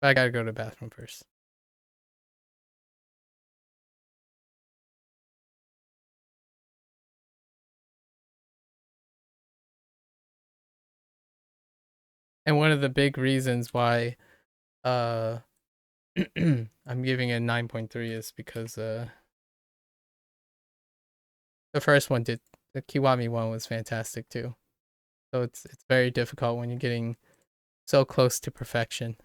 But I gotta go to the bathroom first. And one of the big reasons why uh I'm giving it 9.3 is because the first one did the Kiwami one was fantastic too. So it's very difficult when you're getting so close to perfection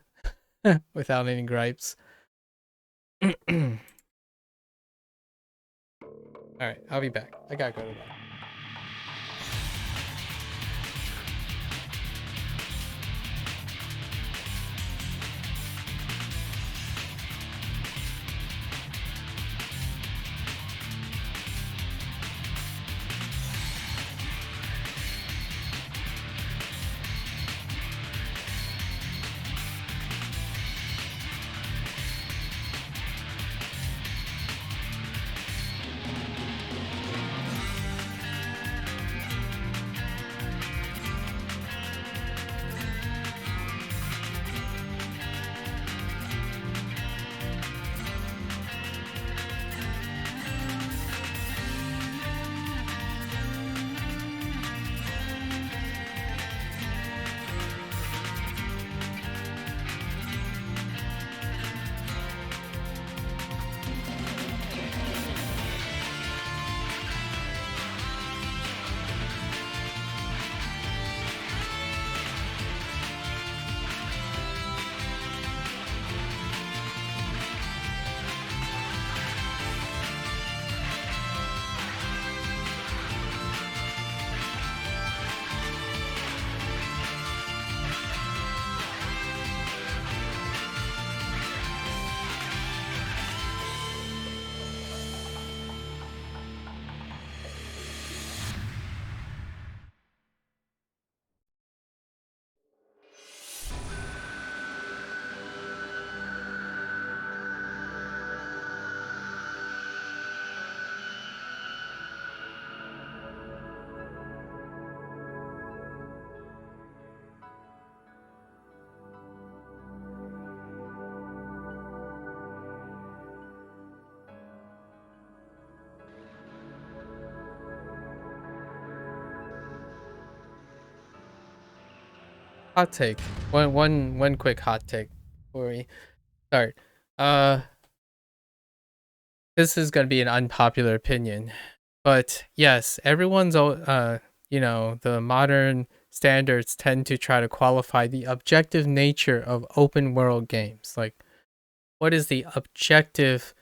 without any gripes. All right, I'll be back. I gotta go to the bathroom. Hot take. One quick hot take before we start. Uh, this is gonna be an unpopular opinion, but yes, the modern standards tend to try to qualify the objective nature of open world games. Like, what is the objective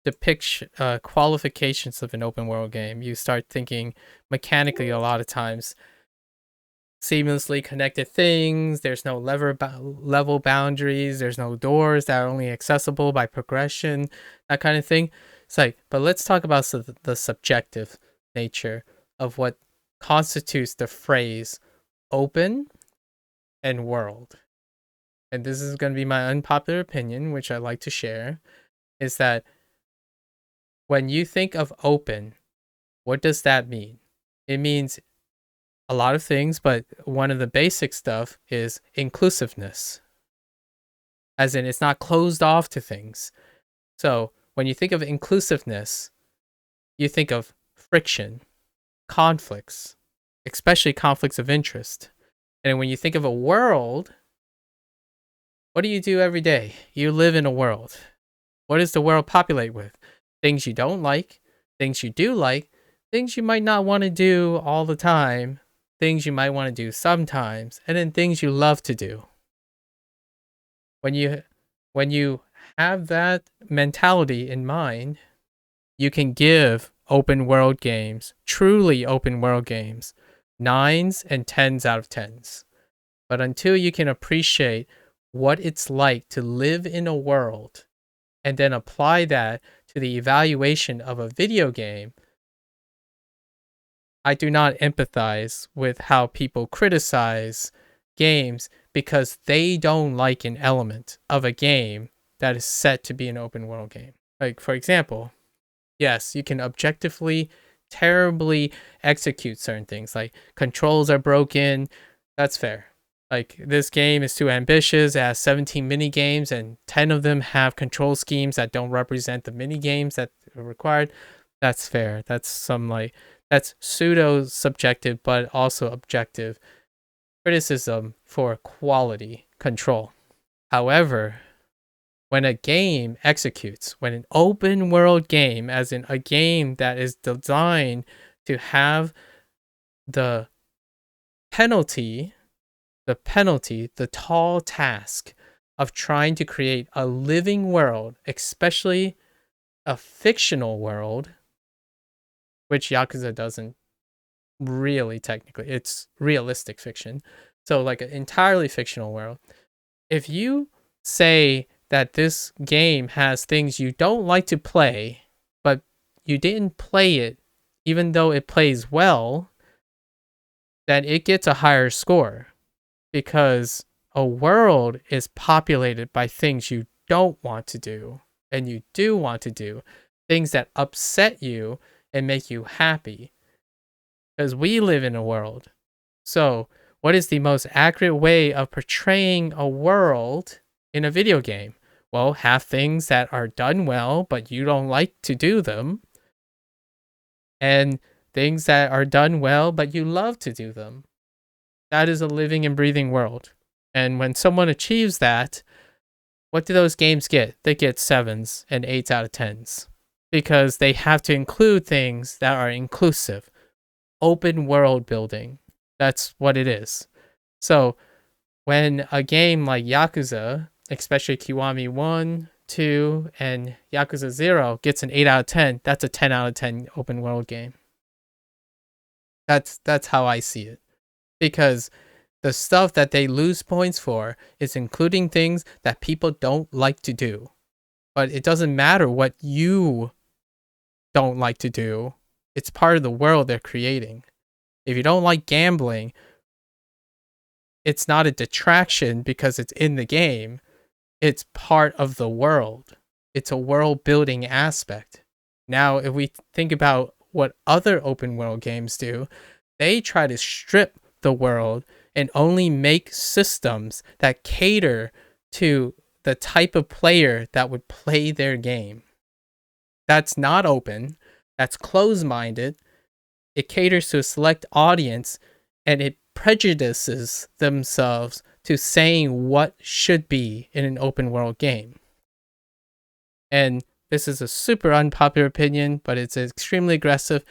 depiction qualifications of an open world game? You start thinking mechanically a lot of times. Seamlessly connected things. There's no level boundaries. There's no doors that are only accessible by progression. That kind of thing. It's like, but let's talk about the subjective nature of what constitutes the phrase open and world. And this is going to be my unpopular opinion, which I like to share, is that when you think of open, what does that mean? It means a lot of things, but one of the basic stuff is inclusiveness. As in, it's not closed off to things. So when you think of inclusiveness, you think of friction, conflicts, especially conflicts of interest. And when you think of a world, what do you do every day? You live in a world. What does the world populate with? Things you don't like, things you do like, things you might not want to do all the time, things you might want to do sometimes, and then things you love to do. When you have that mentality in mind, you can give open world games, truly open world games, 9s and 10s out of 10s. But until you can appreciate what it's like to live in a world and then apply that to the evaluation of a video game, I do not empathize with how people criticize games because they don't like an element of a game that is set to be an open world game. Like, for example, yes, you can objectively terribly execute certain things, like controls are broken. That's fair. Like, this game is too ambitious. It has 17 mini games, and 10 of them have control schemes that don't represent the mini games that are required. That's fair. That's pseudo subjective, but also objective criticism for quality control. However, when a game executes, when an open world game, as in a game that is designed to have the penalty, the tall task of trying to create a living world, especially a fictional world, which Yakuza doesn't really technically, it's realistic fiction. So, like, an entirely fictional world. If you say that this game has things you don't like to play, but you didn't play it even though it plays well, then it gets a higher score, because a world is populated by things you don't want to do and you do want to do, things that upset you and make you happy. Because we live in a world. So, what is the most accurate way of portraying a world in a video game? Well, have things that are done well, but you don't like to do them, and things that are done well, but you love to do them. That is a living and breathing world. And when someone achieves that, what do those games get? They get 7s and 8s out of 10s, because they have to include things that are inclusive. Open world building. That's what it is. So when a game like Yakuza, especially Kiwami 1, 2, and Yakuza 0 gets an 8 out of 10, that's a 10 out of 10 open world game. That's how I see it. Because the stuff that they lose points for is including things that people don't like to do. But it doesn't matter what you don't like to do. It's part of the world they're creating. If you don't like gambling, it's not a detraction because it's in the game. It's part of the world. It's a world building aspect. Now, if we think about what other open world games do, they try to strip the world and only make systems that cater to the type of player that would play their game. That's not open. That's closed-minded. It caters to a select audience, and it prejudices themselves to saying what should be in an open world game. And this is a super unpopular opinion, but it's extremely aggressive.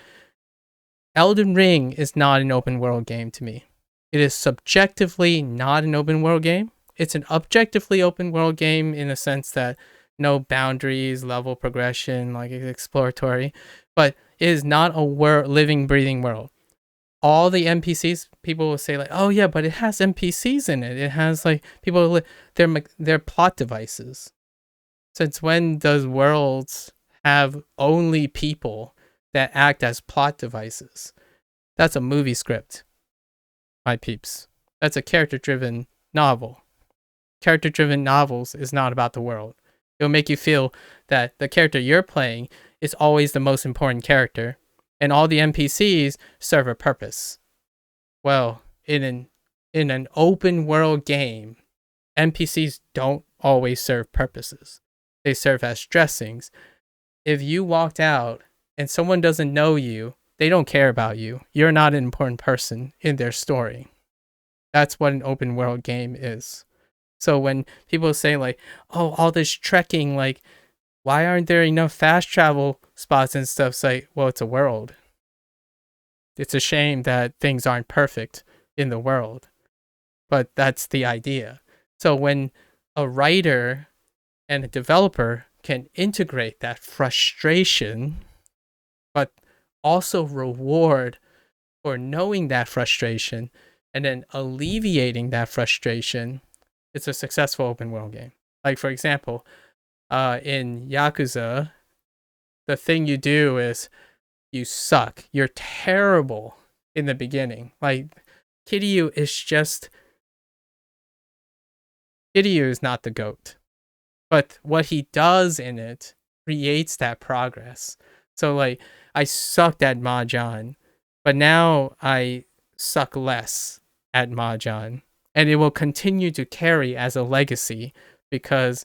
Elden Ring is not an open world game to me. It is subjectively not an open world game. It's an objectively open world game in the sense that no boundaries, level progression, like it's exploratory, but it is not a living, breathing world. All the NPCs, people will say like, oh yeah, but it has NPCs in it. It has like people, they're plot devices. Since when does worlds have only people that act as plot devices? That's a movie script, my peeps. That's a character-driven novel. Character-driven novels is not about the world. It'll make you feel that the character you're playing is always the most important character, and all the NPCs serve a purpose. Well, in an open world game, NPCs don't always serve purposes. They serve as dressings. If you walked out and someone doesn't know you, they don't care about you. You're not an important person in their story. That's what an open world game is. So when people say like, oh, all this trekking, like, why aren't there enough fast travel spots and stuff? It's like, well, it's a world. It's a shame that things aren't perfect in the world, but that's the idea. So when a writer and a developer can integrate that frustration, but also reward for knowing that frustration and then alleviating that frustration, it's a successful open world game. Like, for example, in Yakuza, the thing you do is you suck. You're terrible in the beginning. Like, Kiryu is not the GOAT. But what he does in it creates that progress. So, like, I sucked at Mahjong, but now I suck less at Mahjong. and it will continue to carry as a legacy because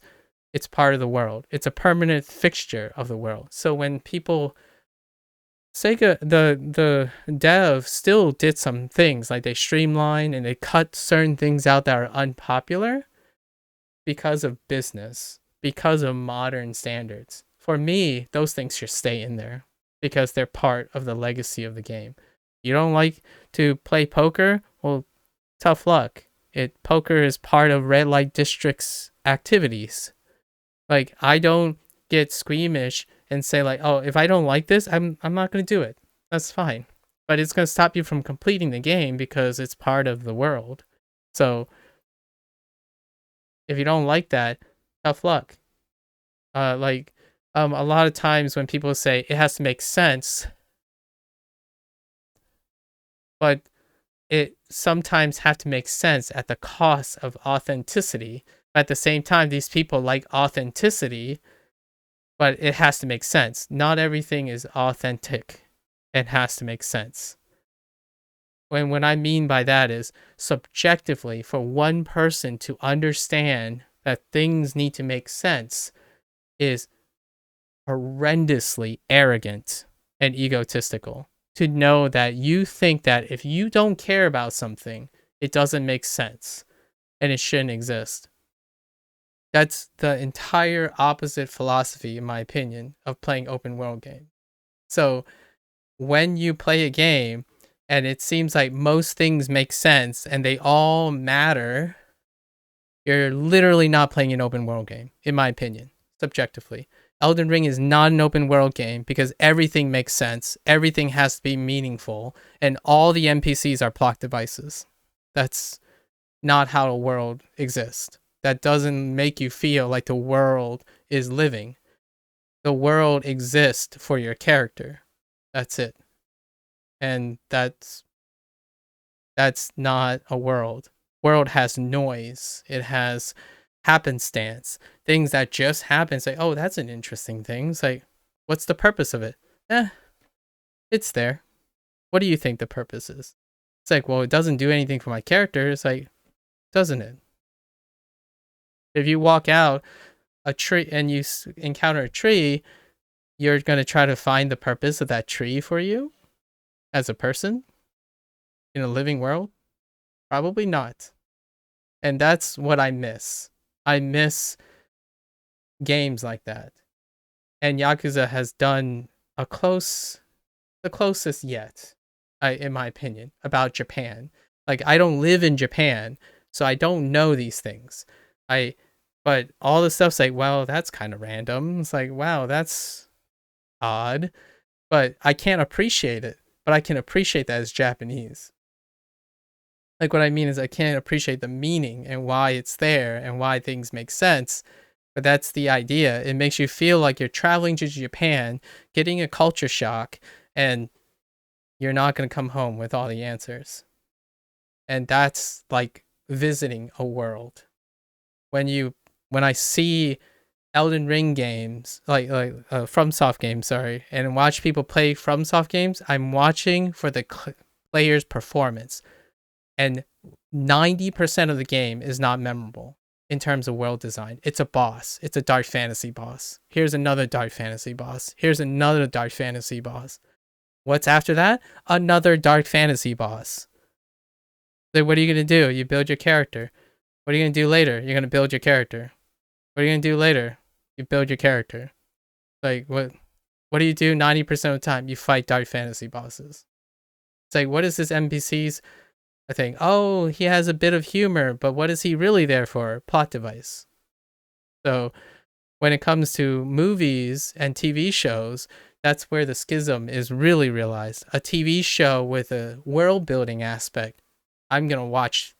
it's part of the world. It's a permanent fixture of the world. So when people Sega, the dev still did some things, like they streamline and they cut certain things out that are unpopular because of business, because of modern standards. For me, those things should stay in there because they're part of the legacy of the game. You don't like to play poker? Well, tough luck. Poker is part of red light district's activities. Like, I don't get squeamish and say like, oh, if I don't like this, I'm not gonna do it. That's fine. But it's gonna stop you from completing the game because it's part of the world. So if you don't like that, tough luck. A lot of times when people say it has to make sense, but it sometimes have to make sense at the cost of authenticity. At the same time, these people like authenticity, but it has to make sense. Not everything is authentic. It has to make sense. What I mean by that is subjectively, for one person to understand that things need to make sense is horrendously arrogant and egotistical. To know that you think that if you don't care about something, it doesn't make sense and it shouldn't exist. That's the entire opposite philosophy, in my opinion, of playing open world game. So when you play a game and it seems like most things make sense and they all matter, you're literally not playing an open world game, in my opinion, subjectively. Elden Ring is not an open world game because everything makes sense, everything has to be meaningful, and all the NPCs are plot devices. That's not how a world exists. That doesn't make you feel like the world is living. The world exists for your character. That's it. And that's not a world. World has noise. It has happenstance. Things that just happen. Say, oh, that's an interesting thing. It's like, what's the purpose of it? It's there. What do you think the purpose is? It's like, well, it doesn't do anything for my character. It's like, doesn't it? If you walk out a tree and you encounter a tree, you're going to try to find the purpose of that tree for you as a person in a living world? Probably not. And that's what I miss. I miss games like that. And Yakuza has done the closest yet, in my opinion, about Japan. Like, I don't live in Japan, so I don't know these things. But all the stuff's like, well, that's kind of random. It's like, wow, that's odd. But I can't appreciate it. But I can appreciate that as Japanese. Like, what I mean is I can't appreciate the meaning and why it's there and why things make sense. But that's the idea. It makes you feel like you're traveling to Japan, getting a culture shock, and you're not going to come home with all the answers. And that's like visiting a world. When I see Elden Ring games, like FromSoft games, sorry, and watch people play FromSoft games, I'm watching for the player's performance. And 90% of the game is not memorable in terms of world design. It's a boss. It's a dark fantasy boss. Here's another dark fantasy boss. Here's another dark fantasy boss. What's after that? Another dark fantasy boss. So what are you going to do? You build your character. What are you going to do later? You're going to build your character. What are you going to do later? You build your character. Like, what do you do 90% of the time? You fight dark fantasy bosses. It's like, what is this NPC's? I think, oh, he has a bit of humor, but what is he really there for? Plot device. So when it comes to movies and TV shows, that's where the schism is really realized. A TV show with a world building aspect, I'm going to watch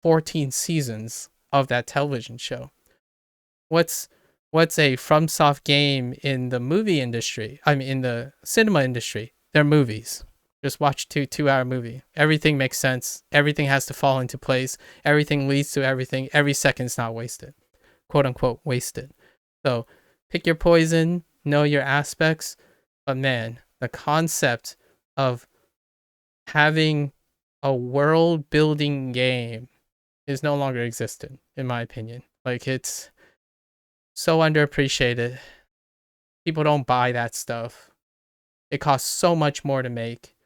14 seasons of that television show. What's a FromSoft game in the movie industry? I mean, in the cinema industry, they're movies. Just watch a 2-hour movie. Everything makes sense. Everything has to fall into place. Everything leads to everything. Every second's not wasted. Quote unquote wasted. So pick your poison, know your aspects. But man, the concept of having a world building game is no longer existent, in my opinion. Like, it's so underappreciated. People don't buy that stuff. It costs so much more to make,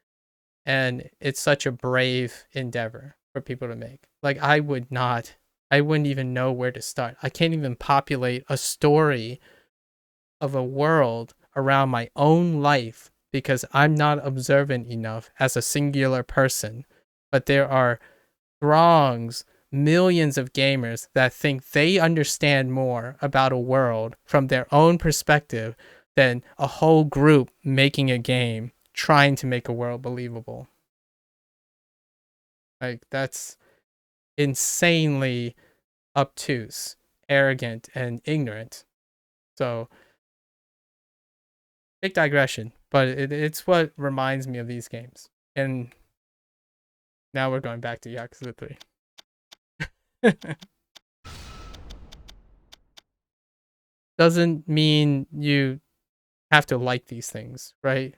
and it's such a brave endeavor for people to make. Like, I wouldn't even know where to start. I can't even populate a story of a world around my own life because I'm not observant enough as a singular person. But there are throngs, millions of gamers that think they understand more about a world from their own perspective than a whole group making a game trying to make a world believable. Like, that's insanely obtuse, arrogant, and ignorant. So, big digression, but it's what reminds me of these games. And now we're going back to Yakuza 3. Doesn't mean you have to like these things, right?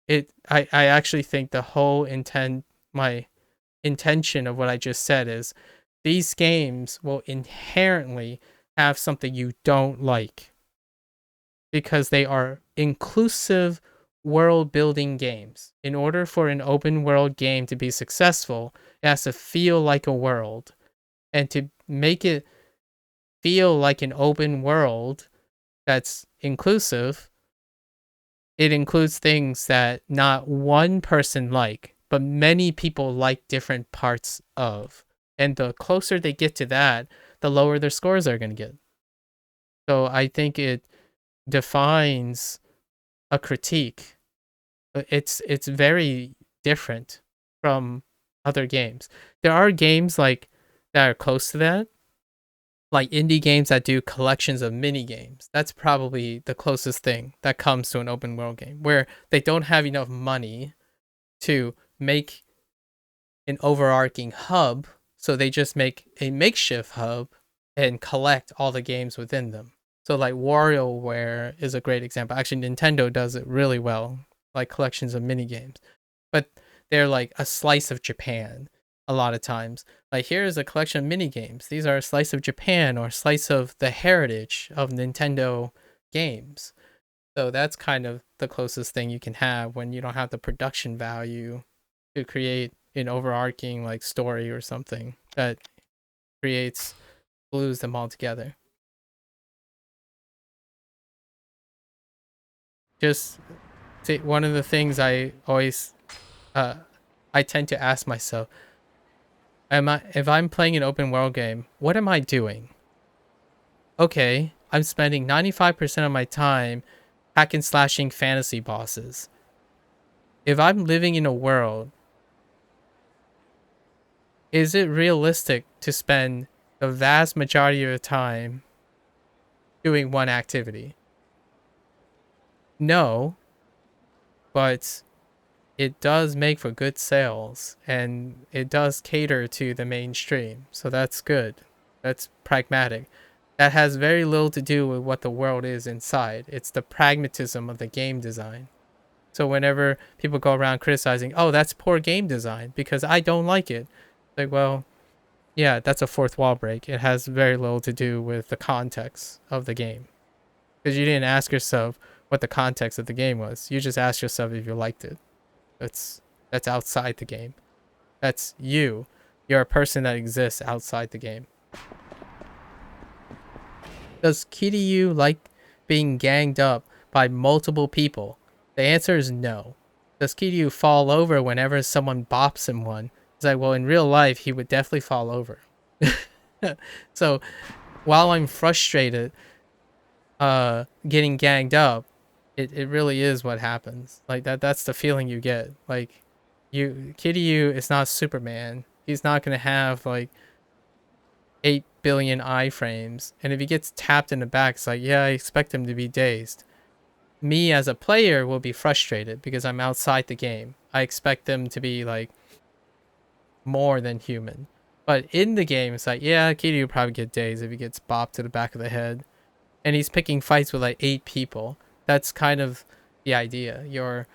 I actually think the whole my intention of what I just said is these games will inherently have something you don't like because they are inclusive world building games. In order for an open world game to be successful, it has to feel like a world. And to make it feel like an open world that's inclusive, it includes things that not one person like, but many people like different parts of. And the closer they get to that, the lower their scores are going to get. So I think it defines a critique. It's very different from other games. There are games like that are close to that, like indie games that do collections of mini games. That's probably the closest thing that comes to an open world game where they don't have enough money to make an overarching hub, so they just make a makeshift hub and collect all the games within them. So like WarioWare is a great example. Actually, Nintendo does it really well, like collections of mini games. But they're like a slice of Japan a lot of times. Like, here's a collection of mini games. These are a slice of Japan or a slice of the heritage of Nintendo games. So that's kind of the closest thing you can have when you don't have the production value to create an overarching like story or something that creates glues them all together. Just one of the things I always I tend to ask myself, if I'm playing an open world game, what am I doing? Okay, I'm spending 95% of my time hack and slashing fantasy bosses. If I'm living in a world, is it realistic to spend the vast majority of the time doing one activity? No, but it does make for good sales and it does cater to the mainstream. So that's good. That's pragmatic. That has very little to do with what the world is inside. It's the pragmatism of the game design. So whenever people go around criticizing, oh, that's poor game design because I don't like it. Like, well, yeah, that's a fourth wall break. It has very little to do with the context of the game. Because you didn't ask yourself what the context of the game was. You just asked yourself if you liked it. That's outside the game. That's you. You're a person that exists outside the game. Does Kiryu like being ganged up by multiple people? The answer is no. Does Kiryu fall over whenever someone bops him one? It's like, well, in real life, he would definitely fall over. So while I'm frustrated getting ganged up, it really is what happens. Like that's the feeling you get. Like Kiryu is not Superman. He's not gonna have like 8 billion iframes. And if he gets tapped in the back, it's like, yeah, I expect him to be dazed. Me as a player will be frustrated because I'm outside the game. I expect them to be like more than human. But in the game, it's like, yeah, Kiryu will probably get dazed if he gets bopped to the back of the head. And he's picking fights with like 8 people. That's kind of the idea. You're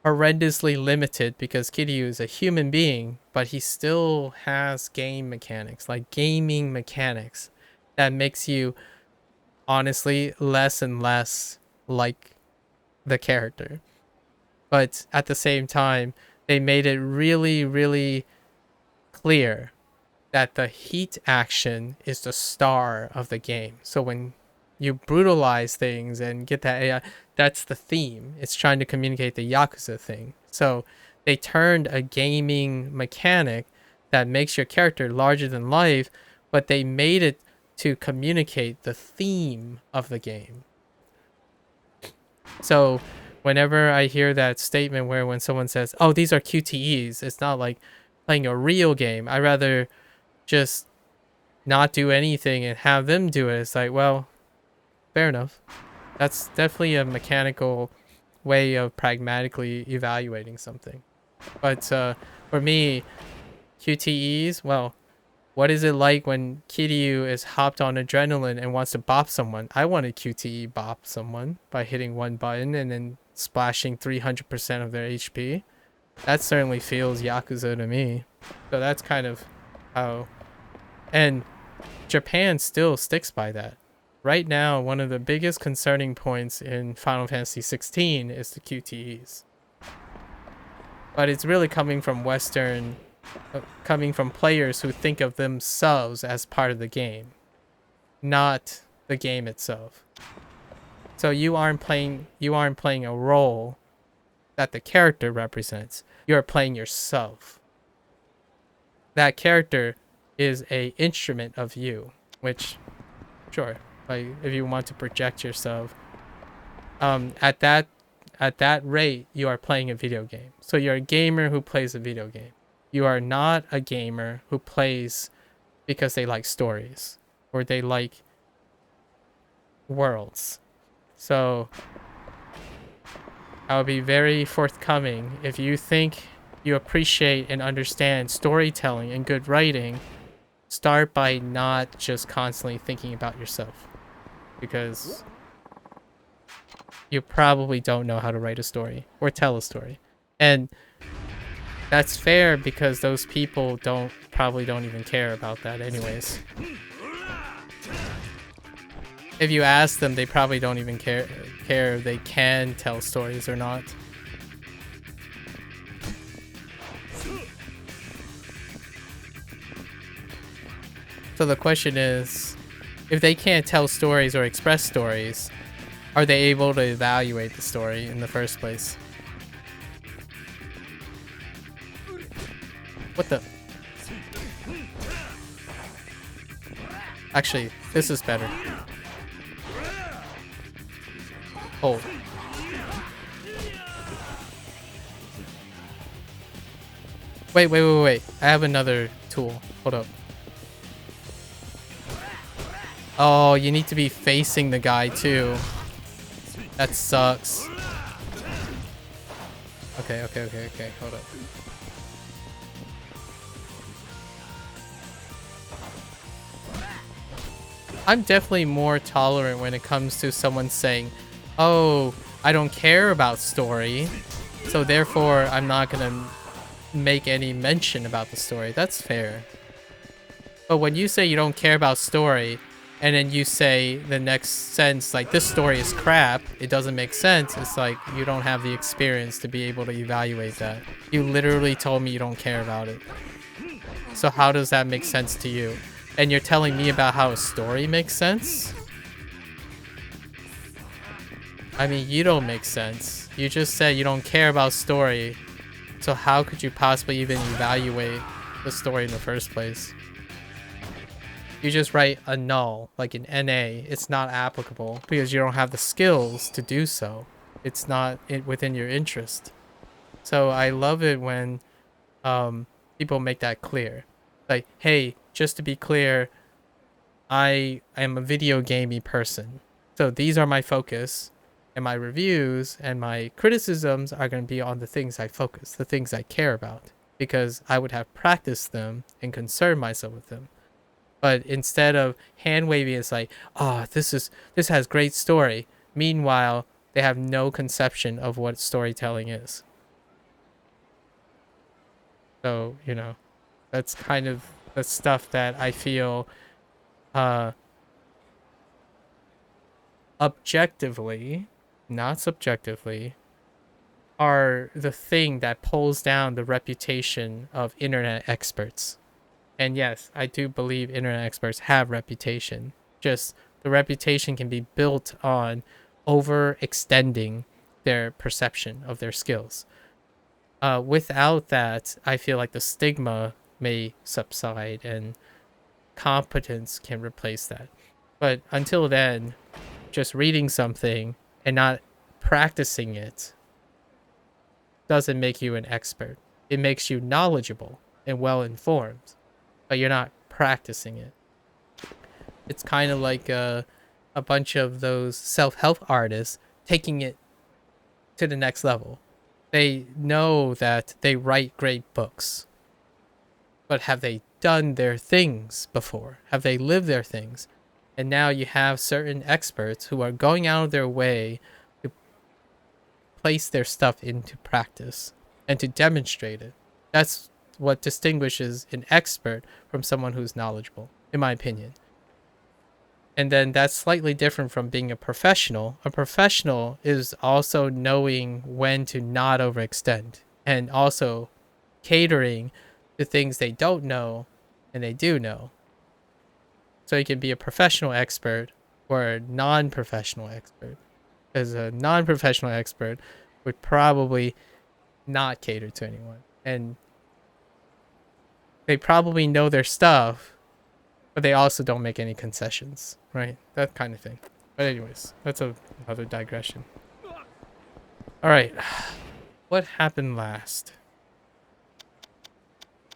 horrendously limited because Kiryu is a human being, but he still has game mechanics, like gaming mechanics, that makes you honestly less and less like the character. But at the same time, they made it really, really clear that the heat action is the star of the game. So when you brutalize things and get that AI, that's the theme. It's trying to communicate the Yakuza thing. So they turned a gaming mechanic that makes your character larger than life, but they made it to communicate the theme of the game. So whenever I hear that statement where when someone says, oh, these are QTEs, it's not like playing a real game. I rather just not do anything and have them do it. It's like, well, fair enough. That's definitely a mechanical way of pragmatically evaluating something. But for me, QTEs, well, what is it like when Kiryu is hopped on adrenaline and wants to bop someone? I want to QTE bop someone by hitting one button and then splashing 300% of their HP. That certainly feels Yakuza to me. So that's kind of how... And Japan still sticks by that. Right now, one of the biggest concerning points in Final Fantasy 16 is the QTEs. But it's really coming from coming from players who think of themselves as part of the game, not the game itself. So you aren't playing a role that the character represents. You are playing yourself. That character is a instrument of you, which, sure, like if you want to project yourself, at that rate, you are playing a video game. So you're a gamer who plays a video game. You are not a gamer who plays because they like stories or they like worlds. So I'll be very forthcoming. If you think you appreciate and understand storytelling and good writing, start by not just constantly thinking about yourself, because you probably don't know how to write a story or tell a story. And that's fair because those people probably don't even care about that anyways. If you ask them, they probably don't even care if they can tell stories or not. So the question is, if they can't tell stories or express stories, are they able to evaluate the story in the first place? What the? Actually, this is better. Hold. Wait. I have another tool. Hold up. Oh, you need to be facing the guy too. That sucks. Okay. Hold up. I'm definitely more tolerant when it comes to someone saying, oh, I don't care about story, so therefore I'm not gonna make any mention about the story. That's fair. But when you say you don't care about story, and then you say the next sentence, like, this story is crap, it doesn't make sense, it's like, you don't have the experience to be able to evaluate that. You literally told me you don't care about it. So how does that make sense to you? And you're telling me about how a story makes sense? I mean, you don't make sense. You just said you don't care about story. So how could you possibly even evaluate the story in the first place? You just write a null, like an NA. It's not applicable because you don't have the skills to do so. It's not within your interest. So I love it when people make that clear. Like, hey, just to be clear, I am a video gamey person. So these are my focus, and my reviews and my criticisms are going to be on the things I focus, the things I care about, because I would have practiced them and concerned myself with them. But instead of hand waving, it's like, oh, this has great story. Meanwhile, they have no conception of what storytelling is. So, you know, that's kind of the stuff that I feel uh objectively, not subjectively, are the thing that pulls down the reputation of internet experts. And yes, I do believe internet experts have reputation. Just the reputation can be built on overextending their perception of their skills. Without that, I feel like the stigma may subside and competence can replace that. But until then, just reading something and not practicing it doesn't make you an expert. It makes you knowledgeable and well informed, but you're not practicing it. It's kind of like a bunch of those self-help artists taking it to the next level. They know that they write great books, but have they done their things before? Have they lived their things? And now you have certain experts who are going out of their way to place their stuff into practice and to demonstrate it. That's what distinguishes an expert from someone who's knowledgeable, in my opinion. And then that's slightly different from being a professional. A professional is also knowing when to not overextend and also catering to things they don't know and they do know. So you can be a professional expert or a non-professional expert. Because a non-professional expert would probably not cater to anyone. And they probably know their stuff, but they also don't make any concessions, right? That kind of thing. But anyways, that's another digression. All right, what happened last?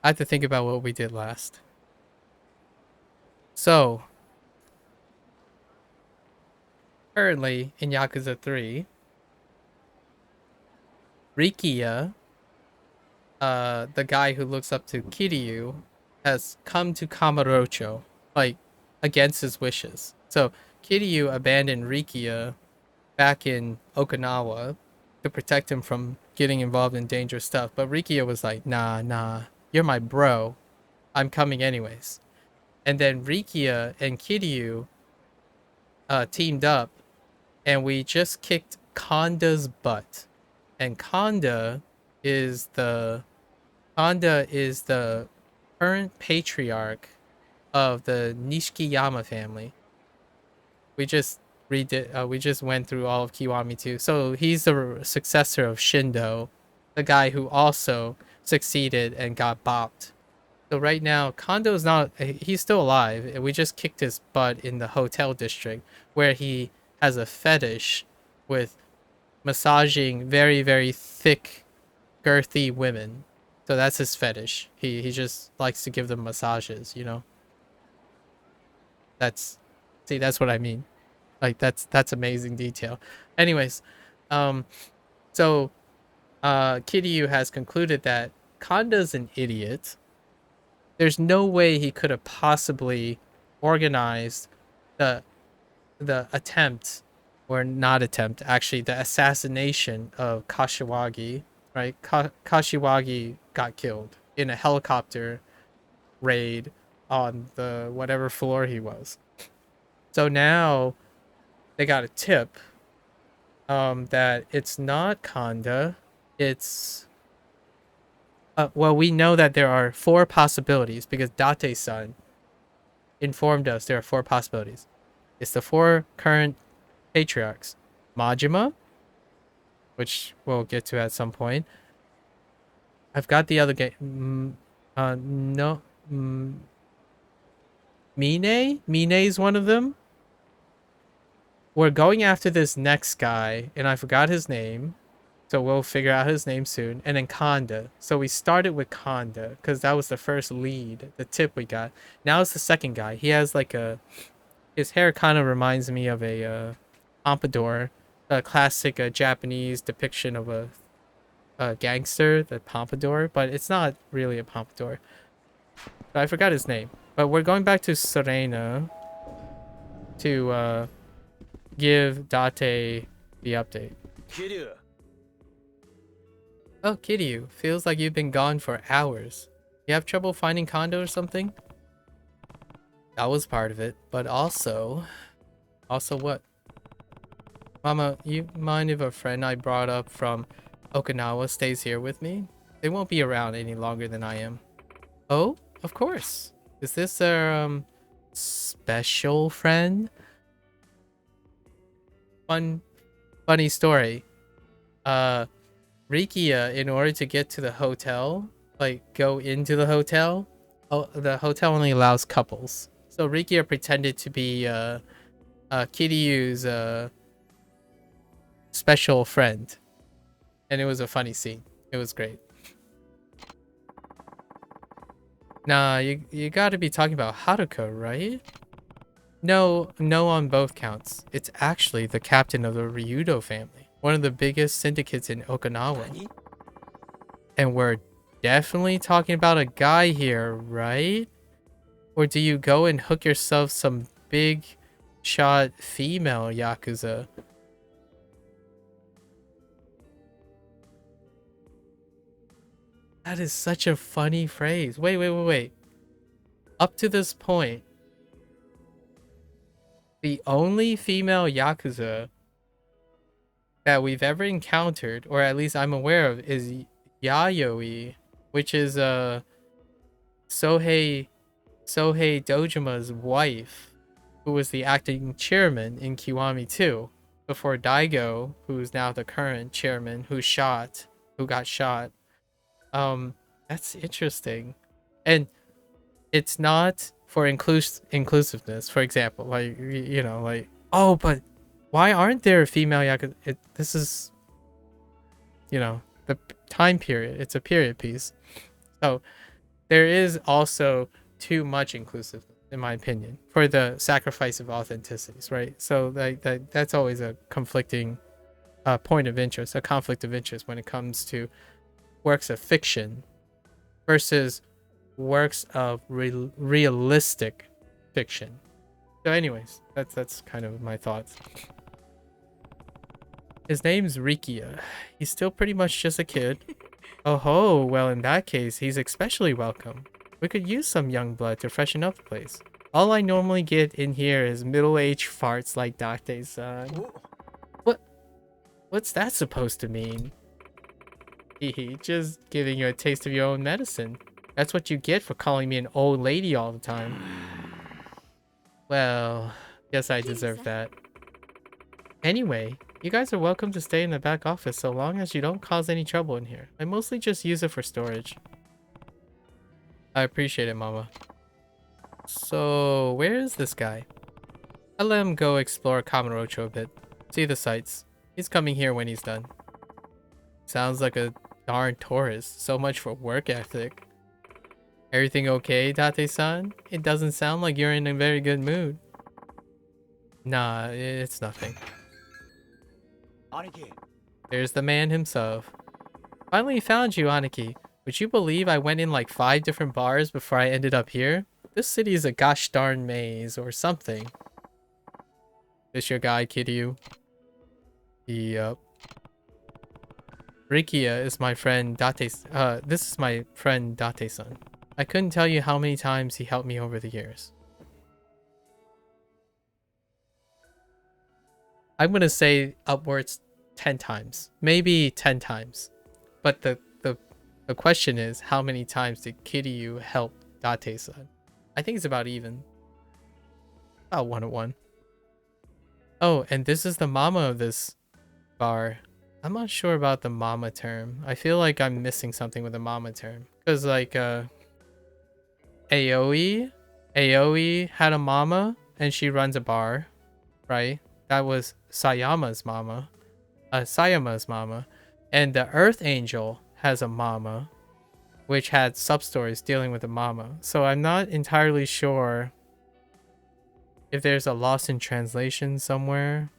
I have to think about what we did last. So, currently in Yakuza 3, Rikiya, the guy who looks up to Kiryu, has come to Kamurocho, like, against his wishes. So, Kiryu abandoned Rikiya back in Okinawa to protect him from getting involved in dangerous stuff. But Rikiya was like, nah, you're my bro. I'm coming anyways. And then Rikiya and Kiryu teamed up, and we just kicked Konda's butt. And Konda is the current patriarch of the Nishikiyama family. We just we just went through all of Kiwami too. So he's the successor of Shindo, the guy who also succeeded and got bopped. So right now, Kondo's not, he's still alive. And we just kicked his butt in the hotel district where he has a fetish with massaging very, very thick, girthy women. So that's his fetish. He just likes to give them massages, you know? That's, see, that's what I mean. Like that's amazing detail. Anyways, um, so Kiryu has concluded that Konda's an idiot. There's no way he could have possibly organized the attempt, or not attempt, actually the assassination of Kashiwagi. Right, Kashiwagi got killed in a helicopter raid on the whatever floor he was. So now they got a tip that it's not Konda, it's well, we know that there are 4 possibilities because Date-san informed us there are 4 possibilities. It's the 4 current patriarchs: Majima, which we'll get to at some point. I've got the other game. No, Mine. Mine's one of them. We're going after this next guy, and I forgot his name. So we'll figure out his name soon. And then Konda. So we started with Konda because that was the first lead, the tip we got. Now it's the second guy. He has like his hair kind of reminds me of a pompadour, a classic Japanese depiction of a gangster, the pompadour, but it's not really a pompadour. I forgot his name. But we're going back to Serena to give Date the update. Kiryu. Oh, Kiryu, feels like you've been gone for hours. You have trouble finding condo or something? That was part of it, but also... Also what? Mama, you mind if a friend I brought up from Okinawa stays here with me? They won't be around any longer than I am. Oh, of course. Is this a special friend? Funny story. Uh, Rikia, in order to get to the hotel, like go into the hotel, oh, the hotel only allows couples. So Rikia pretended to be Kiryu's special friend, and it was a funny scene. It was great. Nah, you got to be talking about Haruka, right? No, no on both counts. It's actually the captain of the Ryudo family, one of the biggest syndicates in Okinawa. And we're definitely talking about a guy here, right? Or do you go and hook yourself some big shot female Yakuza? That is such a funny phrase. Wait. Up to this point, the only female Yakuza that we've ever encountered, or at least I'm aware of, is Yayoi, which is Sohei Dojima's wife, who was the acting chairman in Kiwami 2, before Daigo, who's now the current chairman, who got shot. That's interesting. And it's not for inclusiveness, for example, like, you know, like, oh, but why aren't there female Yakuza? This is, you know, the time period. It's a period piece. So there is also too much inclusiveness, in my opinion, for the sacrifice of authenticities, right? So that's always a conflicting point of interest, a conflict of interest when it comes to works of fiction versus works of realistic fiction. So anyways, that's kind of my thoughts. His name's Rikia. He's still pretty much just a kid. Oh ho, well in that case, he's especially welcome. We could use some young blood to freshen up the place. All I normally get in here is middle-aged farts like Date-san. What's that supposed to mean? Hehe, just giving you a taste of your own medicine. That's what you get for calling me an old lady all the time. Well, guess I deserve that. Anyway, you guys are welcome to stay in the back office so long as you don't cause any trouble in here. I mostly just use it for storage. I appreciate it, Mama. So, where is this guy? I let him go explore Kamurocho a bit. See the sights. He's coming here when he's done. Sounds like a darn tourist. So much for work ethic. Everything okay, Date-san? It doesn't sound like you're in a very good mood. Nah, it's nothing. Aniki. There's the man himself. Finally found you, Aniki. Would you believe I went in like 5 different bars before I ended up here? This city is a gosh darn maze or something. This your guy, Kiryu? Yup. Rikia is my friend this is my friend Date-san. I couldn't tell you how many times he helped me over the years. I'm gonna say upwards 10 times. Maybe 10 times. But the question is, how many times did Kiryu help Date-san? I think it's about even. About 1-1. Oh, and this is the mama of this bar. I'm not sure about the mama term. I feel like I'm missing something with the mama term. Because like Aoi had a mama and she runs a bar, right? That was Sayama's mama. And the Earth Angel has a mama, which had sub-stories dealing with the mama. So I'm not entirely sure if there's a loss in translation somewhere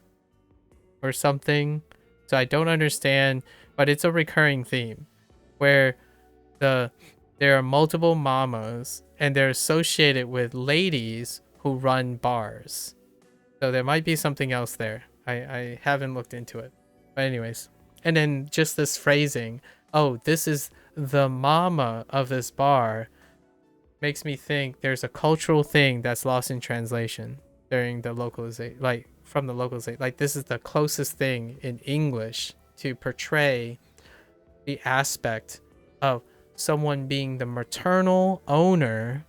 or something. So I don't understand, but it's a recurring theme where there are multiple mamas and they're associated with ladies who run bars. So there might be something else there. I haven't looked into it. But anyways. And then just this phrasing, Oh, this is the mama of this bar. Makes me think there's a cultural thing that's lost in translation during the localization, like from the localization. Like this is the closest thing in English to portray the aspect of someone being the maternal owner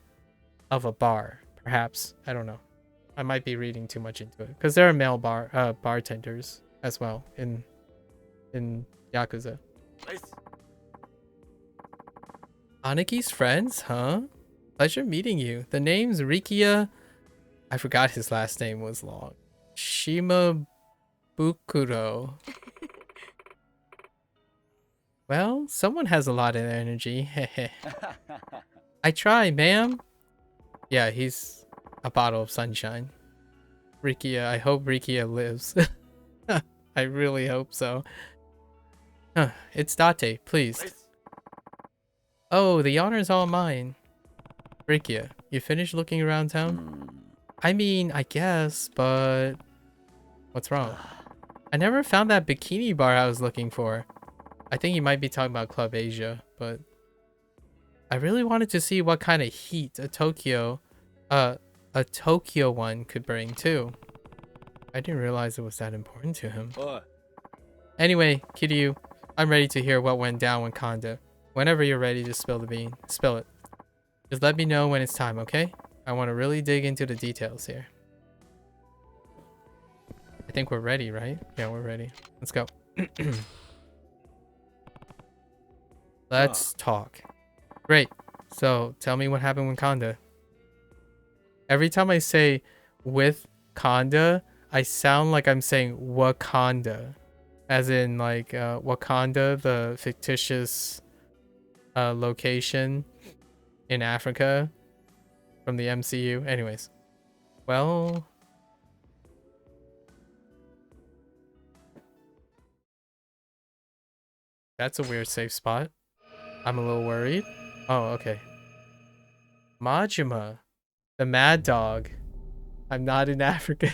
of a bar. Perhaps, I don't know. I might be reading too much into it because there are male bartenders as well in Yakuza. Nice. Anaki's friends, huh? Pleasure meeting you. The name's Rikia. I forgot his last name was long. Shimabukuro. Well, someone has a lot of energy. I try, ma'am. Yeah, he's a bottle of sunshine. Rikia, I hope Rikia lives. I really hope so. It's Date, please. Nice. Oh, the honor's all mine. Rikia, you finished looking around town? I mean, I guess, but what's wrong? I never found that bikini bar I was looking for. I think you might be talking about Club Asia, but I really wanted to see what kind of heat a Tokyo one could bring too. I didn't realize it was that important to him. Anyway, Kiryu, I'm ready to hear what went down with Kanda. Whenever you're ready to spill the bean, spill it. Just let me know when it's time, okay? I want to really dig into the details here. I think we're ready, right? Yeah, we're ready. Let's go. Let's talk. Great. So, tell me what happened with Kanda. Every time I say with Kanda, I sound like I'm saying Wakanda. As in, like, Wakanda, the fictitious location in Africa from the MCU. Anyways. Well... That's a weird safe spot. I'm a little worried. Oh, okay. Majima. The mad dog. I'm not in Africa.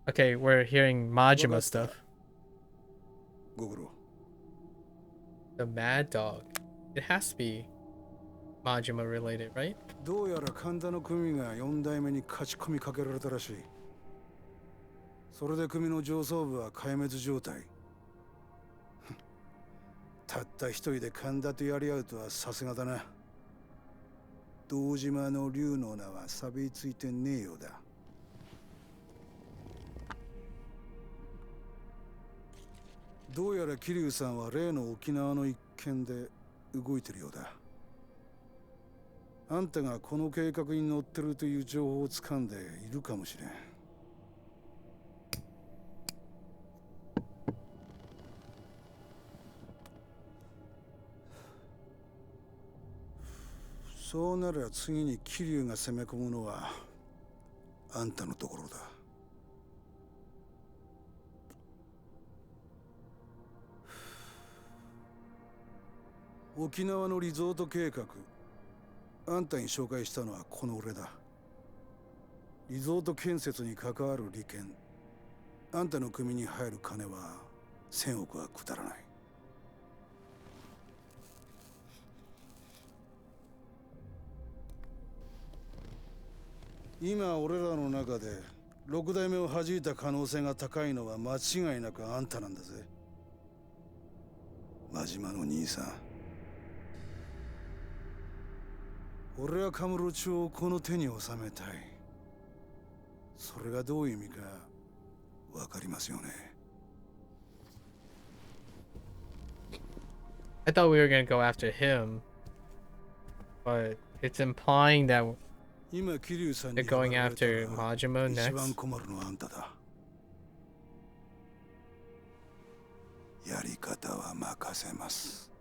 Okay, we're hearing Majima stuff. The mad dog. It has to be Majima related, right? どうやら神田の組が4代目に勝ち込みかけられたらしい。それで組の上層部は壊滅状態。たった一人で神田とやり合うとはさすがだな。堂島の竜の名は錆びついてねえようだ。どうやら桐生さんは例の沖縄の一件で動いてるようだ。あんたがこの計画に乗ってるという情報を掴んでいるかもしれん。そうなら次に桐生が攻め込むのはあんたのところだ。沖縄のリゾート計画、あんたに紹介したのはこの俺だ。リゾート建設に関わる利権、あんたの組に入る金は1000億はくだらない。今俺らの中で6代目を弾いた可能性が高いのは間違いなくあんたなんだぜ。真島の兄さん。俺はカムロ町をこの手に収めたい。それがどういう意味かわかりますよね。I thought we were gonna go after him, but it's implying that they're going after Majima next. 一番困るのはあんただ。やり方は任せます。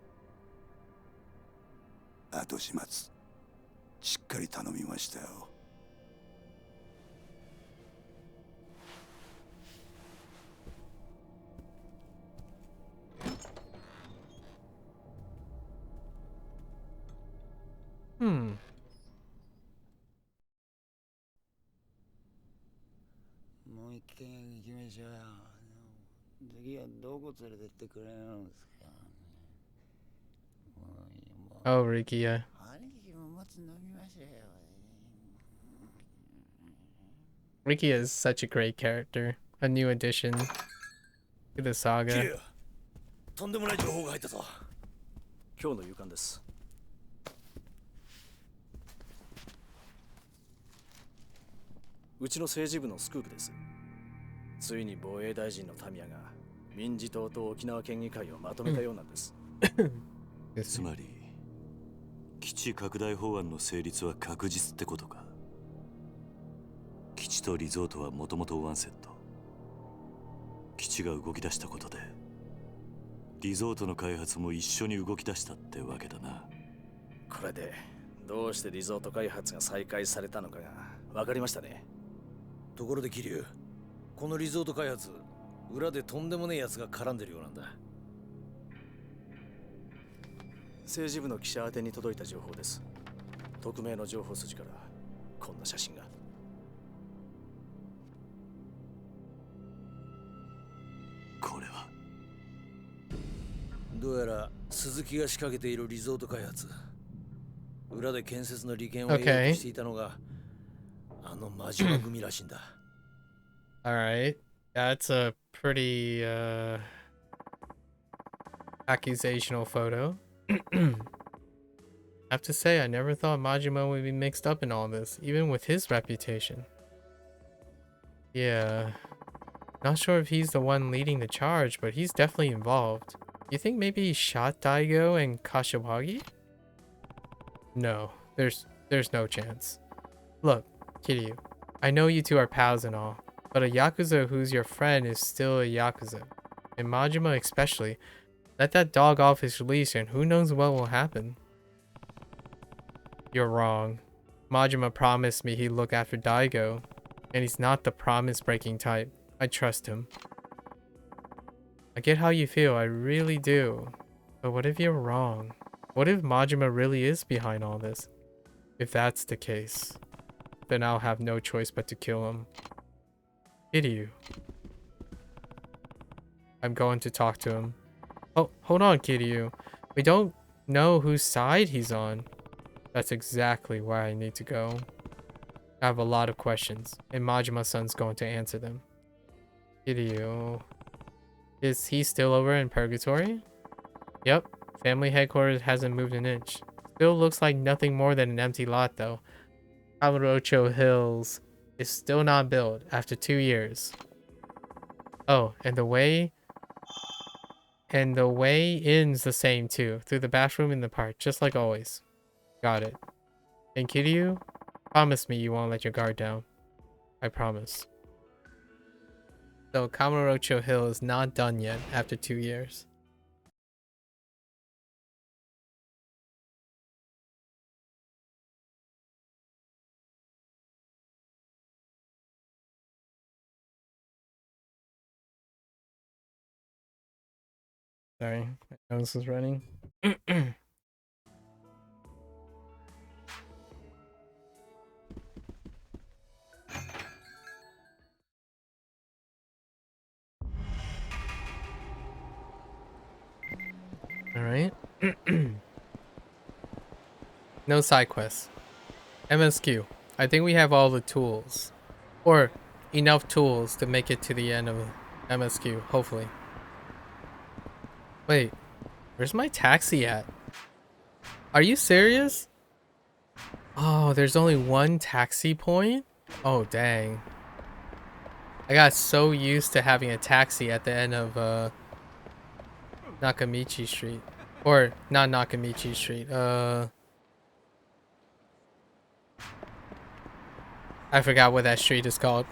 後始末しっかり頼みましたよ。もう一軒行きましょうよ。次はどこ連れてってくれるんですか。Oh, Ricky, yeah. Ricky is such a great character. A new addition to the キリ saga. ュウとんでもない情報が入ったぞ。今日の夕刊です。うちの政治部のスクープです。ついに防衛大臣のタミヤが民自党と沖縄県議会をまとめたようなんです。つまり基地拡大法案の成立は確実ってことか。基地とリゾートはもともとワンセット。基地が動き出したことでリゾートの開発も一緒に動き出したってわけだな。これでどうしてリゾート開発が再開されたのかが分かりましたね。ところで桐生、このリゾート開発、裏でとんでもねえ奴が絡んでるようなんだ。政治部の記者宛てに届いた情報です。匿名の情報筋からこんな写真が。これはどうやら鈴木が仕掛けているリゾート開発、裏で建設の利権を得ようとしていたのがあの真島組らしいんだ。Alright. That's a pretty accusational photo. I have to say, I never thought Majima would be mixed up in all this, even with his reputation. Yeah. Not sure if he's the one leading the charge, but he's definitely involved. You think maybe he shot Daigo and Kashiwagi? No, there's no chance. Look, Kiryu, I know you two are pals and all, but a Yakuza who's your friend is still a Yakuza. And Majima especially. Let that dog off his leash and who knows what will happen. You're wrong. Majima promised me he'd look after Daigo, and he's not the promise-breaking type. I trust him. I get how you feel, I really do. But what if you're wrong? What if Majima really is behind all this? If that's the case, then I'll have no choice but to kill him. Kiryu. I'm going to talk to him. Oh, hold on, Kiryu. We don't know whose side he's on. That's exactly where I need to go. I have a lot of questions, and Majima-san's going to answer them. Kiryu... Is he still over in Purgatory? Yep. Family headquarters hasn't moved an inch. Still looks like nothing more than an empty lot, though. Kamurocho Hills is still not built after 2 years. Oh, and the way in's the same too, through the bathroom in the park, just like always. Got it. And Kiryu, promise me you won't let your guard down. I promise. So Kamurocho Hill is not done yet after 2 years. Sorry, my nose was running. Alright. No side quests. MSQ. I think we have all the tools. Or enough tools to make it to the end of MSQ, hopefully. Wait, where's my taxi at? Are you serious? Oh, there's only one taxi point? Oh, dang. I got so used to having a taxi at the end of Nakamichi Street. Or not Nakamichi Street. I forgot what that street is called.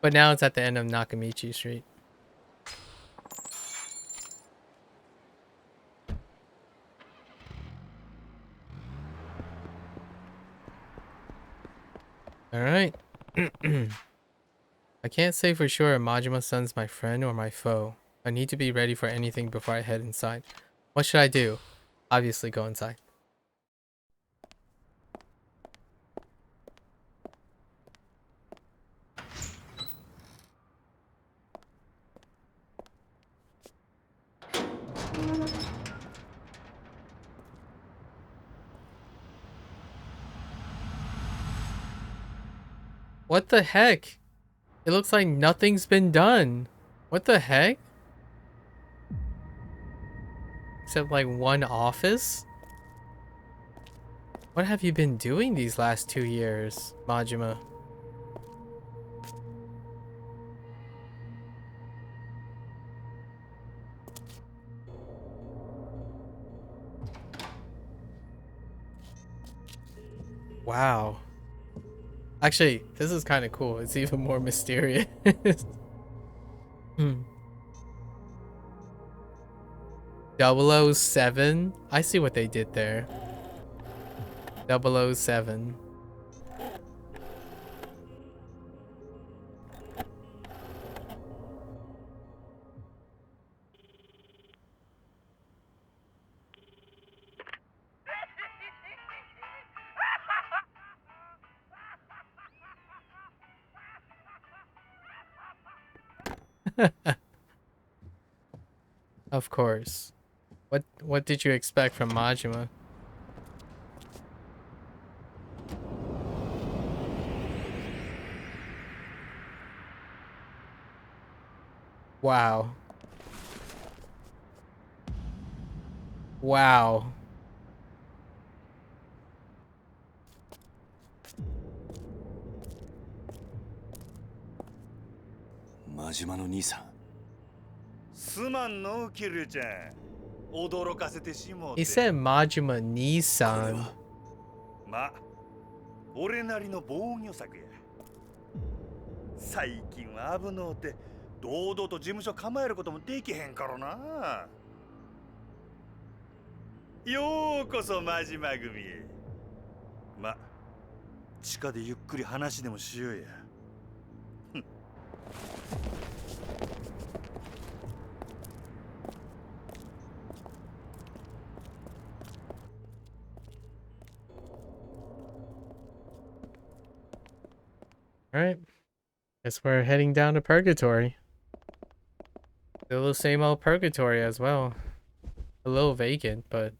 But now it's at the end of Nakamichi Street. Alright. I can't say for sure if Majima-san's my friend or my foe. I need to be ready for anything before I head inside. What should I do? Obviously go inside. What the heck? It looks like nothing's been done. What the heck? Except like one office? What have you been doing these last 2 years, Majima? Wow. Actually, this is kind of cool. It's even more mysterious. 007? I see what they did there. 007. Of course. What did you expect from Majima? Wow. Wow. 真島の兄さん。すまんのキルちゃん。驚かせてしもうて。 He said Majima Nissan. ま、俺なりの防御策や。最近は危のうて堂々と事務所構えることもできへんからな。ようこそ真島組へ。ま、地下でゆっくり話でもしようや。Alright. Guess we're heading down to Purgatory. Still the same old Purgatory as well. A little vacant, but...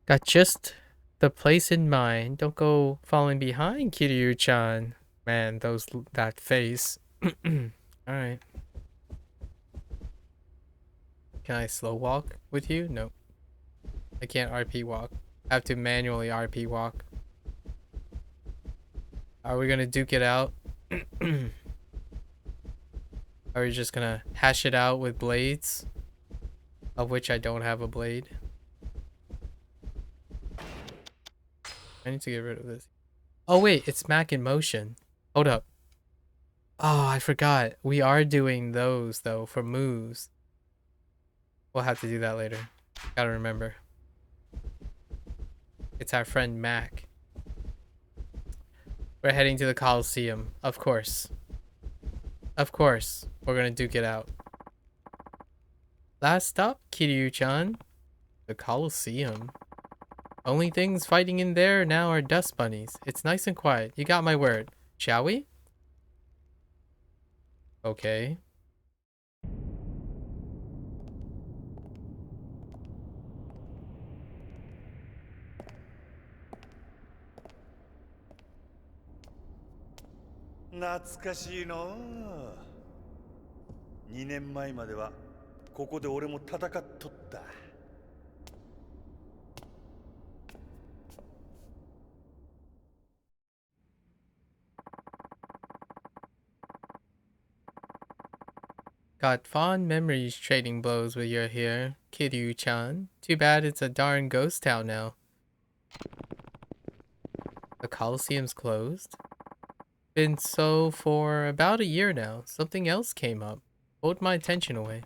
Got just the place in mind. Don't go falling behind, Kiryu-chan. Man, that face. Alright. Can I slow walk with you? No. I can't RP walk. I have to manually RP walk. Are we gonna duke it out? Are we just gonna hash it out with blades? Of which I don't have a blade. I need to get rid of this. Oh wait, it's Mac in motion. Hold up. Oh, I forgot. We are doing those though for moves. We'll have to do that later. Gotta remember. It's our friend Mac. We're heading to the Coliseum. Of course. Of course. We're gonna duke it out. Last stop, Kiryu-chan. The Coliseum. Only things fighting in there now are dust bunnies. It's nice and quiet. You got my word. Shall we? Okay.懐かしいの。2年前まではここで俺も戦っとった。Got fond memories trading blows with you here, Kiryu-chan. Too bad it's a darn ghost town now. The Coliseum's closed. Been so for about a year now. Something else came up. Pulled my attention away.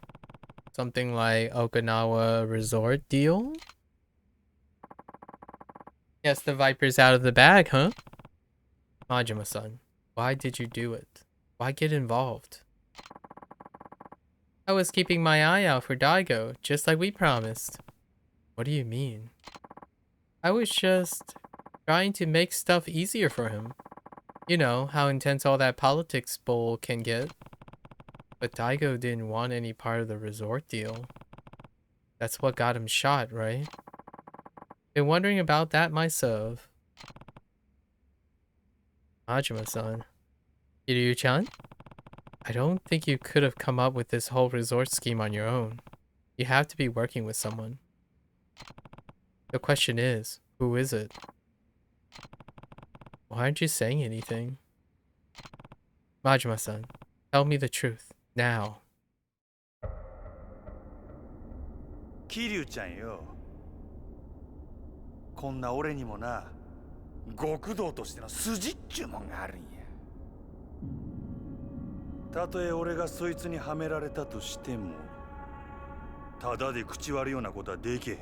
Something like Okinawa resort deal? Guess the Viper's out of the bag, huh? Majima-san, why did you do it? Why get involved? I was keeping my eye out for Daigo, just like we promised. What do you mean? I was just trying to make stuff easier for him. You know how intense all that politics bull can get. But Daigo didn't want any part of the resort deal. That's what got him shot, right? Been wondering about that myself. Majima-san. Kiryu-chan? I don't think you could have come up with this whole resort scheme on your own. You have to be working with someone. The question is, who is it? Why aren't you saying anything? Majima-san, tell me the truth, now. 桐生ちゃんよ。こんな俺にもな、極道としての筋っちゅうもんがあるんや。たとえ俺がそいつにはめられたとしても、ただで口割るようなことはできへん。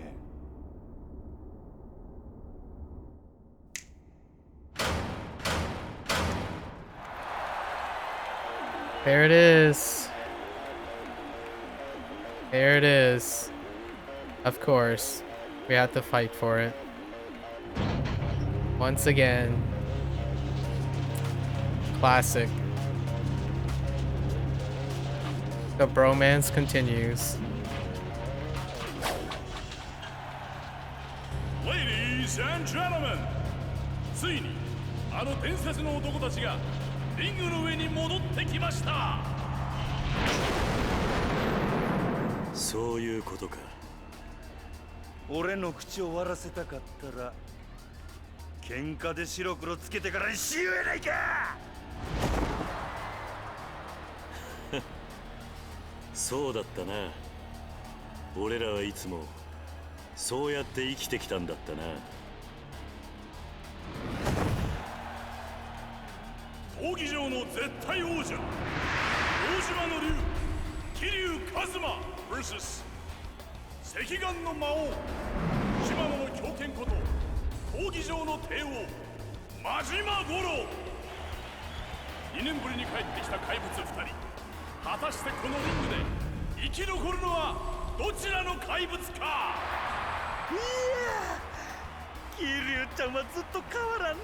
There it is. There it is. Of course, we have to fight for it. Once again. Classic. The bromance continues. Ladies and gentlemen, ついにあの伝説の男たちがリングの上に戻ってきました。そういうことか。俺の口を割らせたかったら喧嘩で白黒つけてからにしようやないか。そうだったな。俺らはいつもそうやって生きてきたんだったな。闘技場の絶対王者、大島の竜、桐生一馬 vs 赤岩の魔王、島野の狂犬こと闘技場の帝王、真島五郎。2年ぶりに帰ってきた怪物2人。果たしてこのリングで生き残るのはどちらの怪物か。いや桐生ちゃんはずっと変わらんな。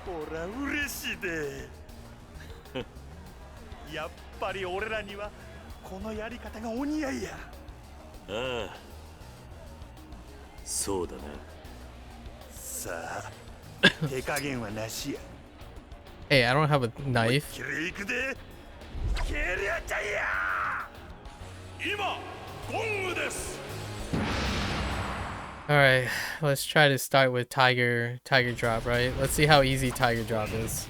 ほら嬉しいで。やっぱり俺らにはこのやり方がお似合いや。ああ、そうだな。さあ手加減はなしや。Hey, I don't have a knife. きれいくで桐生ちゃんや。今ゴングです。Alright, let's try to start with Tiger Drop, right? Let's see how easy Tiger Drop is.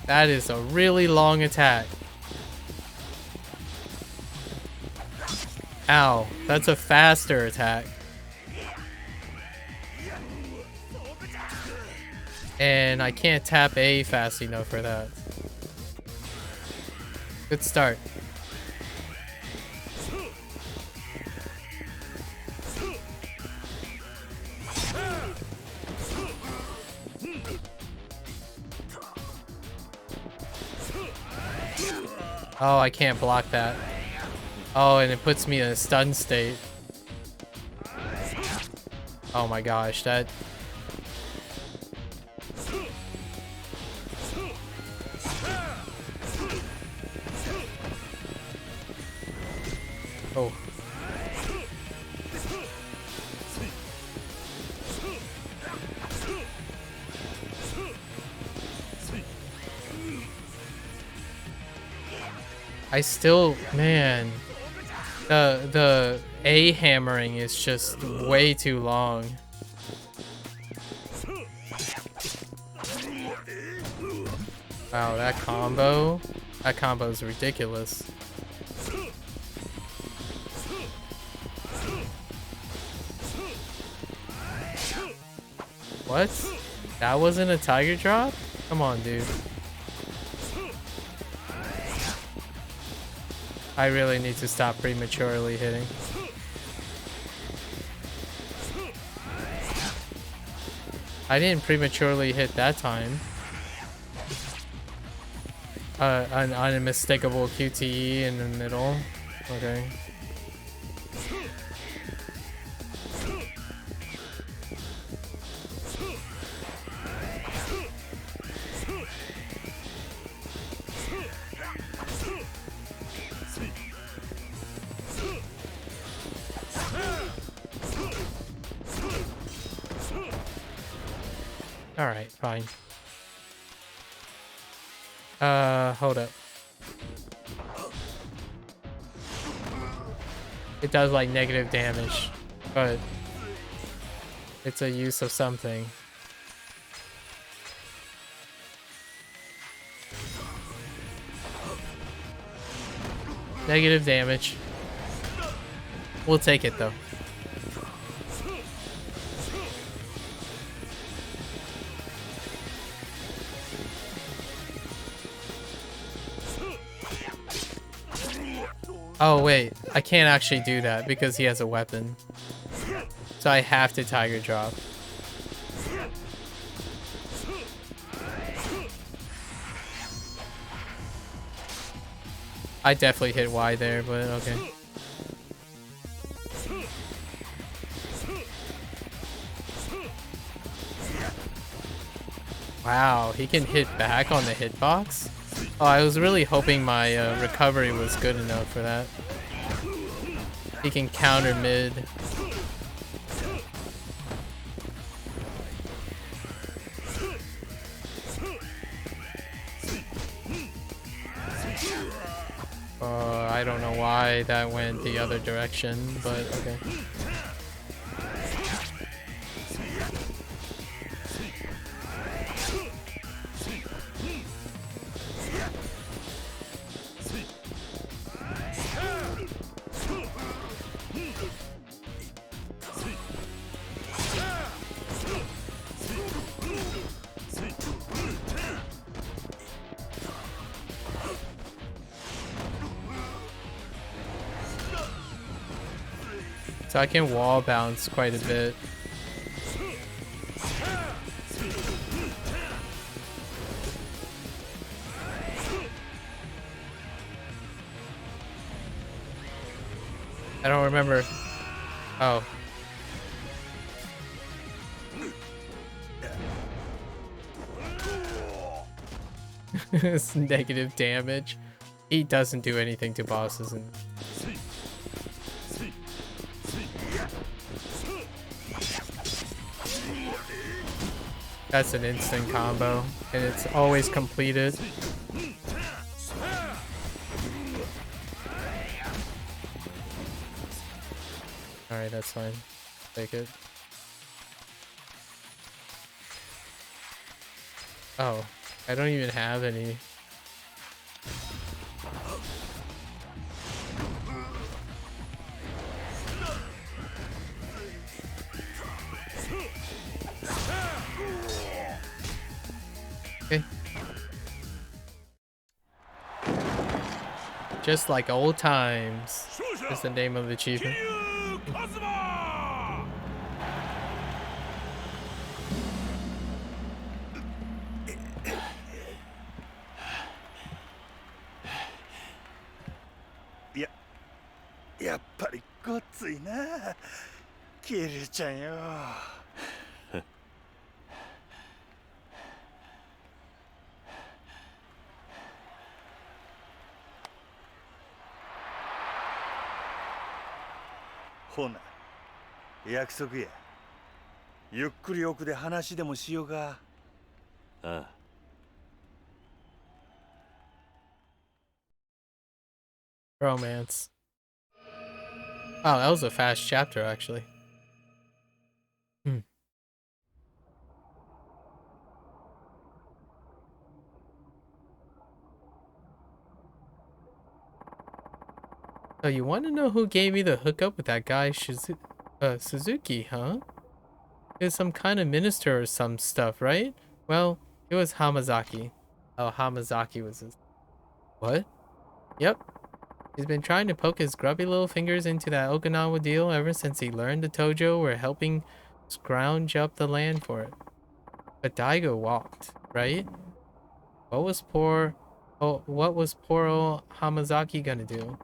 That is a really long attack. Ow, that's a faster attack. And I can't tap A fast enough for that. Good start. Oh, I can't block that. Oh, and it puts me in a stun state. Oh my gosh, that... Oh. I still... Man... The A hammering is just way too long. Wow, that combo is ridiculous. What? That wasn't a Tiger Drop? Come on, dude. I really need to stop prematurely hitting. I didn't prematurely hit that time. An unmistakable QTE in the middle. Okay. Alright, fine. Hold up. It does like negative damage, but it's a use of something. Negative damage. We'll take it though. Oh wait, I can't actually do that because he has a weapon. So I have to Tiger Drop. I definitely hit Y there, but okay. Wow, he can hit back on the hitbox? Oh, I was really hoping my recovery was good enough for that. He can counter mid. I don't know why that went the other direction, but okay. So I can wall bounce quite a bit. I don't remember. Oh. It's negative damage. He doesn't do anything to bosses and that's an instant combo, and it's always completed. Alright, that's fine. Take it. Oh, I don't even have any. Okay. Just like old times is the name of the achievement.やっぱりごっついなキリュウちゃんよほな約束やゆっくり奥で話でもしようかああ Romance. Oh, that was a fast chapter, actually. Oh, you want to know who gave me the hookup with that guy Suzuki, huh? He was some kind of minister or some stuff, right? Well, it was Hamazaki. Oh, Hamazaki was his... What? Yep. He's been trying to poke his grubby little fingers into that Okinawa deal ever since he learned the Tojo were helping scrounge up the land for it. But Daigo walked, right? What was poor old Hamazaki gonna do?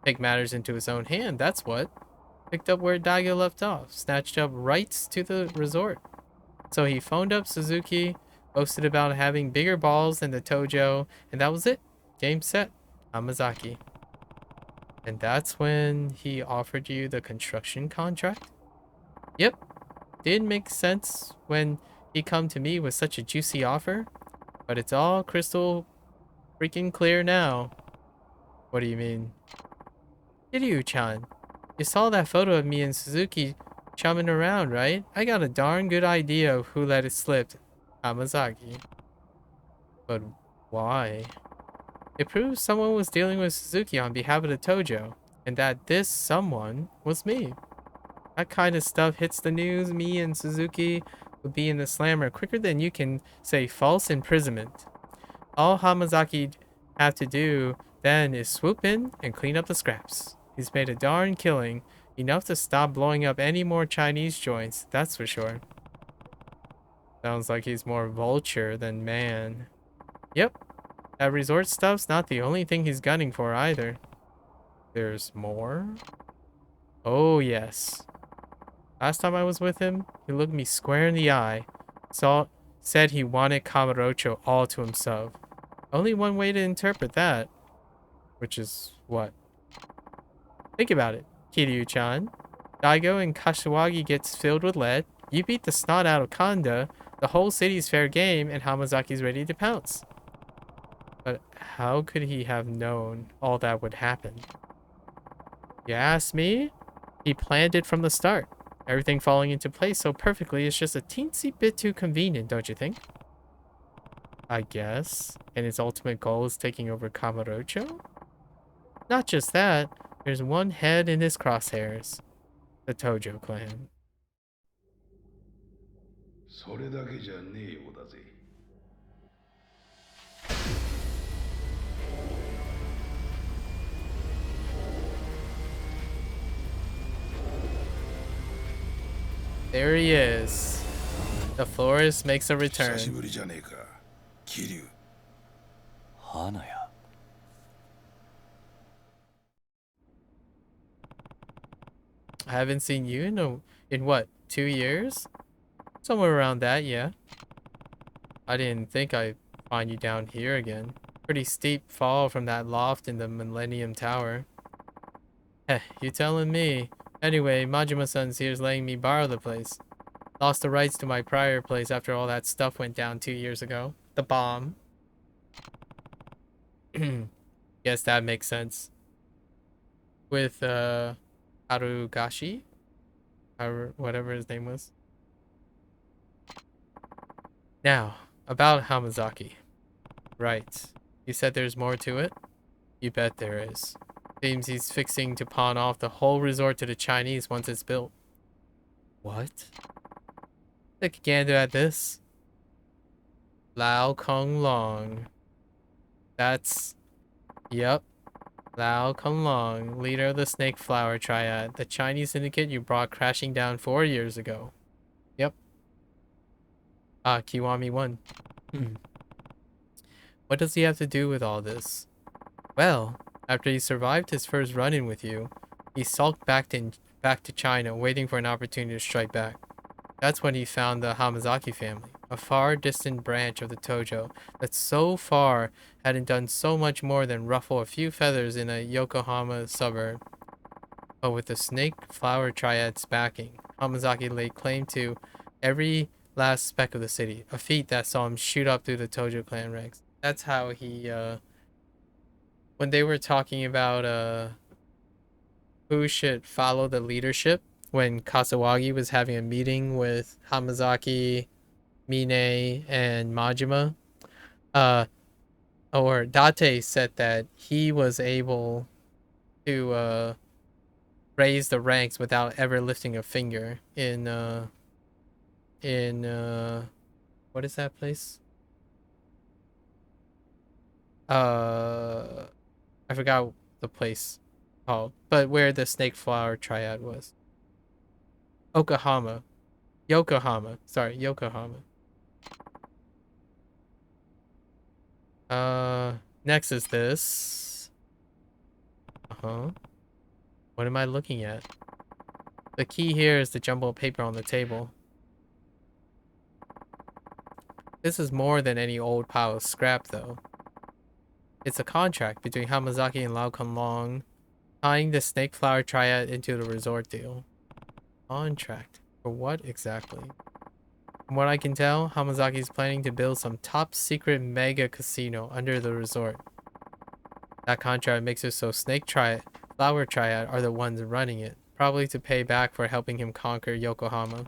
Take matters into his own hand, that's what. Picked up where Daigo left off, snatched up rights to the resort. So he phoned up Suzuki, boasted about having bigger balls than the Tojo, and that was it. Game set. Hamazaki. And that's when he offered you the construction contract? Yep. Did make sense when he come to me with such a juicy offer? But it's all crystal freaking clear now. What do you mean? Kiryu-chan, you saw that photo of me and Suzuki chumming around, right? I got a darn good idea of who let it slip. Hamazaki. But why? It proves someone was dealing with Suzuki on behalf of the Tojo, and that this someone was me. That kind of stuff hits the news, me and Suzuki would be in the slammer quicker than you can say false imprisonment. All Hamazaki have to do then is swoop in and clean up the scraps. He's made a darn killing, enough to stop blowing up any more Chinese joints, that's for sure. Sounds like he's more vulture than man. Yep, that resort stuff's not the only thing he's gunning for either. There's more? Oh yes. Last time I was with him, he looked me square in the eye, said he wanted Kamurocho all to himself. Only one way to interpret that. Which is what? Think about it, Kiryu-chan. Daigo and Kashiwagi gets filled with lead, you beat the snot out of Kanda, the whole city's fair game, and Hamazaki's ready to pounce. But how could he have known all that would happen? You ask me? He planned it from the start. Everything falling into place so perfectly is just a teensy bit too convenient, don't you think? I guess. And his ultimate goal is taking over Kamurocho? Not just that, there's one head in his crosshairs. The Tojo clan. それだけじゃねえようだぜ。There he is. The florist makes a 久 return. しぶりじゃねえか、桐生。花屋。I haven't seen you in what, 2 years? Somewhere around that, yeah. I didn't think I'd find you down here again. Pretty steep fall from that loft in the Millennium Tower. Heh, you telling me. Anyway, Majima-san's here's letting me borrow the place. Lost the rights to my prior place after all that stuff went down 2 years ago. The bomb. Guess that makes sense. With, Harugashi? Whatever his name was. Now, about Hamazaki. Right. You said there's more to it? You bet there is. Seems he's fixing to pawn off the whole resort to the Chinese once it's built. What? Take a gander at this. Lao Kong Long. That's... Yep. Lao Kong Long, leader of the Snake Flower Triad, the Chinese syndicate you brought crashing down 4 years ago. Yep. Ah, Kiwami won. What does he have to do with all this? Well, after he survived his first run-in with you, he sulked back to China, waiting for an opportunity to strike back. That's when he found the Hamazaki family, a far distant branch of the Tojo that so far hadn't done so much more than ruffle a few feathers in a Yokohama suburb. But with the Snake Flower Triad's backing, Hamazaki laid claim to every last speck of the city, a feat that saw him shoot up through the Tojo clan ranks. That's how he, when they were talking about, who should follow the leadership, when Kasawagi was having a meeting with Hamazaki, Mine, and Majima, or Date said that he was able to, raise the ranks without ever lifting a finger in what is that place? I forgot the place called, but where the Snake Flower Triad was. Yokohama. Sorry, Yokohama. Next is this. What am I looking at? The key here is the jumble of paper on the table. This is more than any old pile of scrap, though. It's a contract between Hamazaki and Lao Kun Long, tying the Snake Flower Triad into the resort deal. Contract? For what exactly? From what I can tell, Hamazaki's planning to build some top secret mega casino under the resort. That contract makes it so Flower Triad are the ones running it, probably to pay back for helping him conquer Yokohama.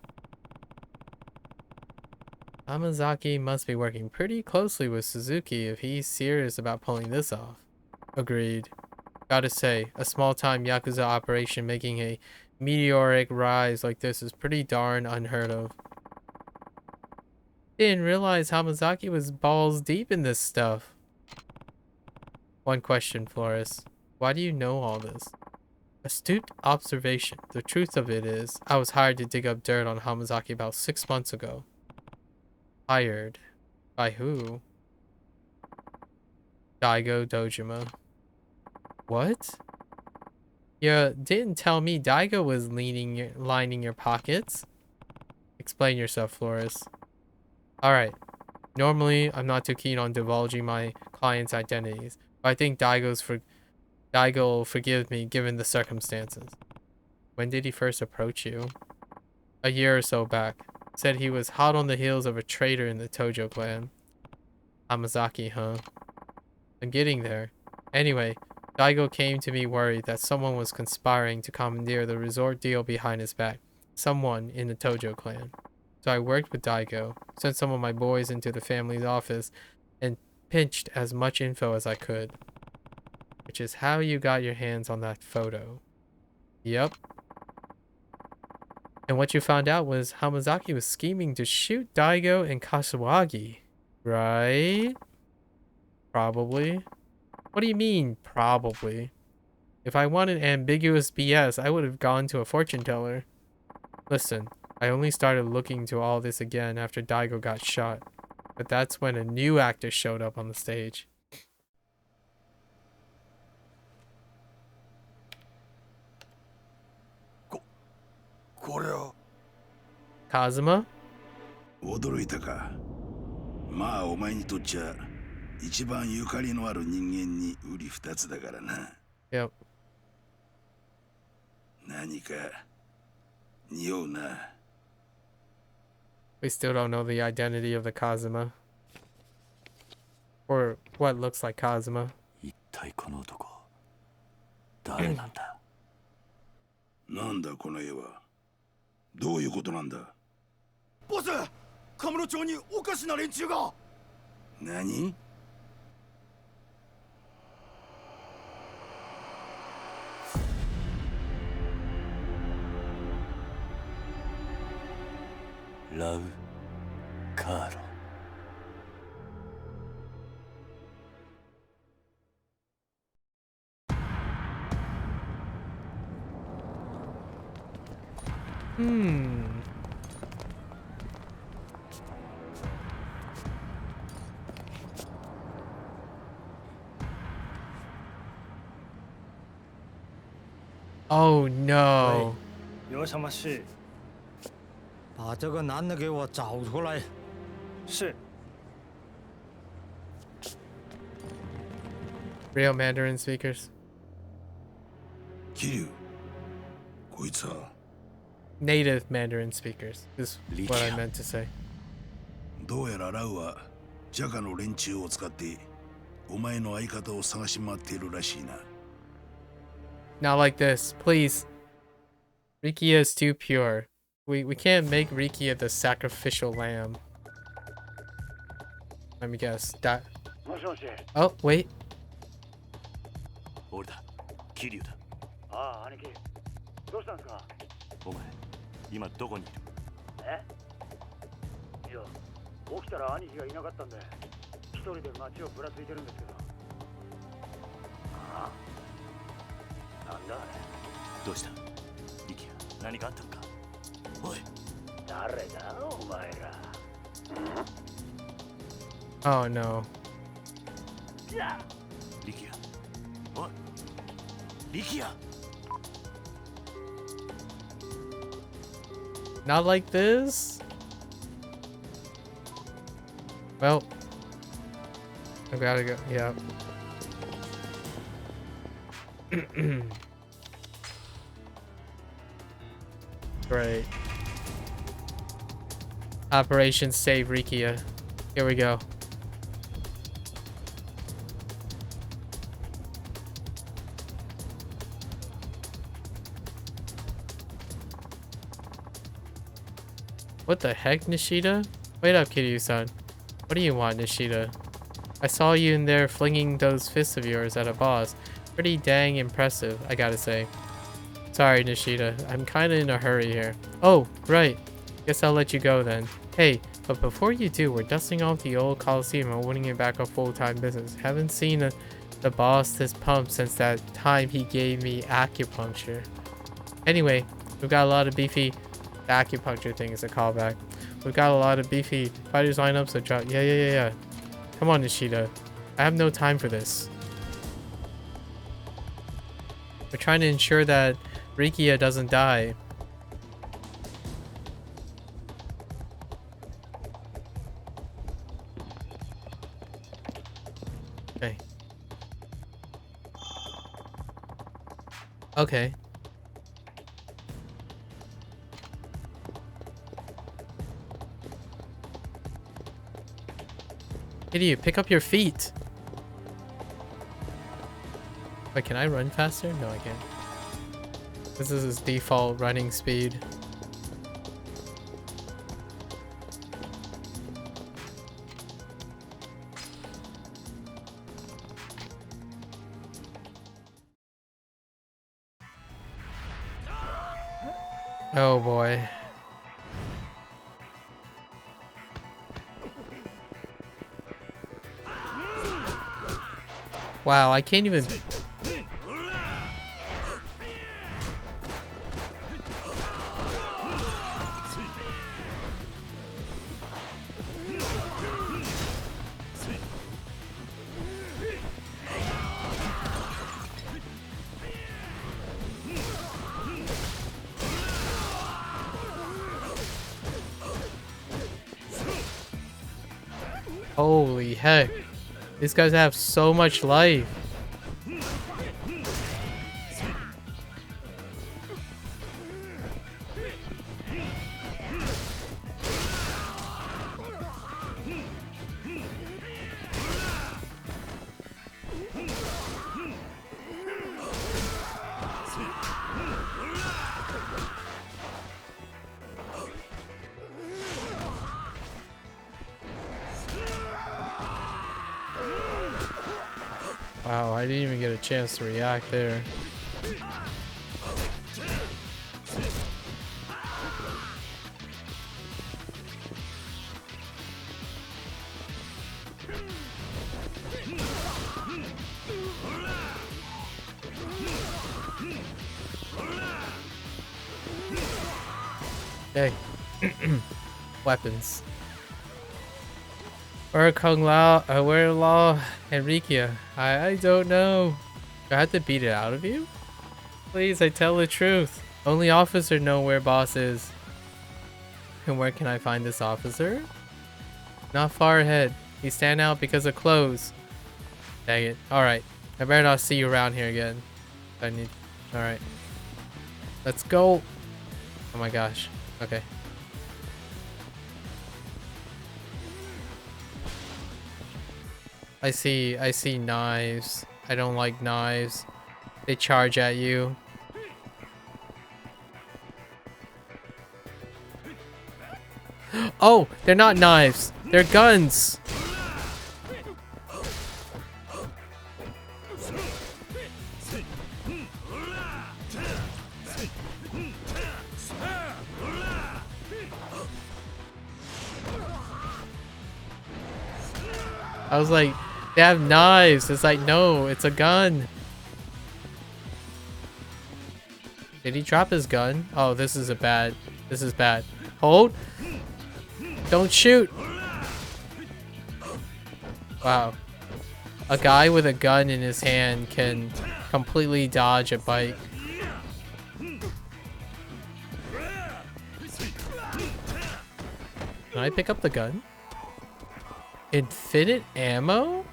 Hamazaki must be working pretty closely with Suzuki if he's serious about pulling this off. Agreed. Gotta say, a small-time Yakuza operation making a meteoric rise like this is pretty darn unheard of. Didn't realize Hamazaki was balls deep in this stuff. One question, Flores. Why do you know all this? Astute observation. The truth of it is, I was hired to dig up dirt on Hamazaki about 6 months ago. Hired? By who? Daigo Dojima. What? You didn't tell me Daigo was lining your pockets. Explain yourself, Flores. Alright. Normally, I'm not too keen on divulging my clients' identities, but I think Daigo will forgive me given the circumstances. When did he first approach you? A year or so back. Said he was hot on the heels of a traitor in the Tojo clan. Hamazaki, huh? I'm getting there. Anyway, Daigo came to me worried that someone was conspiring to commandeer the resort deal behind his back. Someone in the Tojo clan. So I worked with Daigo, sent some of my boys into the family's office, and pinched as much info as I could. Which is how you got your hands on that photo. Yep. And what you found out was Hamazaki was scheming to shoot Daigo and Kasuagi. Right? Probably. What do you mean, probably? If I wanted ambiguous BS, I would have gone to a fortune teller. Listen, I only started looking into all this again after Daigo got shot. But that's when a new actor showed up on the stage. Kazuma? 驚いたか。まあお前にとっちゃ一番ゆかりのある人間に瓜二つだからな。Yep. 何か匂うな。We still don't know the identity of the Kazuma. Or what looks like Kazuma. 一体この男誰なんだ？なんだこの絵は。どういうことなんだ。ボス、カムロ町におかしな連中が。何？ラウ・カーロ。Oh no. 有什么事？把这个男的给我找出来。是。Real Mandarin speakers. 桐生、こいつは Native Mandarin speakers is what I meant to say. どうやらラウはジャカの連中を使ってお前の相方を探し回っているらしいな。Not like this, please. Rikia is too pure. We can't make Rikia the sacrificial lamb. Let me guess. That. Oh, wait. 俺だ、桐生だ。ああ、兄貴。どうしたんですか？お前、今どこにいる？え？いや、起きたら兄貴がいなかったんで、一人で街をぶらついてるんですけど。ああ。なんだあれ。どうした？リキヤ、何かあったのか？おい。誰だお前ら。Oh no. リキヤ。おい。リキヤ。Not like this. Well, I gotta go. Yeah. Great. Operation Save Rikia. Here we go. What the heck, Nishida? Wait up, Kiryu-san. What do you want, Nishida? I saw you in there flinging those fists of yours at a boss. Pretty dang impressive, I gotta say. Sorry, Nishida. I'm kinda in a hurry here. Oh, right. Guess I'll let you go then. Hey, but before you do, we're dusting off the old Coliseum and winning it back a full-time business. Haven't seen the boss this pumped since that time he gave me acupuncture. Anyway, we've got a lot of beefy... The acupuncture thing is a callback. We've got a lot of beefy fighters lined up, so drop... Yeah. Come on, Nishida. I have no time for this. We're trying to ensure that Rikia doesn't die. Okay. Okay. Idiot, pick up your feet. Wait, can I run faster? No, I can't. This is his default running speed. Oh boy. Wow, I can't even... Holy heck. These guys have so much life. Wow, I didn't even get a chance to react there. Okay. Weapons. Where Kung Lao, where Law and Rikia? I don't know. Do I have to beat it out of you? Please, I tell the truth. Only officer know where boss is. And where can I find this officer? Not far ahead. He stand out because of clothes. Dang it. Alright. I better not see you around here again. I need... Alright. Let's go. Oh my gosh. Okay. I see knives. I don't like knives. They charge at you. Oh, they're not knives. They're guns. I was like, they have knives. It's like, no, it's a gun. Did he drop his gun? Oh, this is bad. This is bad. Hold. Don't shoot. Wow. A guy with a gun in his hand can completely dodge a bike. Can I pick up the gun? Infinite ammo?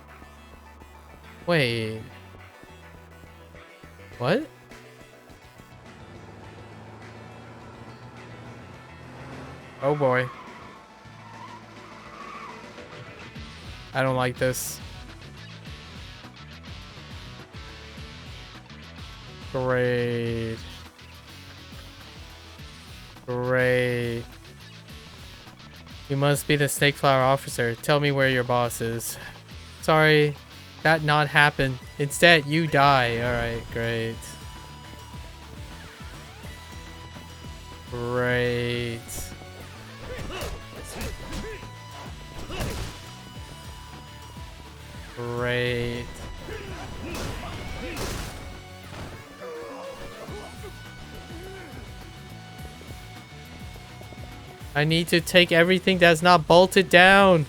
Wait. What? Oh boy. I don't like this. Great. Great. You must be the Snake Flower officer. Tell me where your boss is. Sorry, that not happened. Instead, you die. Alright, great. Great. Great. I need to take everything that's not bolted down.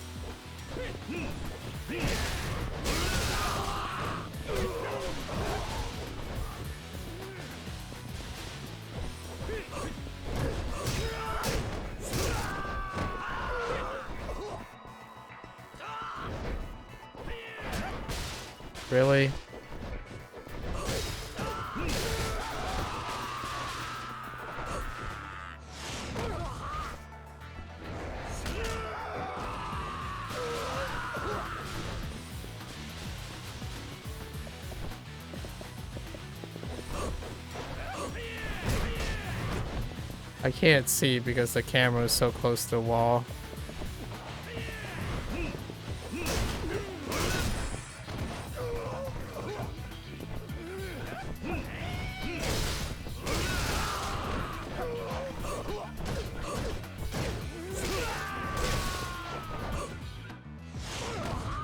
Really? I can't see because the camera is so close to the wall.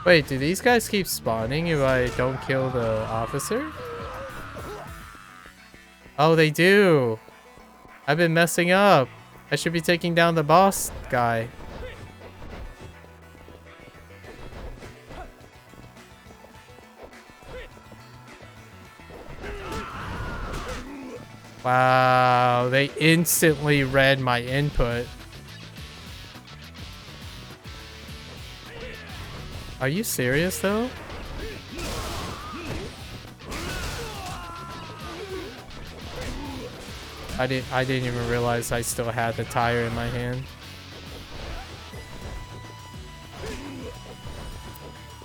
Wait, do these guys keep spawning if I don't kill the officer? Oh, they do. I've been messing up. I should be taking down the boss guy. Wow, they instantly read my input. Are you serious though? I didn't even realize I still had the tire in my hand.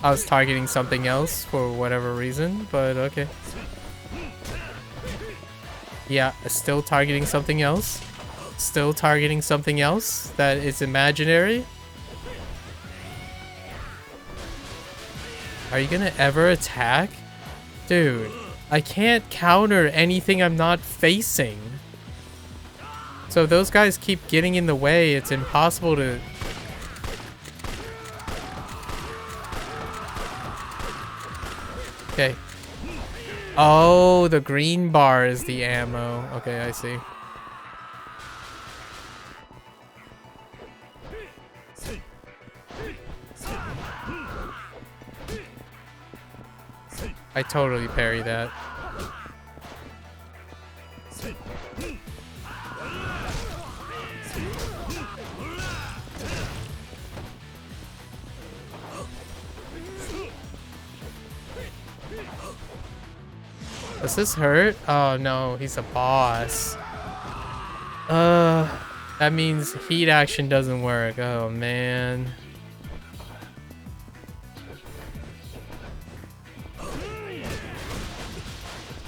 I was targeting something else for whatever reason, but okay. Yeah, still targeting something else. Still targeting something else that is imaginary. Are you gonna ever attack? Dude, I can't counter anything I'm not facing. So if those guys keep getting in the way, it's impossible to... Okay. Oh, the green bar is the ammo. Okay, I see. I totally parry that. Does this hurt? Oh no, he's a boss. That means heat action doesn't work. Oh man.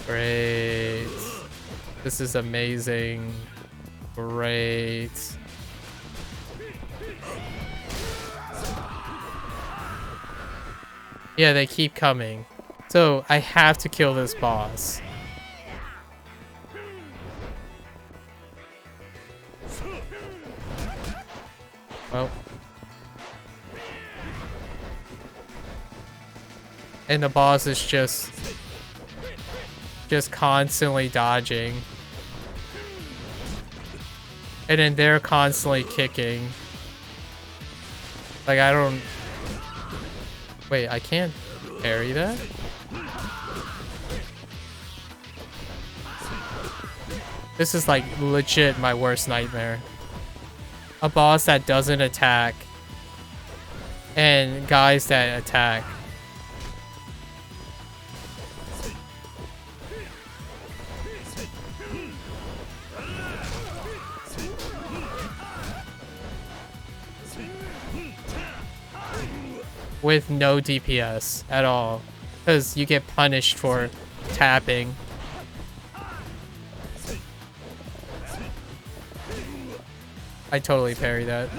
Great. This is amazing. Great. Yeah, they keep coming. So I have to kill this boss. Well. And the boss is just constantly dodging. And then they're constantly kicking. Like I don't... Wait, I can't parry that? This is like legit my worst nightmare. A boss that doesn't attack. And guys that attack. with no DPS at all, because you get punished for tapping. I totally parry that.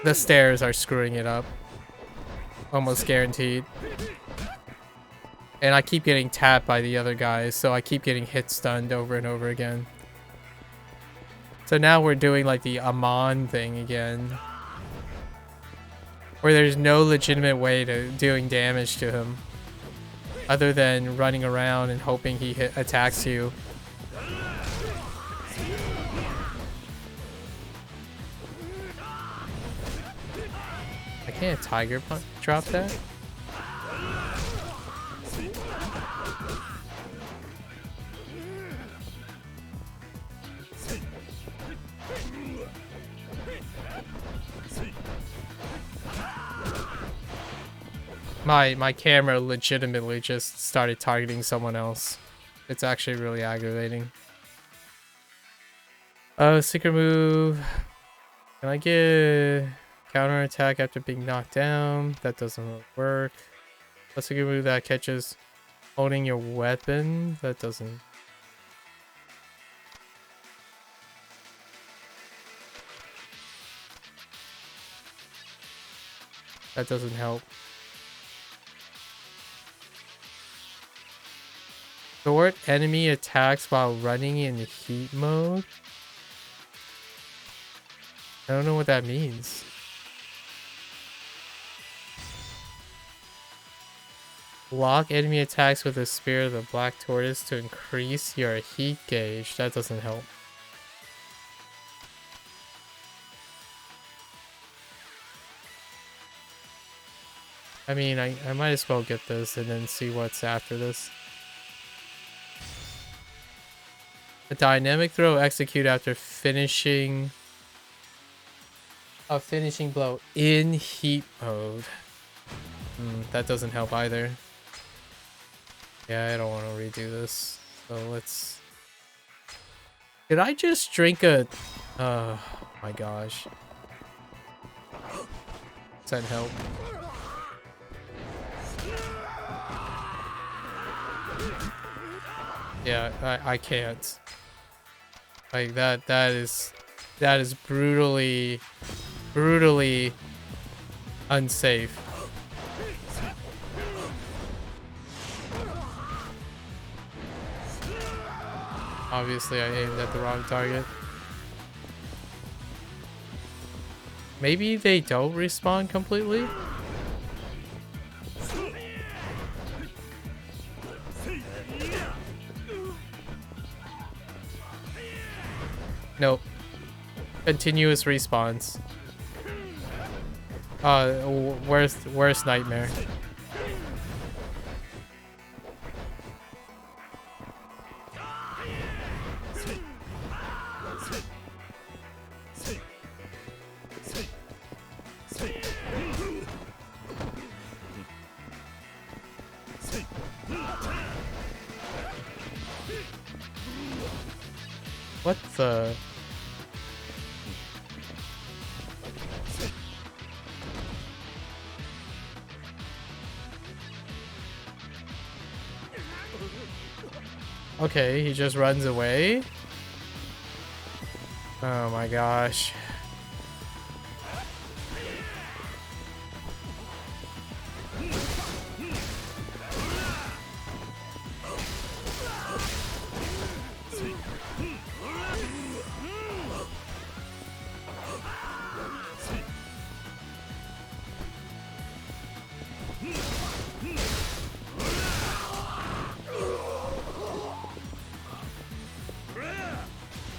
The stairs are screwing it up. Almost guaranteed. And I keep getting tapped by the other guys, so I keep getting hit stunned over and over again. So now we're doing like the Amon thing again, where there's no legitimate way to doing damage to him other than running around and hoping he attacks you. I can't tiger punch drop that? My camera legitimately just started targeting someone else. It's actually really aggravating. Secret move. Can I get counter attack after being knocked down? That doesn't really work. A secret move that catches holding your weapon. That doesn't. That doesn't help. Thwart enemy attacks while running in heat mode? I don't know what that means. Block enemy attacks with the Spear of the Black Tortoise to increase your heat gauge. That doesn't help. I mean, I might as well get this and then see what's after this. A dynamic throw execute after finishing a finishing blow in heat mode. That doesn't help either. Yeah, I don't want to redo this. So let's... Did I just drink a... Oh my gosh. Does that help? Yeah, I can't. Like that is brutally unsafe. Obviously I aimed at the wrong target. Maybe they don't respawn completely? Nope. Continuous respawns. Worst nightmare. What the... Okay, he just runs away? Oh my gosh.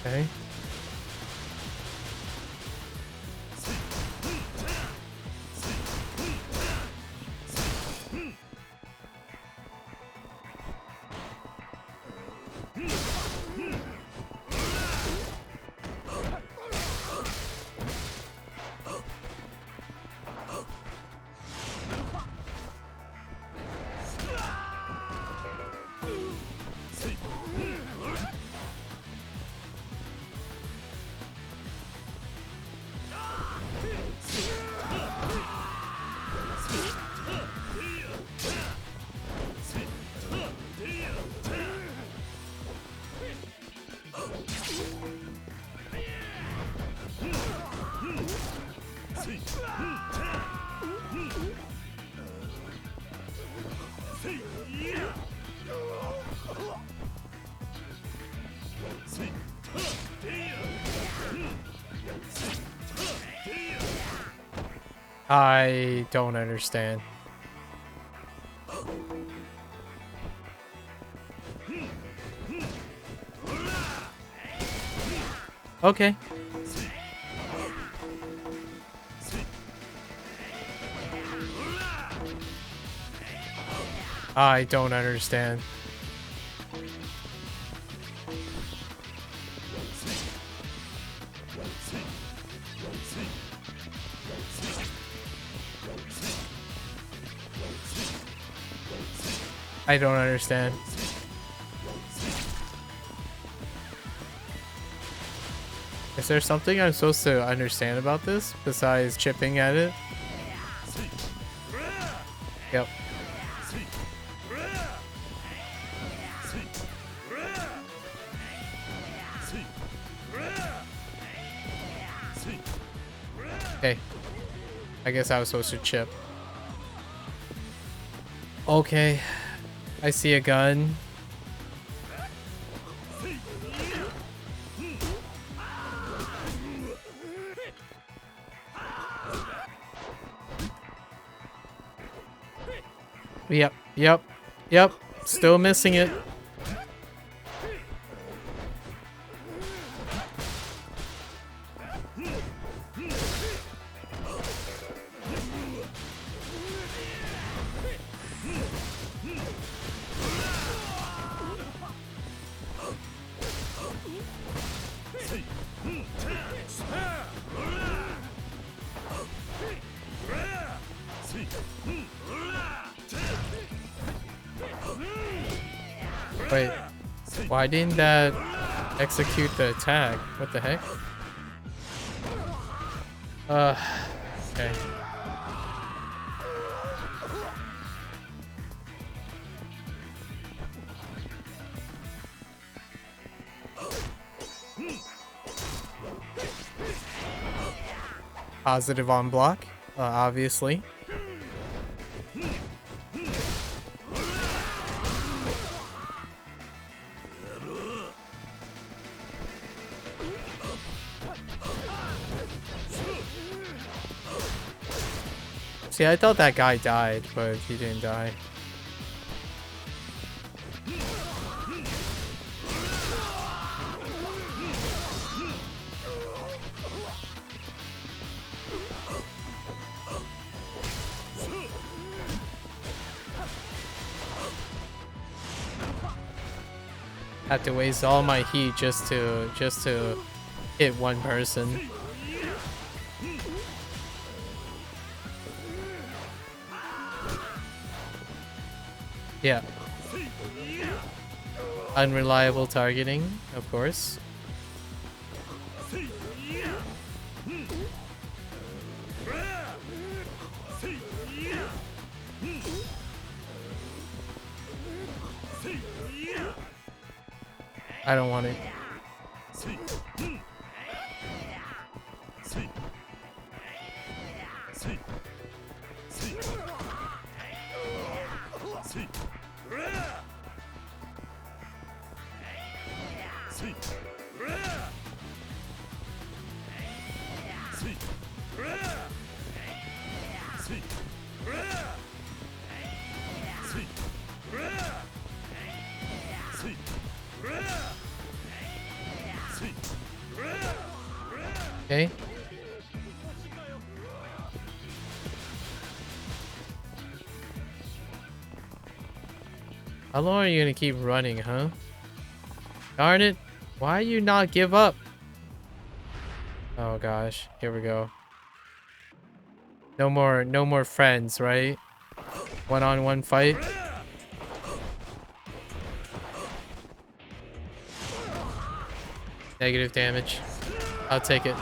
Okay. I don't understand. Okay. I don't understand. I don't understand. Is there something I'm supposed to understand about this besides chipping at it? Yep. Okay. I guess I was supposed to chip. Okay. I see a gun. Yep. Still missing it. Wait, why didn't that execute the attack? What the heck? Okay. Positive on block, obviously. See, I thought that guy died, but he didn't die. Have to waste all my heat just to hit one person. Yeah. Unreliable targeting, of course. I don't want it. Okay. How long are you gonna keep running, huh? Darn it. Why you not give up? Oh gosh, here we go. No more friends, right? One-on-one fight. Negative damage. I'll take it.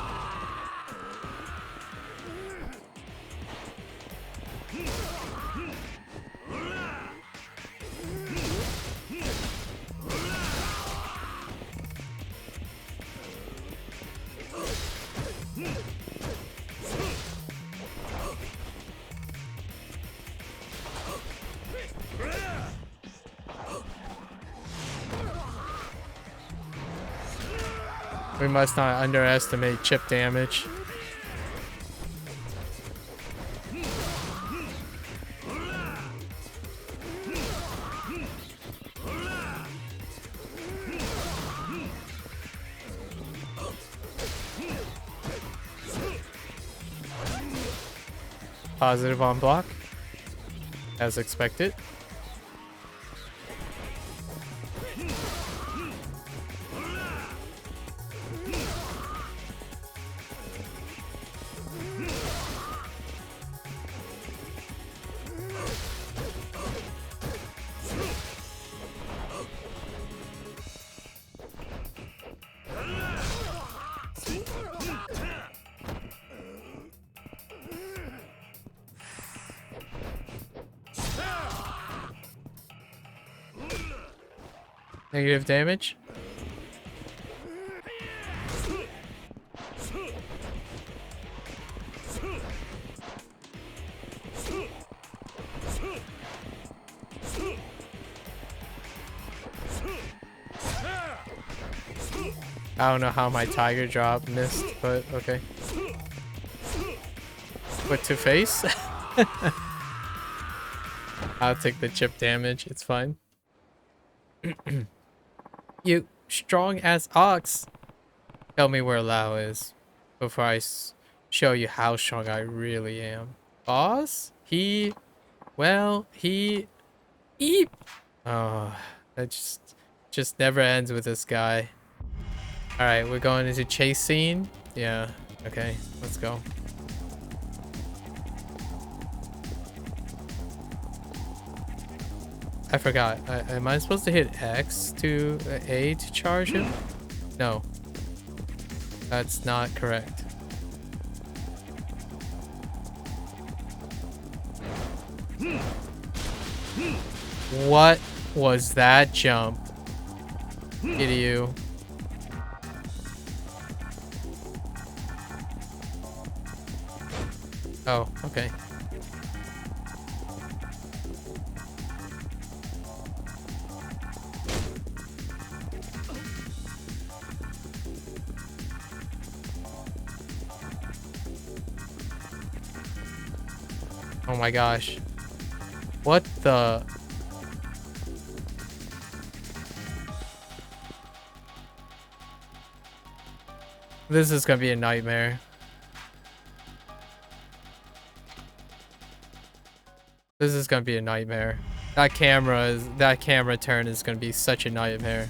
We must not underestimate chip damage. Positive on block. As expected. Negative damage. I don't know how my tiger drop missed, but okay. But to face? I'll take the chip damage, it's fine. You strong ass ox. Tell me where Lao is before I show you how strong I really am. Boss? Well, eep. Oh, that just never ends with this guy. Alright, we're going into chase scene. Yeah, okay, let's go. I forgot. Am I supposed to hit X to A to charge him? No. That's not correct. What was that jump? Get you. Oh, okay. Oh my gosh. What the? This is gonna be a nightmare. This is gonna be a nightmare. That camera turn is gonna be such a nightmare.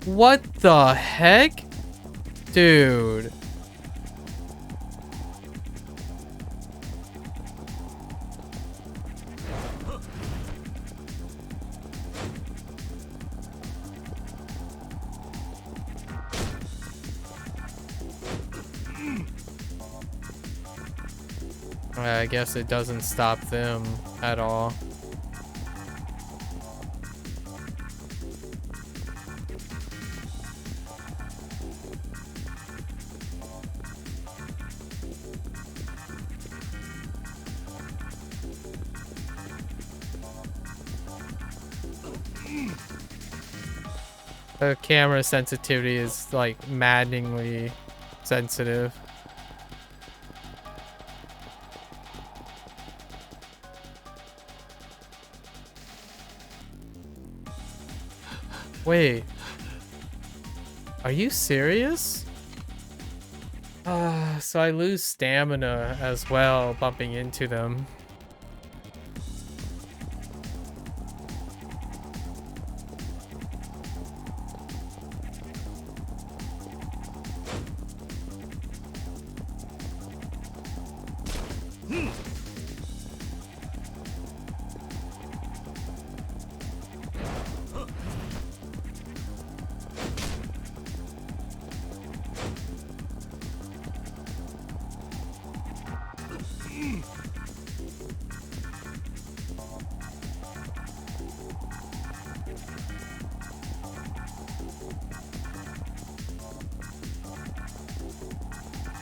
What the heck? Dude. I guess it doesn't stop them at all. The camera sensitivity is like maddeningly sensitive. Wait. Are you serious? So I lose stamina as well bumping into them.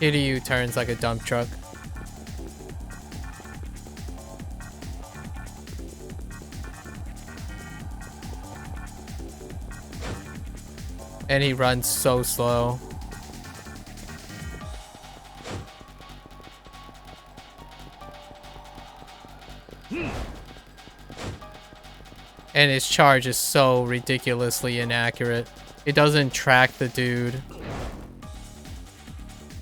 Kiryu turns like a dump truck. And he runs so slow. And his charge is so ridiculously inaccurate. It doesn't track the dude.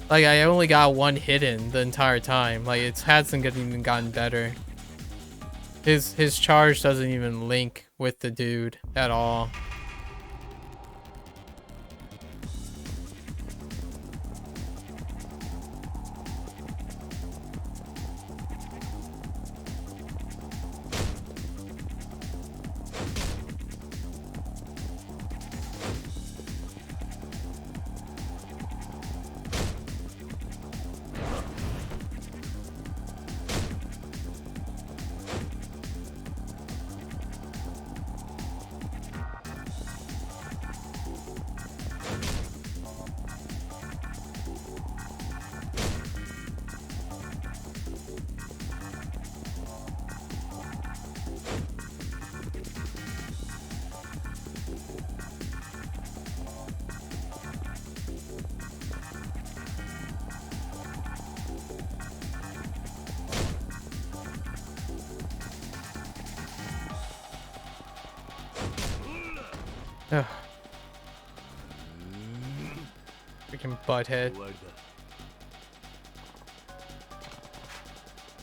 Like, I only got one hit in the entire time. Like, it hasn't even gotten better. His charge doesn't even link with the dude at all. Ugh. Freaking butthead.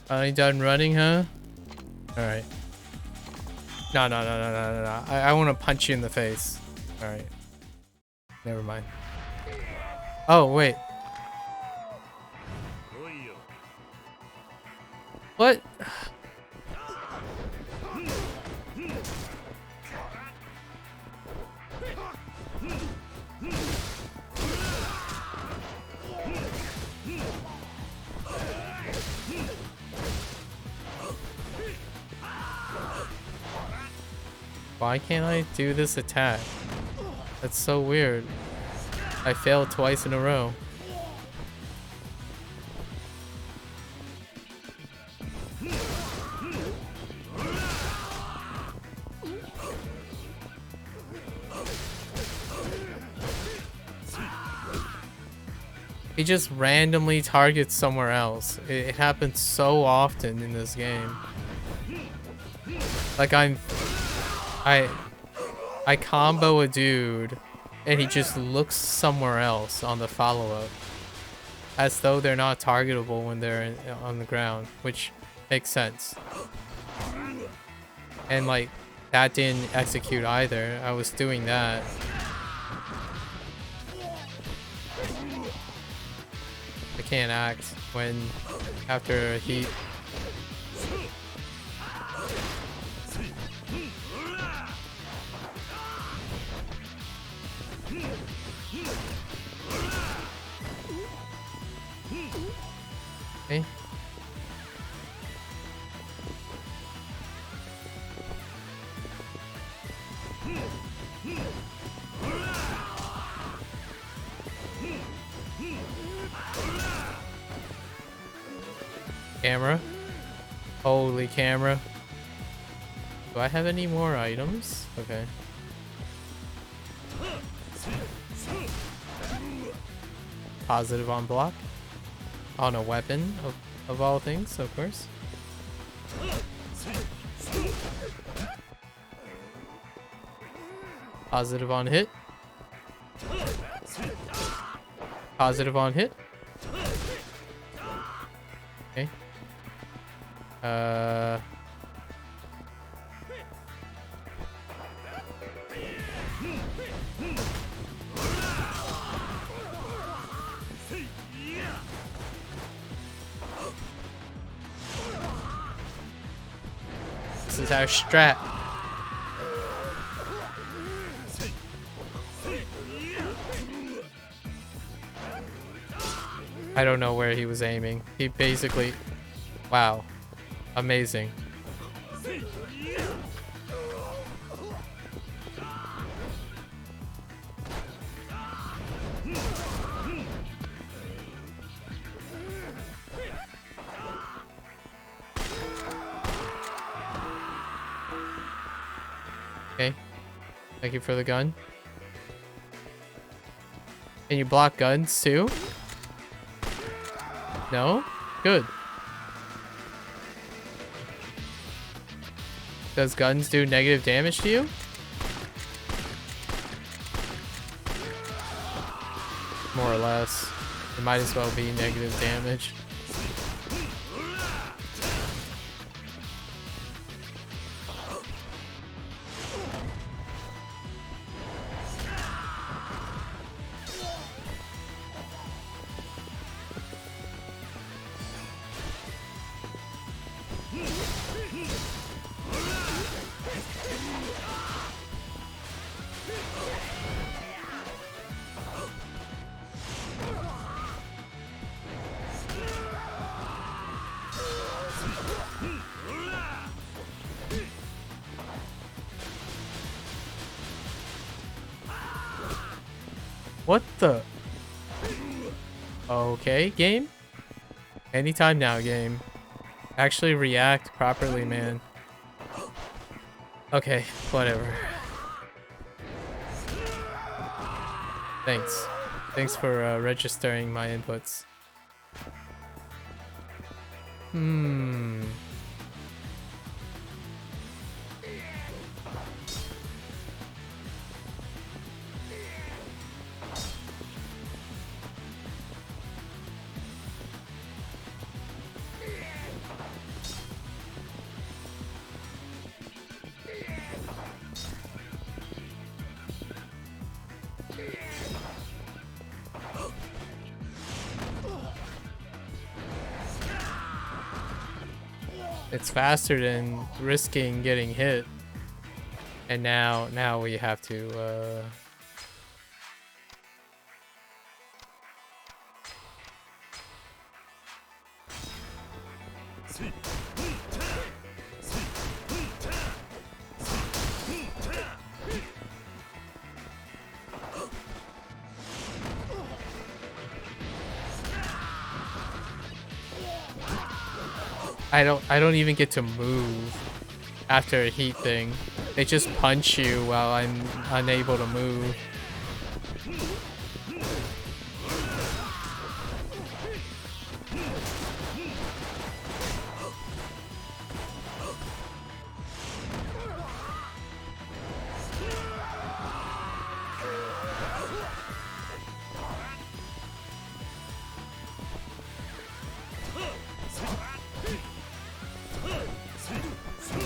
Finally done running, huh? Alright. No. I want to punch you in the face. Alright. Never mind. Oh, wait. What? Why can't I do this attack? That's so weird. I failed twice in a row. He just randomly targets somewhere else. It happens so often in this game. Like I combo a dude and he just looks somewhere else on the follow-up. As though they're not targetable when they're on the ground, which makes sense. And like, that didn't execute either. I was doing that. I can't act when after a heat. Okay. Camera. Holy camera. Do I have any more items? Okay. Positive on block. On a weapon of all things, of course. Positive on hit. Positive on hit. Okay. This is our strat. I don't know where he was aiming. He basically... Wow. Amazing. Okay. Thank you for the gun. Can you block guns too? No? Good. Does guns do negative damage to you? More or less. It might as well be negative damage. What the? Okay, game? Anytime now, game. Actually react properly, man. Okay, whatever. Thanks. Thanks for registering my inputs. It's faster than risking getting hit. And now we have to I don't even get to move after a heat thing. They just punch you while I'm unable to move.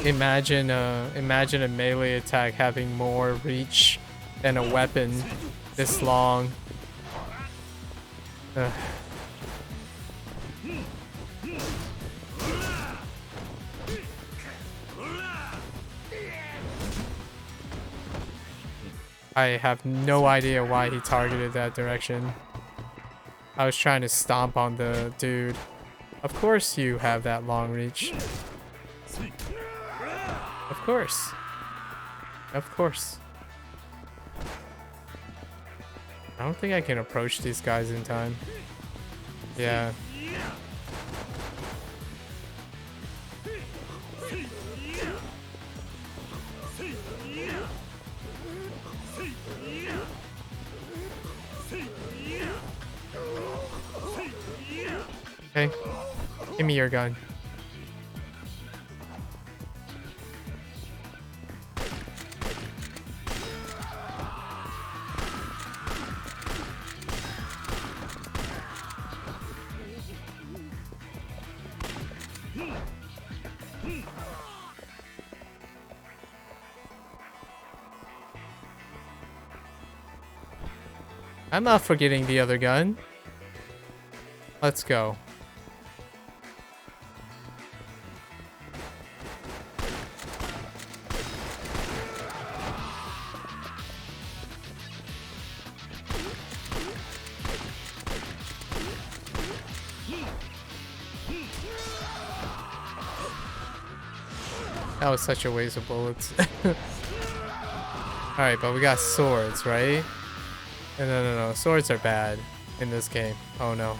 Imagine a melee attack having more reach than a weapon this long. Ugh. I have no idea why he targeted that direction. I was trying to stomp on the dude. Of course you have that long reach. Of course. Of course. I don't think I can approach these guys in time. Yeah. Okay. Give me your gun. I'm not forgetting the other gun. Let's go. That was such a waste of bullets. Alright, but we got swords, right? No. Swords are bad in this game. Oh no.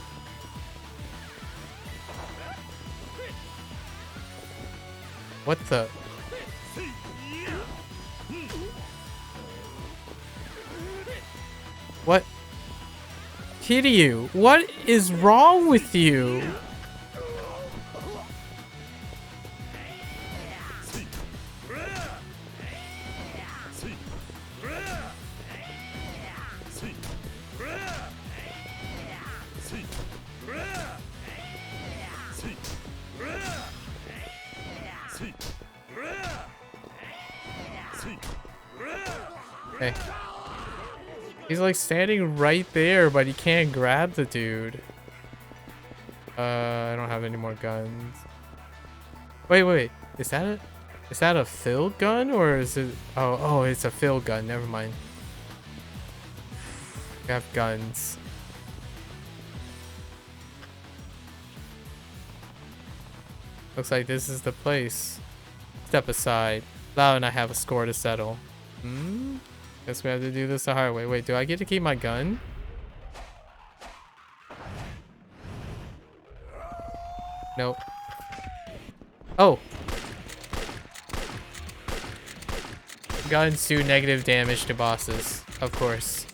What the? What? Kiryu, what is wrong with you? Hey. He's like standing right there, but he can't grab the dude. I don't have any more guns. Wait. Is that a fill gun or is it? Oh, it's a fill gun. Never mind. We have guns. Looks like this is the place. Step aside. Lau and I have a score to settle. Guess we have to do this the hard way. Wait, do I get to keep my gun? Nope. Oh! Guns do negative damage to bosses, of course.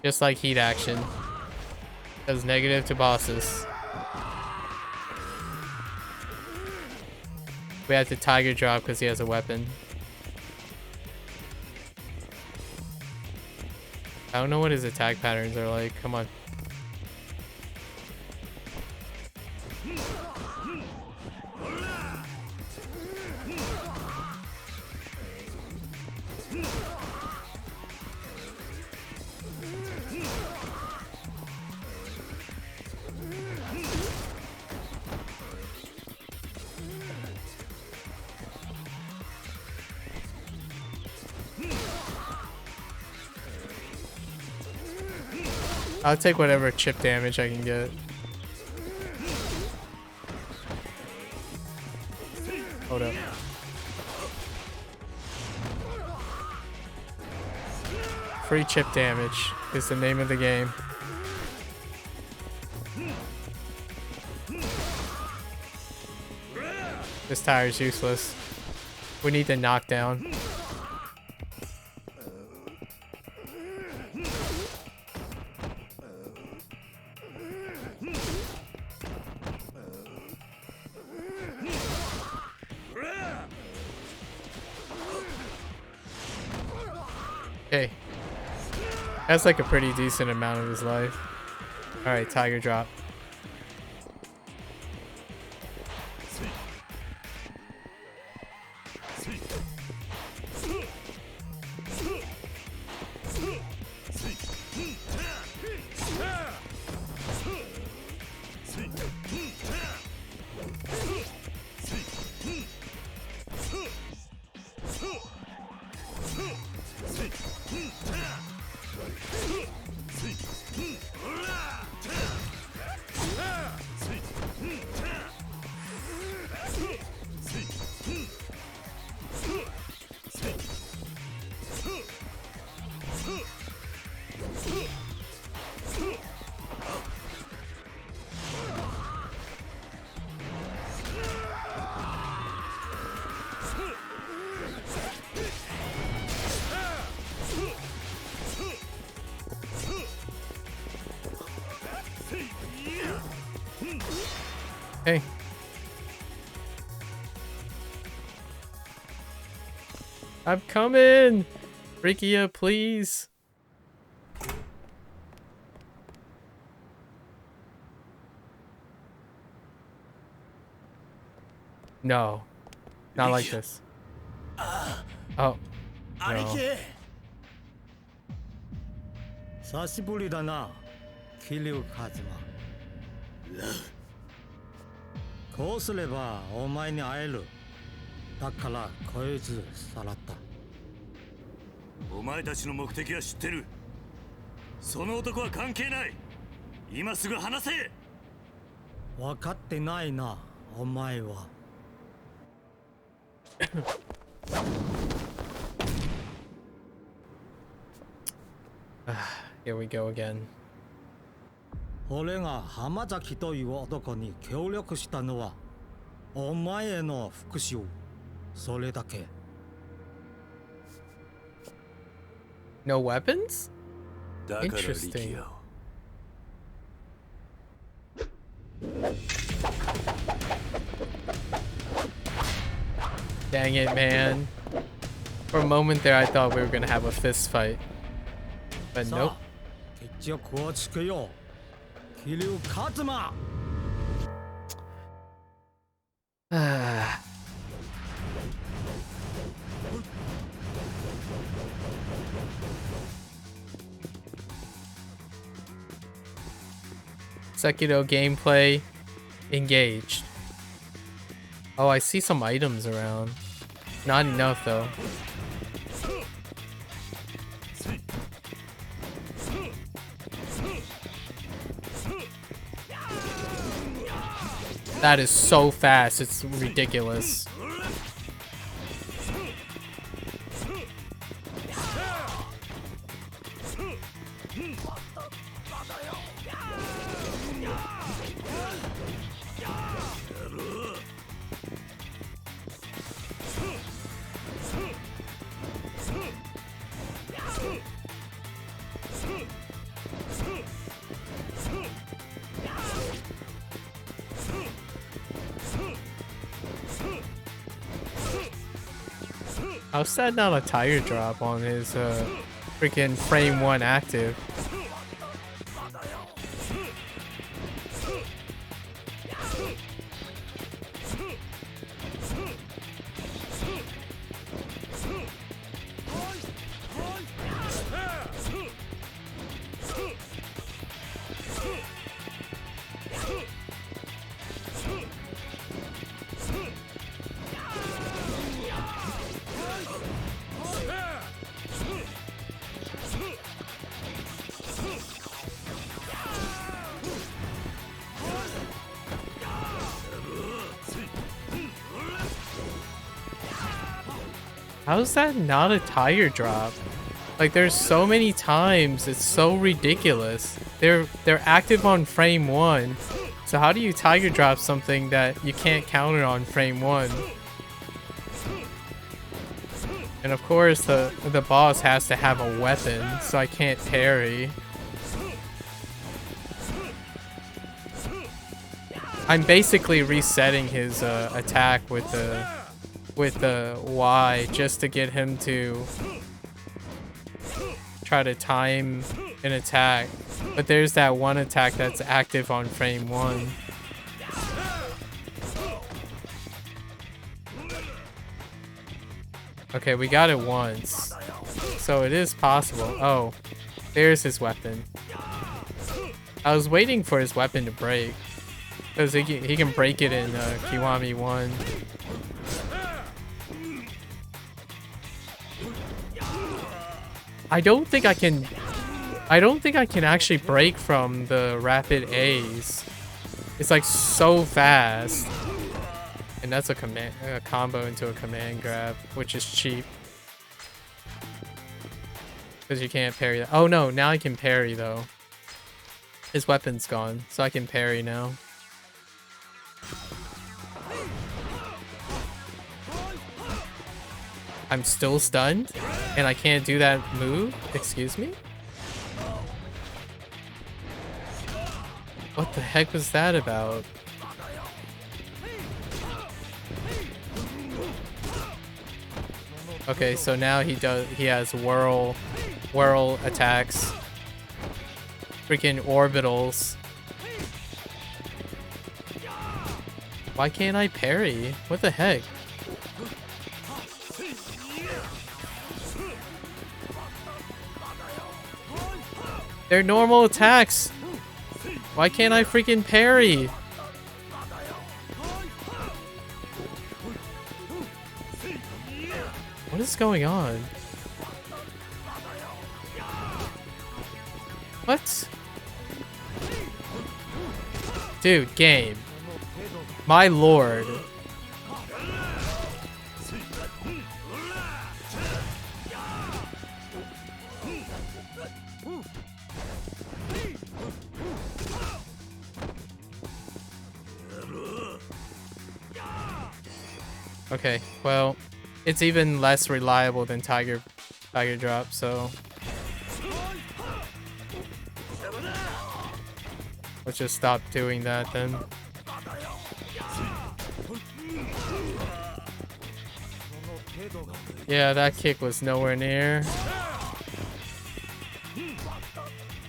Just like heat action. Does negative to bosses. We have to tiger drop because he has a weapon. I don't know what his attack patterns are like. Come on. I'll take whatever chip damage I can get. Hold up. Free chip damage is the name of the game. This tire's useless. We need the knockdown. Okay. That's like a pretty decent amount of his life. Alright, tiger drop. Hey. I'm coming! Rikia, please. No. Not like this. Oh. No. 久しぶりだな、桐生一馬。こうすればお前に会える。だからこいつさらった。お前たちの目的は知ってる。その男は関係ない。今すぐ話せ。分かってないな、お前は。Here we go again. 俺が浜崎という男に協力したのはお前への復讐。それだけ。No weapons? だから力 Interesting. 也を。Dang it, man. For a moment there, I thought we were gonna have a fist fight. But さ nope. あ、決着をつけよう。桐生一馬。Sekiro gameplay engaged. Oh, I see some items around. Not enough though. That is so fast, it's ridiculous. How's that not a tire drop on his freaking frame 1 active? How is that not a tire drop? Like, there's so many times, it's so ridiculous. They're active on frame 1. So how do you tire drop something that you can't counter on frame 1? And of course, the boss has to have a weapon, so I can't parry. I'm basically resetting his attack with the Y just to get him to try to time an attack. But there's that one attack that's active on frame 1. Okay, we got it once. So it is possible. Oh, there's his weapon. I was waiting for his weapon to break. Because he can break it in Kiwami 1. I don't think I can actually break from the rapid A's. It's like so fast. And that's a combo into a command grab, which is cheap. Because you can't parry that. Oh no, now I can parry though. His weapon's gone, so I can parry now. I'm still stunned, and I can't do that move? Excuse me? What the heck was that about? Okay, so now he has whirl attacks. Freaking orbitals. Why can't I parry? What the heck? They're normal attacks. Why can't I freaking parry? What is going on? What? Dude, game. My lord. Okay, well, it's even less reliable than Tiger Drop, so let's just stop doing that then. Yeah, that kick was nowhere near.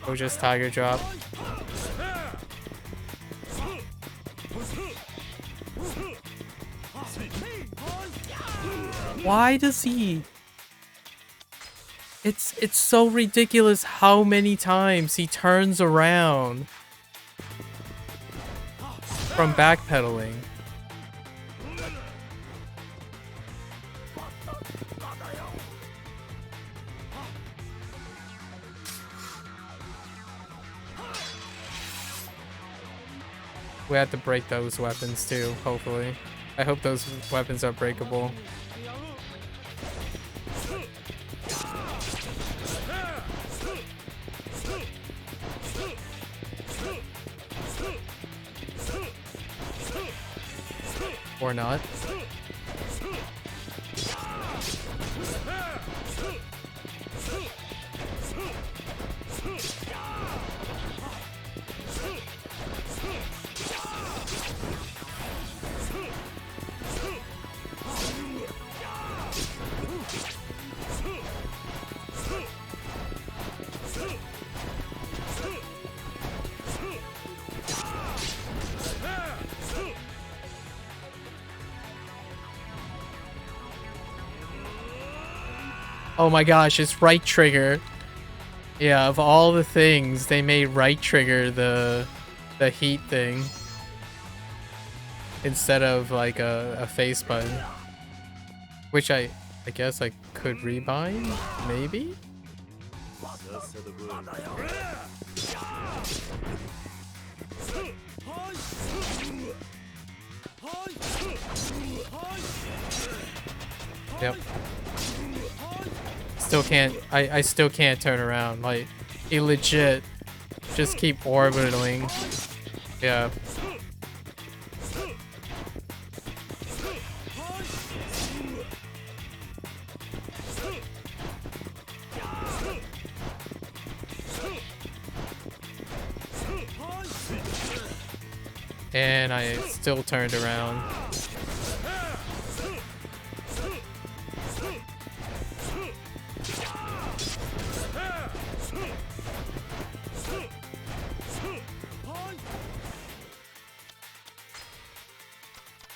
Or just Tiger Drop. Why does he... It's so ridiculous how many times he turns around from backpedaling. We have to break those weapons too, hopefully. I hope those weapons are breakable. Or not. Oh my gosh, it's right trigger. Yeah, of all the things, they made right trigger the heat thing instead of like a face button. Which I guess I could rebind, maybe? Yep. Still can't, I still can't turn around. Like, he legit just keep orbiting. Yeah. And I still turned around.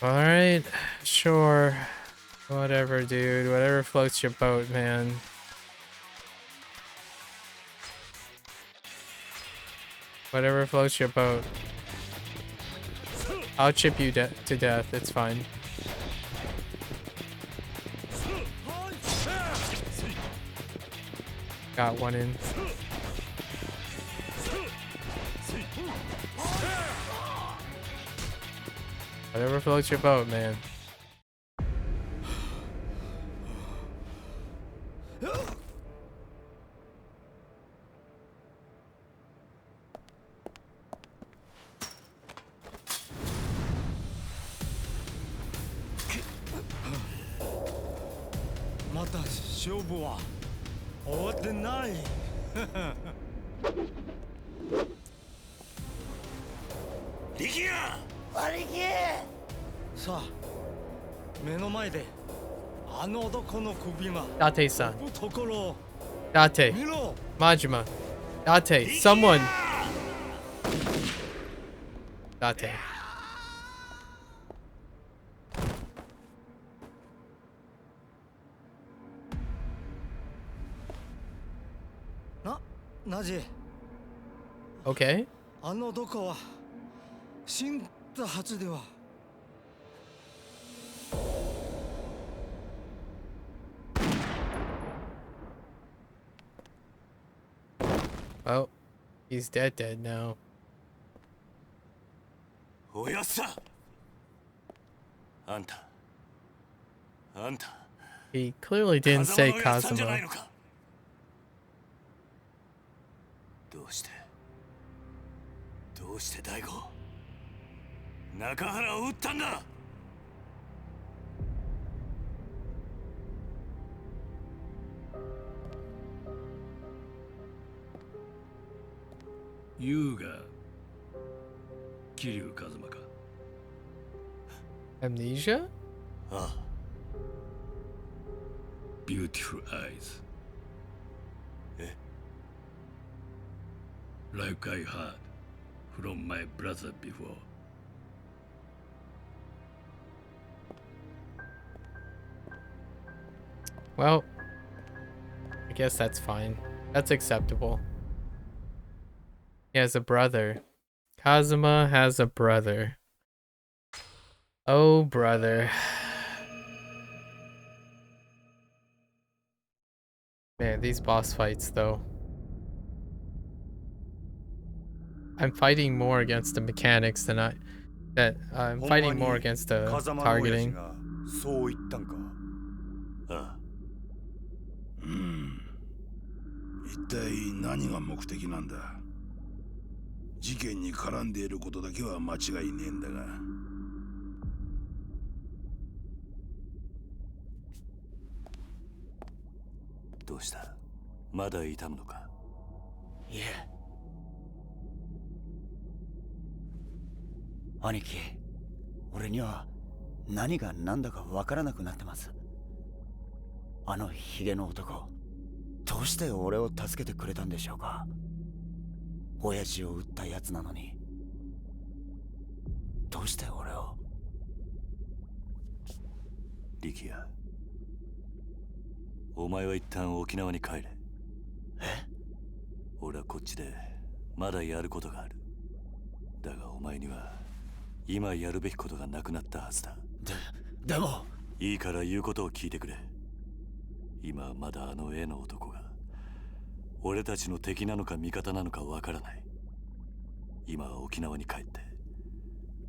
Alright, sure. Whatever, dude. Whatever floats your boat, man. Whatever floats your boat. I'll chip you to death, it's fine. Got one in. Whatever floats your boat, man. Date-san. Date. Majima. Date. Someone. Date. Okay. Well, he's dead now. He clearly didn't say Kazuma. どうして大悟中原を撃ったんだ。優が桐生一馬か。 Amnesia? ああ。 Beautiful eyes. え Like I heard from my brother before. Well, I guess that's fine. That's acceptable. He has a brother. Kazuma has a brother. Oh, brother. Man, these boss fights, though. I'm fighting more against the mechanics than I'm fighting more against the 風間の親父 targeting. がそう言ったんか。ああ、一体何が目的なんだ。事件に絡んでいることだけは間違いねえんだが。どうした？まだ痛むのか？いえ。兄貴、俺には何が何だかわからなくなってます。あのヒゲの男、どうして俺を助けてくれたんでしょうか。親父を撃ったやつなのに、どうして俺を。力也、お前は一旦沖縄に帰れ。え？俺はこっちでまだやることがある。だがお前には今やるべきことがなくなったはずだ。でもいいから言うことを聞いてくれ。今はまだあの絵の男が俺たちの敵なのか味方なのかわからない。今は沖縄に帰って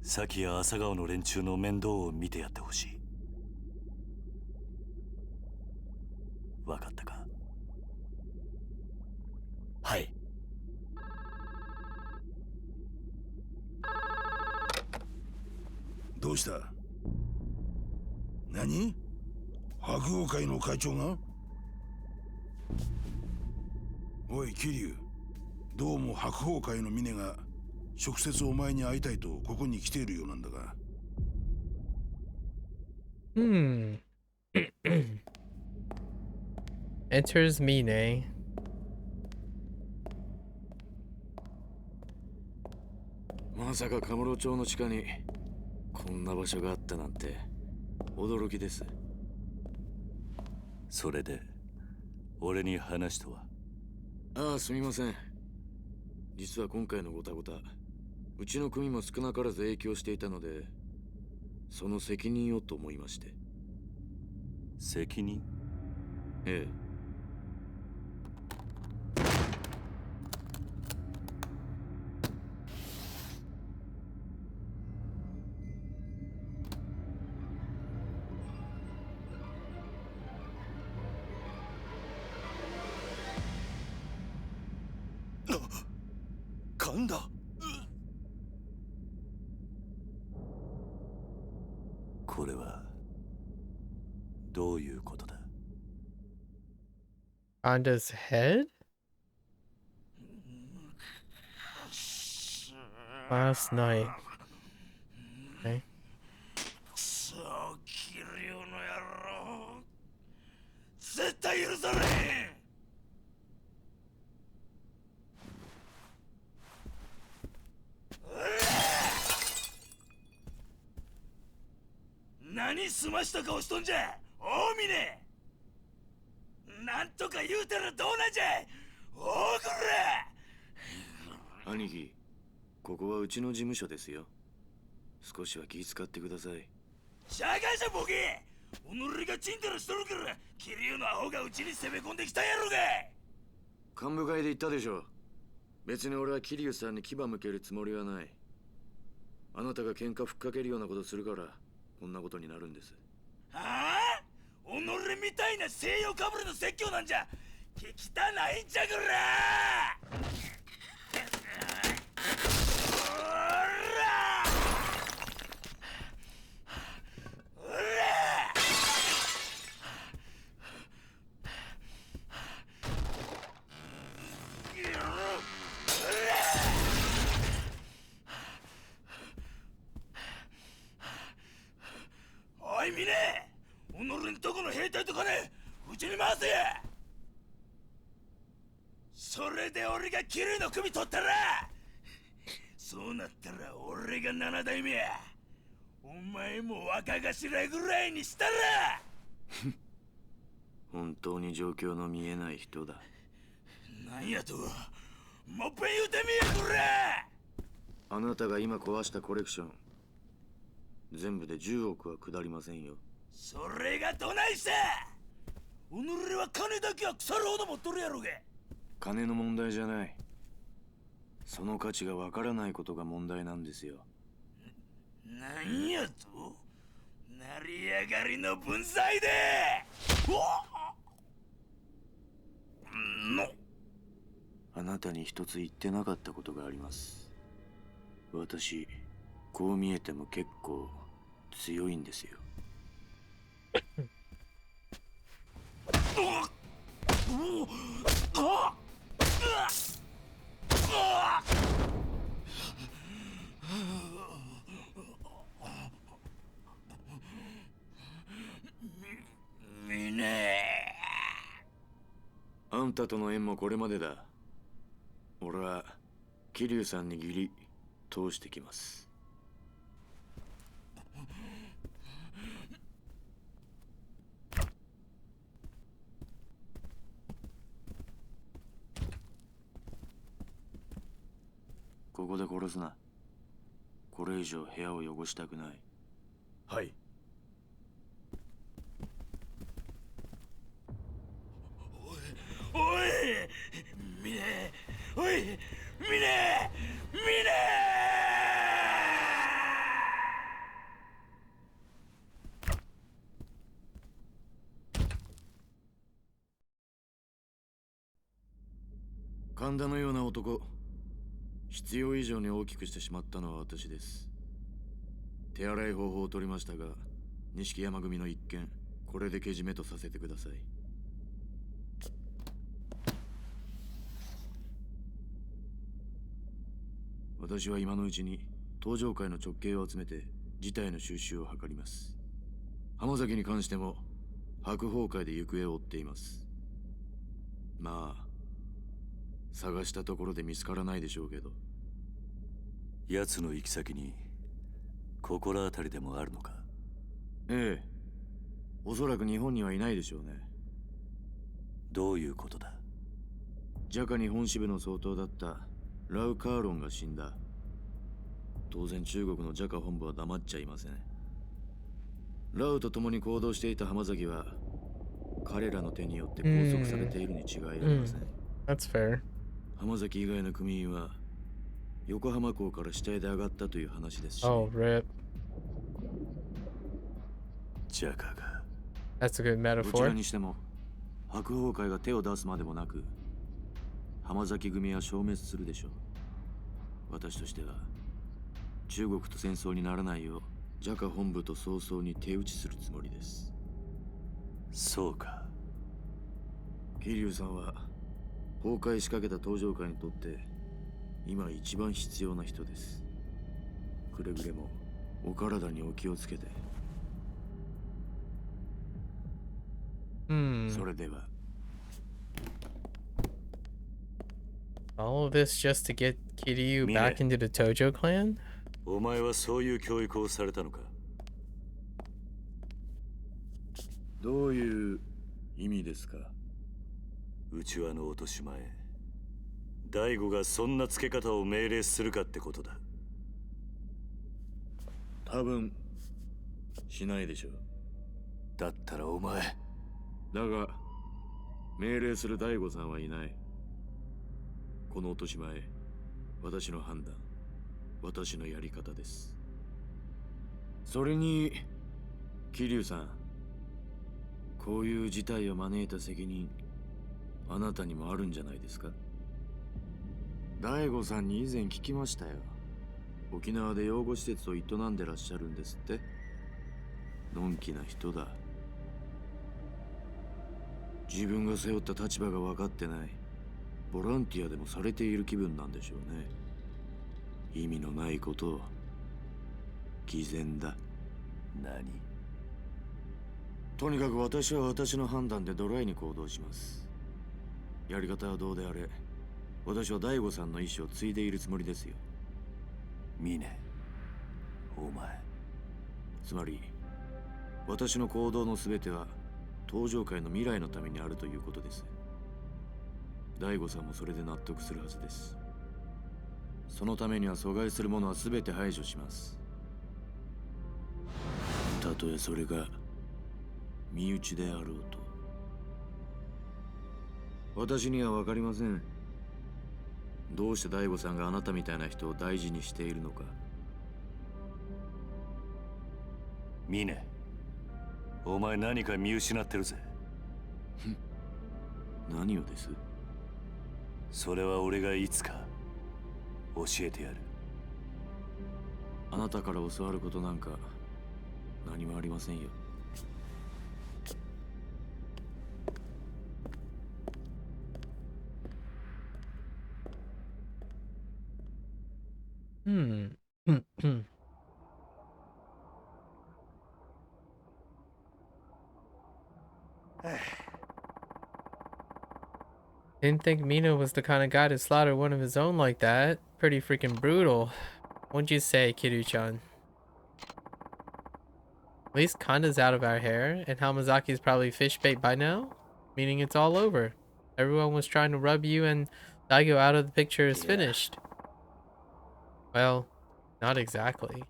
崎や朝顔の連中の面倒を見てやってほしい。わかったか？はい。どうした？何？白鵬会の会長が？おい桐生、どうも白鵬会の峰が直接お前に会いたいとここに来ているようなんだが。Enters Mine. まさかカムロ町の地下にこんな場所があったなんて驚きです。それで俺に話とは？ああ、すみません。実は今回のゴタゴタ、うちの組も少なからず影響していたので、その責任をと思いまして。責任？ええ。勘だ。これはどういうことだ？ Honda's head? Last night. Okay. そう、キリュウの野郎。絶対許されへん。何すました顔しとんじゃ、大峰。なんとか言うたらどうなんじゃ、大黒。兄貴、ここはうちの事務所ですよ。少しは気遣ってください。しゃがいじゃボケ。己がチンタラしとるから、キリュウのアホがうちに攻め込んできたんやろがい。幹部会で言ったでしょ。別に俺は桐生さんに牙向けるつもりはない。あなたが喧嘩ふっかけるようなことするからこんなことになるんです。はあ？己みたいな西洋かぶれの説教なんじゃ聞きたないんじゃこら。おい峰、己んとこの兵隊と金うちに回せや。それで俺がキリュウの首取ったら、そうなったら俺が七代目や。お前も若頭ぐらいにしたら。本当に状況の見えない人だ。なんやと、もっぺん言うてみやこれ。あなたが今壊したコレクション、全部で10億は下りませんよ。それがどないした。己は金だけは腐るほど持っとるやろが。金の問題じゃない。その価値がわからないことが問題なんですよ。なんやと、成り上がりの分際で。あなたに一つ言ってなかったことがあります。私、こう見えても結構強いんですよ。みね。あんたとの縁もこれまでだ。俺は桐生さんに義理通してきます。ここで殺すな。これ以上部屋を汚したくない。はい。おいみね。おいみね。みね。神田のような男、必要以上に大きくしてしまったのは私です。手洗い方法を取りましたが、錦山組の一件、これでけじめとさせてください。私は今のうちに登場界の直系を集めて事態の収拾を図ります。浜崎に関しても白鵬会で行方を追っています。まあ探したところで見つからないでしょうけど。奴の行き先に心当たりでもあるのか。ええ、おそらく日本にはいないでしょうね。どういうことだ。ジャカ日本支部の総統だったラウ・カーロンが死んだ。当然中国のジャカ本部は黙っちゃいません。ラウと共に行動していた浜崎は彼らの手によって拘束されているに違いありません。That's fair. 浜崎以外の組員は横浜港から死体で上がったという話ですし、Oh, rip. ジャカが That's a good どちら metaphor. にしても白鵬会が手を出すまでもなく浜崎組は消滅するでしょう。私としては中国と戦争にならないようジャカ本部と早々に手打ちするつもりです。そうか。桐生さんは崩壊しかけた登場界にとって今一番必要な人です。くれぐれもお体にお気をつけて。それでは。All of this just to get Kiryu back into the Tojo clan? お前はそういう教育をされたのか。どういう意味ですか。内輪の落とし前、大悟がそんな付け方を命令するかってことだ。多分しないでしょう。だったらお前。だが命令する大悟さんはいない。この落とし前、私の判断、私のやり方です。それに桐生さん、こういう事態を招いた責任あなたにもあるんじゃないですか。大悟さんに以前聞きましたよ。沖縄で養護施設を営んでらっしゃるんですって。のんきな人だ。自分が背負った立場が分かってない。ボランティアでもされている気分なんでしょうね。意味のないことを。偽善だ。何？とにかく私は私の判断でドライに行動します。やり方はどうであれ、私は大悟さんの意思を継いでいるつもりですよ。峰、お前。つまり私の行動の全ては登場界の未来のためにあるということです。大悟さんもそれで納得するはずです。そのためには阻害するものは全て排除します。たとえそれが身内であろうと。私には分かりません。どうして大悟さんがあなたみたいな人を大事にしているのか。ミネ、お前何か見失ってるぜ。何をです？それは俺がいつか教えてやる。あなたから教わることなんか何もありませんよ。Hmm. Didn't think Mina was the kind of guy to slaughter one of his own like that. Pretty freaking brutal. What'd you say, Kiryu-chan? At least Kanda's out of our hair, and Hamazaki's probably fish bait by now, meaning it's all over. Everyone was trying to rub you and Daigo out of the picture is finished. Well, not exactly.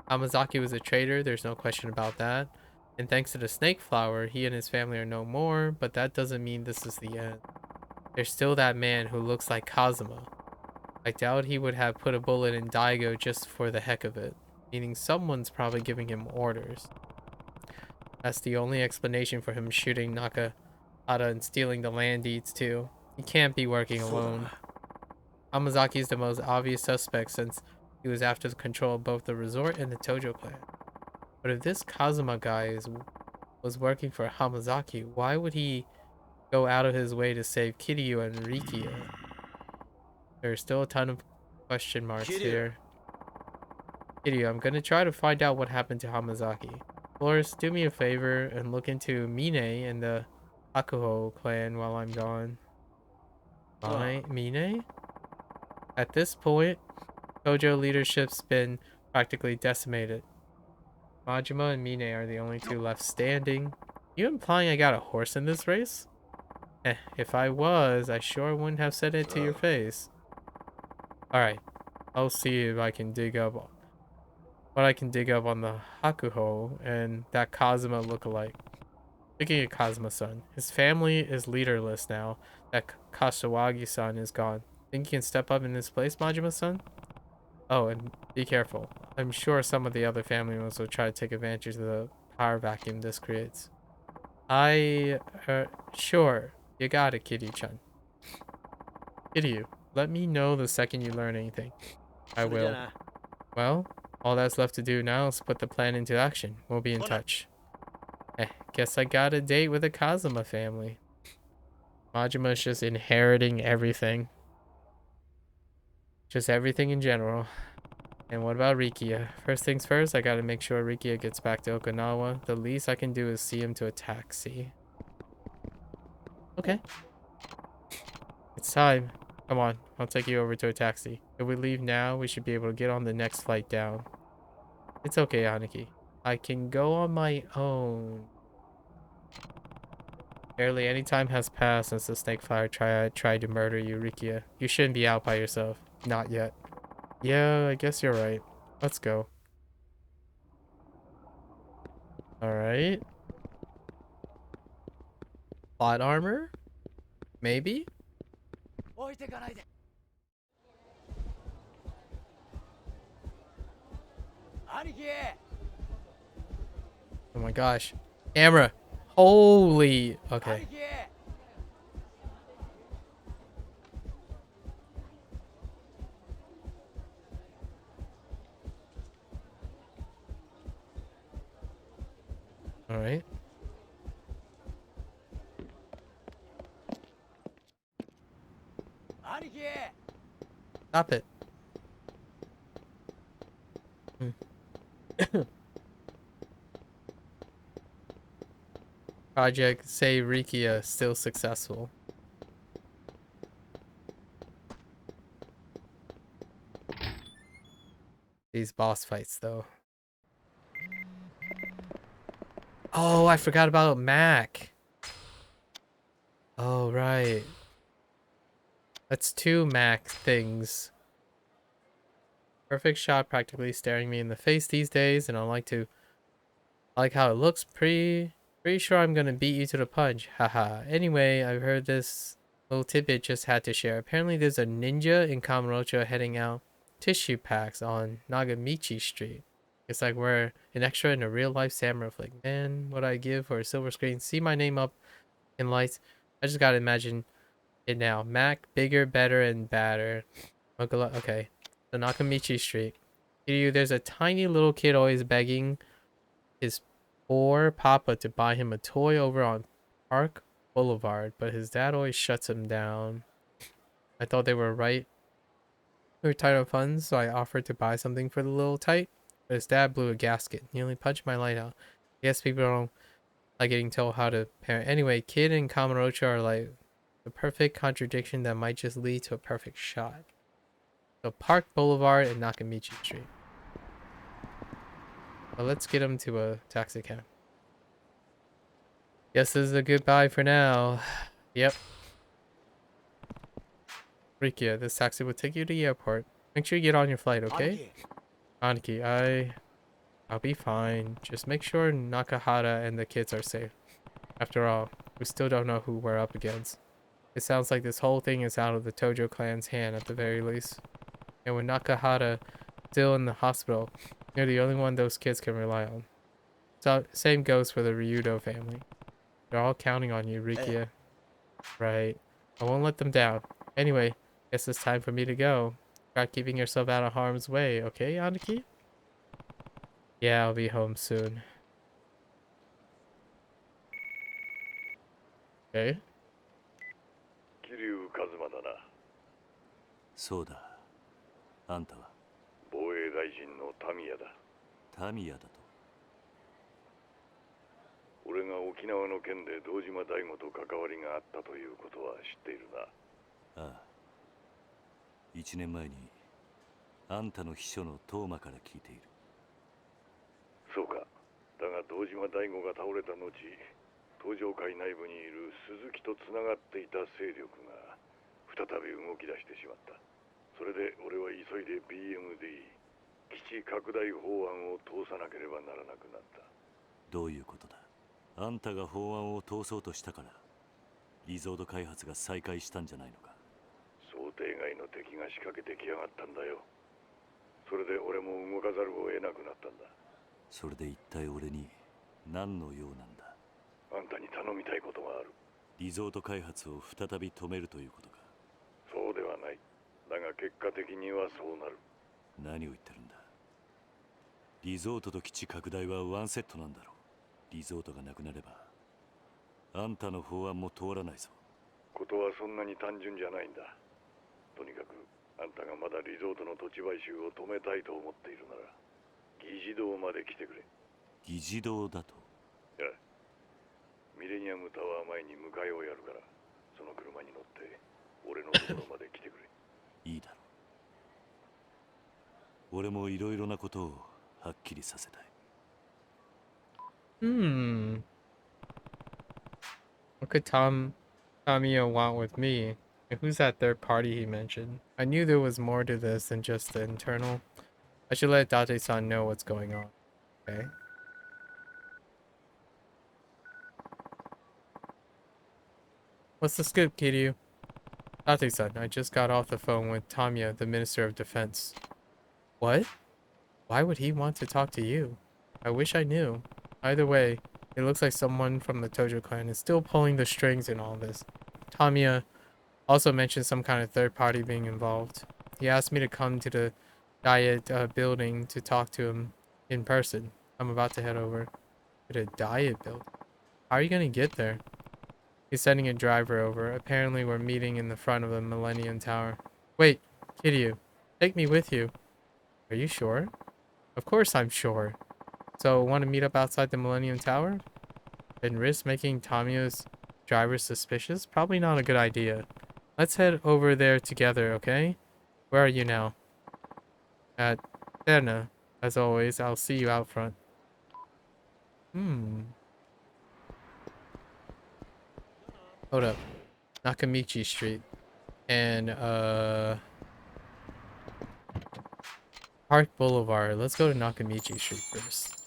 Hamazaki was a traitor, there's no question about that. And thanks to the snake flower, he and his family are no more, but that doesn't mean this is the end. There's still that man who looks like Kazuma. I doubt he would have put a bullet in Daigo just for the heck of it, meaning someone's probably giving him orders. That's the only explanation for him shooting Nakahara and stealing the land deeds too. He can't be working alone. Hamazaki's the most obvious suspect since he was after the control of both the resort and the Tojo clan. But if this Kazuma guy was working for Hamazaki, why would he go out of his way to save Kiryu and Rikiya? There's still a ton of question marks here. Kiryu, I'm gonna try to find out what happened to Hamazaki. Flores, do me a favor and look into Mine and the Hakuho clan while I'm gone. Mine? At this point, Tojo leadership's been practically decimated. Majima and Mine are the only two left standing. You implying I got a horse in this race? If I was, I sure wouldn't have said it to your face. Alright, I'll see if I can dig up what I can dig up on the Hakuho and that Kazuma lookalike. Speaking of Kazuma-san, his family is leaderless now that Kashiwagi-san is gone. Think you can step up in this place, Majima-san? Oh, and be careful. I'm sure some of the other family members will try to take advantage of the power vacuum this creates. Sure. You got it, Kiryu-chan. Kiryu, let me know the second you learn anything. I will. Well, all that's left to do now is put the plan into action. We'll be in touch. Guess I got a date with the Kazuma family. Majima's just inheriting everything. Just everything in general. And what about Rikiya? First things first, I gotta make sure Rikiya gets back to Okinawa. The least I can do is see him to a taxi. Okay. It's time. Come on, I'll take you over to a taxi. If we leave now, we should be able to get on the next flight down. It's okay, Aniki. I can go on my own. Barely any time has passed since the snake fire tried to murder you, Rikiya. You shouldn't be out by yourself. Not yet. Yeah, I guess you're right. Let's go. Alright. Plot armor? Maybe? Oh my gosh. Camera. Holy. Okay. Alright. Stop it. Project Save Rikiya still successful. These boss fights though. Oh, I forgot about Mac. Oh, right. That's two Mac things. Perfect shot practically staring me in the face these days, and I like how it looks. Pretty sure I'm gonna beat you to the punch. Haha. Anyway, I've heard this little tidbit, just had to share. Apparently there's a ninja in Kamurocho heading out tissue packs on Nagamichi Street. It's like we're an extra in a real life samurai flick. Man, what I give for a silver screen. See my name up in lights. I just gotta imagine it now. Mac, bigger, better, and badder. Okay. The Nakamichi Street. There's a tiny little kid always begging his poor papa to buy him a toy over on Park Boulevard, but his dad always shuts him down. I thought they were right. We were tight on funds, so I offered to buy something for the little tyke, but his dad blew a gasket, nearly punched my light out. I guess people don't like getting told how to parent. Anyway, kid and Kamurocho are like the perfect contradiction that might just lead to a perfect shot. So Park Boulevard and Nakamichi Street. Well, let's get him to a taxi cab. Guess this is a goodbye for now. Yep. Rikia, this taxi will take you to the airport. Make sure you get on your flight, okay? Aniki, I'll be fine. Just make sure Nakahara and the kids are safe. After all, we still don't know who we're up against. It sounds like this whole thing is out of the Tojo clan's hand at the very least. And with Nakahara still in the hospital, you're the only one those kids can rely on. So, same goes for the Ryudo family. They're all counting on you, Rikia. Right. I won't let them down. Anyway, guess it's time for me to go. Try keeping yourself out of harm's way, okay, Aniki? Yeah, I'll be home soon. Okay. 桐生一馬だな。そうだ。あんたは防衛大臣のタミヤだ。タミヤだと。俺が沖縄の件で堂島大吾と関わりがあったということは知っているな。ああ。1年前にあんたの秘書のトーマから聞いている。そうか。だが堂島大吾が倒れた後、東上会内部にいる鈴木とつながっていた勢力が再び動き出してしまった。それで俺は急いで BMD 基地拡大法案を通さなければならなくなった。どういうことだ。あんたが法案を通そうとしたからリゾート開発が再開したんじゃないのか。想定外の敵が仕掛けてきやがったんだよ。それで俺も動かざるを得なくなったんだ。それで一体俺に何の用なんだ。あんたに頼みたいことがある。リゾート開発を再び止めるということか。そうではない。だが結果的にはそうなる。何を言ってるんだ。リゾートと基地拡大はワンセットなんだろう。リゾートがなくなればあんたの法案も通らないぞ。ことはそんなに単純じゃないんだ。とにかくあんたがまだリゾートの土地買収を止めたいと思っているなら議事堂まで来てくれ。議事堂だと。いや、ミレニアムタワー前に迎えをやるから、その車に乗って俺のところまで来てくれ。いいだろう。俺もいろいろなことをはっきりさせたい。What could Tamiya want with me? And who's that third party he mentioned? I knew there was more to this than just the internal. I should let Date-san know what's going on. Okay. What's the scoop, Kiryu? Date-san, I just got off the phone with Tamiya, the Minister of Defense. What? Why would he want to talk to you? I wish I knew. Either way, it looks like someone from the Tojo clan is still pulling the strings in all this. Tamiya also mentioned some kind of third party being involved. He asked me to come to the Diet building to talk to him in person. I'm about to head over to the Diet building. How are you gonna get there? He's sending a driver over. Apparently we're meeting in the front of the Millennium Tower. Wait, Kiryu, take me with you. Are you sure? Of course I'm sure. So, want to meet up outside the Millennium Tower? And risk making Tamiya's driver suspicious? Probably not a good idea. Let's head over there together, okay? Where are you now? At Terna. As always, I'll see you out front. Hold up. Nakamichi Street and Park Boulevard. Let's go to Nakamichi Street first.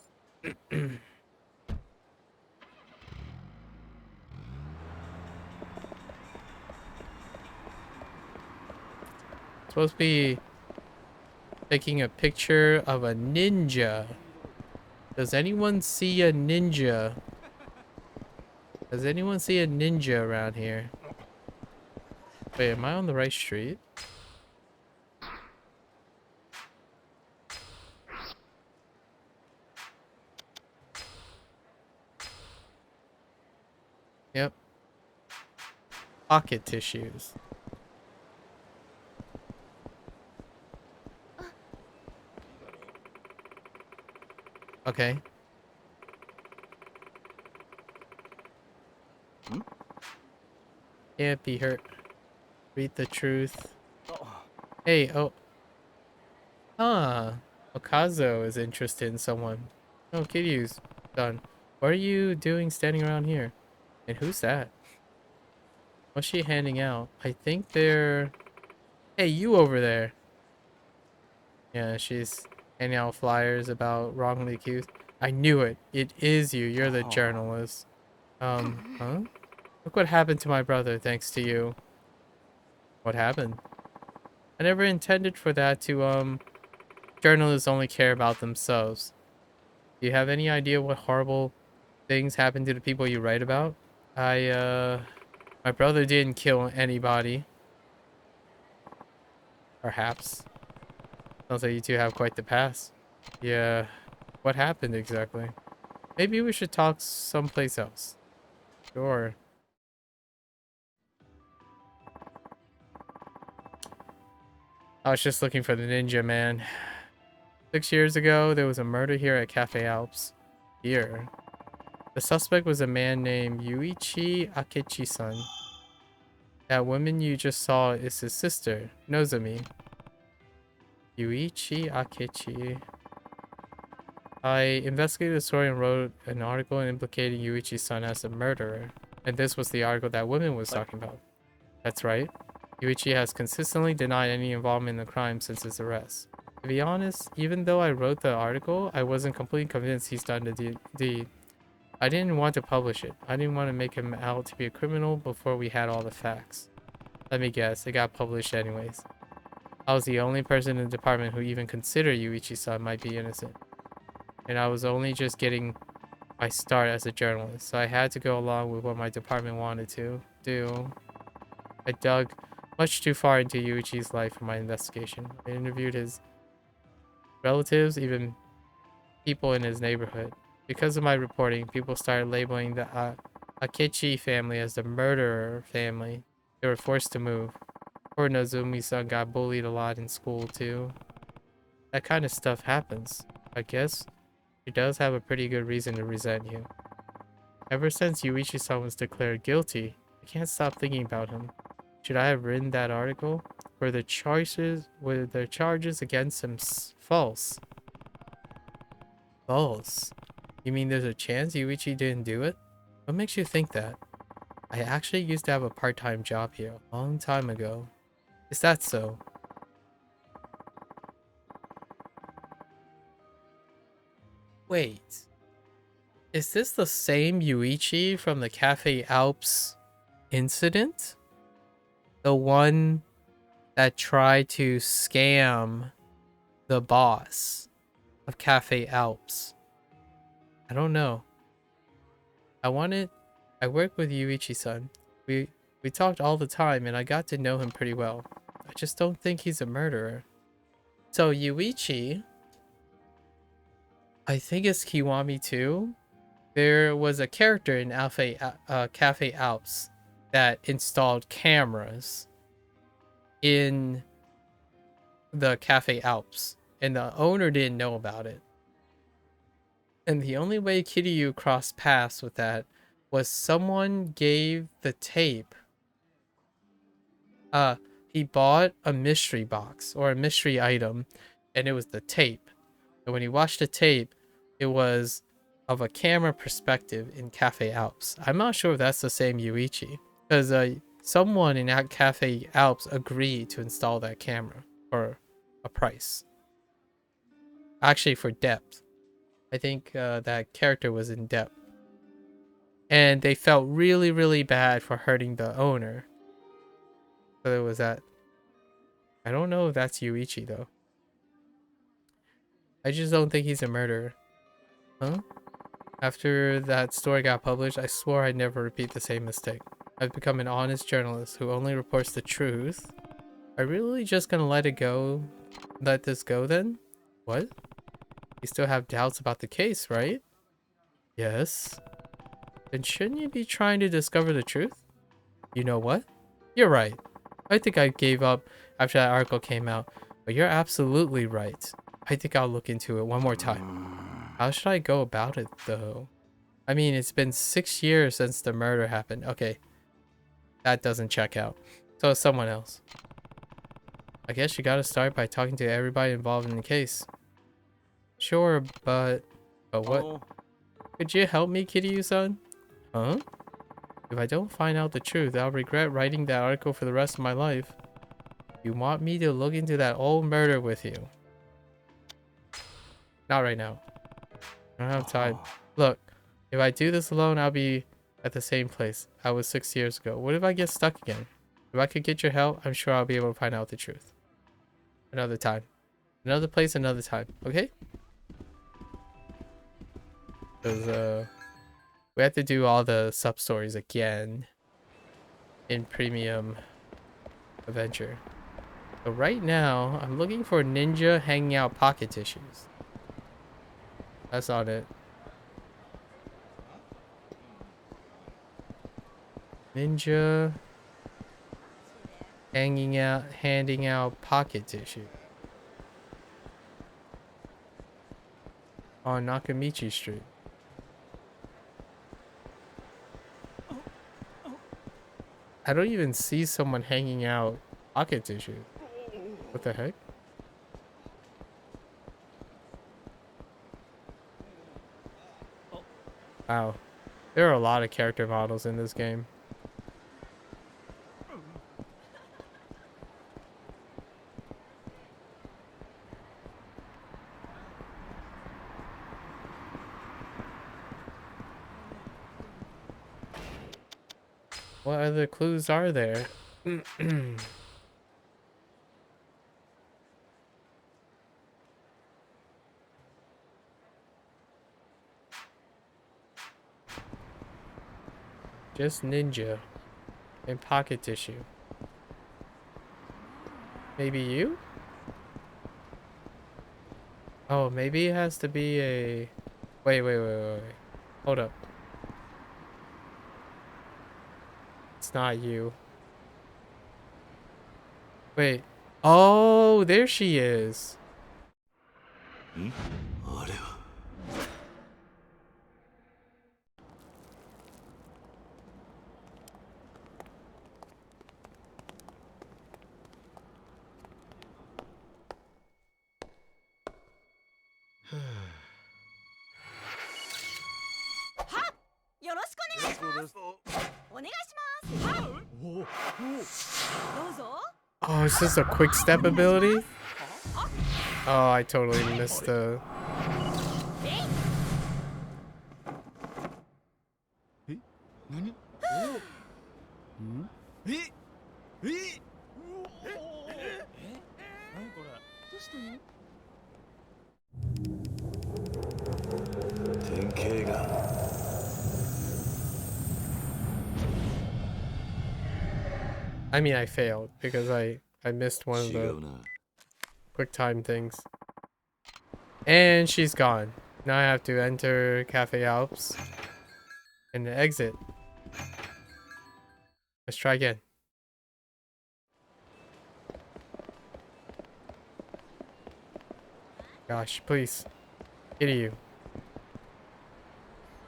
Supposed to be taking a picture of a ninja. Does anyone see a ninja? Does anyone see a ninja around here? Wait, am I on the right street? Yep. Pocket tissues. Okay. Can't be hurt. Read the truth. Hey, oh. Huh. Okazo is interested in someone. Oh, Kiryu's done. What are you doing standing around here? And who's that? What's she handing out? I think they're... Hey, you over there. Yeah, she's handing out flyers about wrongly accused. I knew it. It is you. You're the journalist. Huh? Look what happened to my brother thanks to you. What happened? I never intended for that to, journalists only care about themselves. Do you have any idea what horrible things happen to the people you write about? My brother didn't kill anybody. Perhaps. Sounds like you two have quite the past. Yeah. What happened exactly? Maybe we should talk someplace else. Sure. I was just looking for the ninja, man. 6 years ago, there was a murder here at Cafe Alps. Here. The suspect was a man named Yuichi Akechi-san. That woman you just saw is his sister, Nozomi. Yuichi Akechi. I investigated the story and wrote an article implicating Yuichi-san as a murderer. And this was the article that woman was talking about. That's right. Yuichi has consistently denied any involvement in the crime since his arrest. To be honest, even though I wrote the article, I wasn't completely convinced he's done the deed. I didn't want to publish it. I didn't want to make him out to be a criminal before we had all the facts. Let me guess, it got published anyways. I was the only person in the department who even considered Yuichi-san might be innocent. And I was only just getting my start as a journalist, so I had to go along with what my department wanted to do. I dug much too far into Yuichi's life for my investigation. I interviewed his relatives, even people in his neighborhood. Because of my reporting, people started labeling the Akechi family as the murderer family. They were forced to move. Poor Nozomi-san got bullied a lot in school too. That kind of stuff happens. I guess he does have a pretty good reason to resent you. Ever since Yuichi-san was declared guilty, I can't stop thinking about him. Should I have written that article? Were the charges against him false? False? You mean there's a chance Yuichi didn't do it? What makes you think that? I actually used to have a part-time job here a long time ago. Is that so? Wait. Is this the same Yuichi from the Cafe Alps incident? The one that tried to scam the boss of Cafe Alps? I don't know. I work with Yuichi-san. We talked all the time and I got to know him pretty well. I just don't think he's a murderer. So Yuichi, I think it's Kiwami too. There was a character in Cafe Alps that installed cameras in the Cafe Alps, and the owner didn't know about it. And the only way Kiryu crossed paths with that was someone gave the tape. He bought a mystery box or a mystery item, and it was the tape. And when he watched the tape, it was of a camera perspective in Cafe Alps. I'm not sure if that's the same Yuichi, because someone in that Cafe Alps agreed to install that camera for a price. Actually, for depth. I think that character was in depth. And they felt really, really bad for hurting the owner. So there was that. I don't know if that's Yuichi, though. I just don't think he's a murderer. Huh? After that story got published, I swore I'd never repeat the same mistake. I've become an honest journalist who only reports the truth. Are we really just gonna let it go? Let this go then? What? You still have doubts about the case, right? Yes. Then shouldn't you be trying to discover the truth? You know what? You're right. I think I gave up after that article came out, but you're absolutely right. I think I'll look into it one more time. How should I go about it, though? I mean, it's been 6 years since the murder happened. Okay, that doesn't check out. So it's someone else. I guess you gotta start by talking to everybody involved in the case. Sure, but what? Could you help me, Kiryu-san? Huh? If I don't find out the truth, I'll regret writing that article for the rest of my life. You want me to look into that old murder with you? Not right now. I don't have time. Look, if I do this alone, I'll be at the same place I was 6 years ago. What if I get stuck again? If I could get your help, I'm sure I'll be able to find out the truth. Another time. Another place, another time. Okay? Because, we have to do all the sub-stories again in Premium Adventure. So right now, I'm looking for ninja hanging out pocket tissues. That's not it. Ninja handing out pocket tissue. On Nakamichi Street. I don't even see someone hanging out pocket tissue. What the heck? Wow. There are a lot of character models in this game. What other clues are there? Just ninja and pocket tissue. Maybe you? Oh, maybe it has to be a... Wait. Hold up. It's not you. Wait. Oh, there she is. Hmm? Oh, is this a quick step ability? Oh, I totally missed the... I mean, I failed because I missed one of the quick time things. And she's gone. Now I have to enter Cafe Alps and exit. Let's try again. Gosh, please. Kiryu.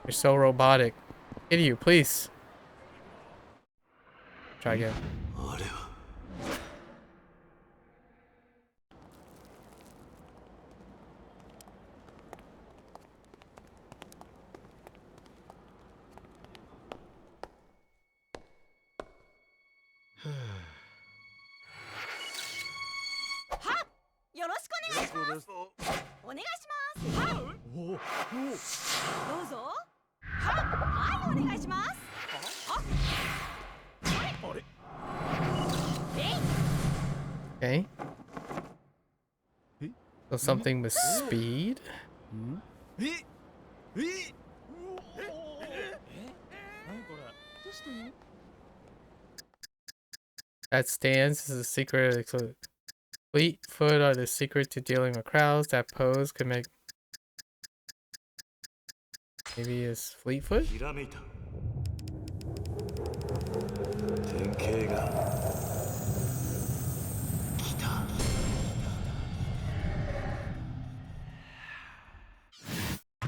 You're so robotic. Kiryu, please. Try again. ますお願いしますはいどうぞはいお願いしますあれ Okay. So something with speed? That stance is a secret. So fleet foot are the secret to dealing with crowds. That pose could make. Maybe it's fleet foot? ひらめいた。典型が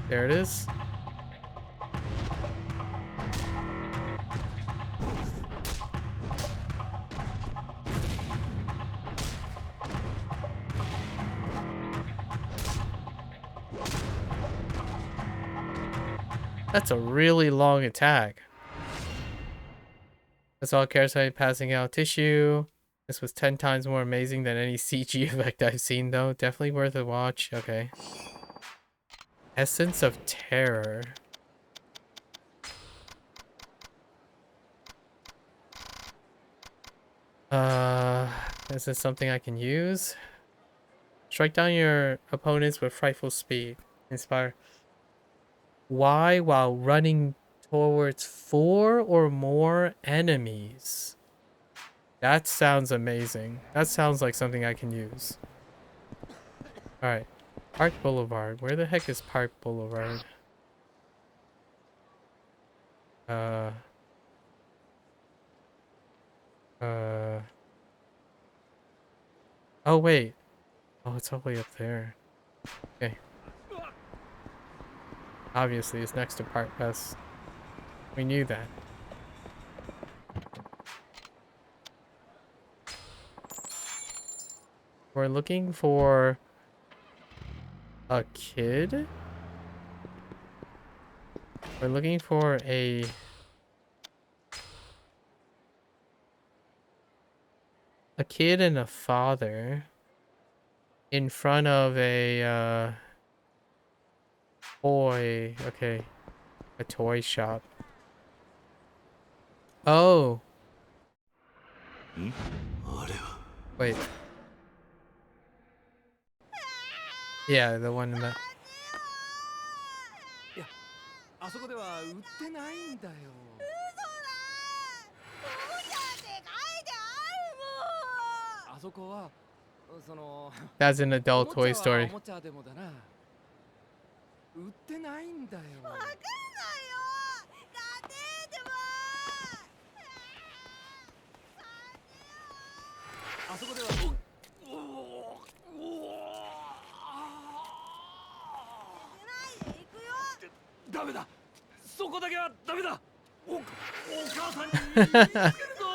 There it is. That's a really long attack. That's all Karasai passing out tissue. This was 10 times more amazing than any CG effect I've seen though. Definitely worth a watch. Okay. Essence of Terror. Is this something I can use? Strike down your opponents with frightful speed. Inspire. Why while running towards 4 or more enemies? That sounds amazing. That sounds like something I can use. Alright. Park Boulevard. Where the heck is Park Boulevard? Oh, wait. Oh, it's all the way up there. Okay. Obviously, it's next to Park West. We knew that. We're looking for a kid? We're looking for a kid and a father in front of a toy. Okay. A toy shop. Oh. Wait. Yeah, the one in the... いや、あそこでは売ってないんだよ。嘘だおもちゃって書いてあるもんあそこはその That's an adult Toy お Story. もちゃでもだな。売ってないんだよ。わかんないよ買ってでもあそこではダメだそこだけはダメだお母さんに言いつけるぞ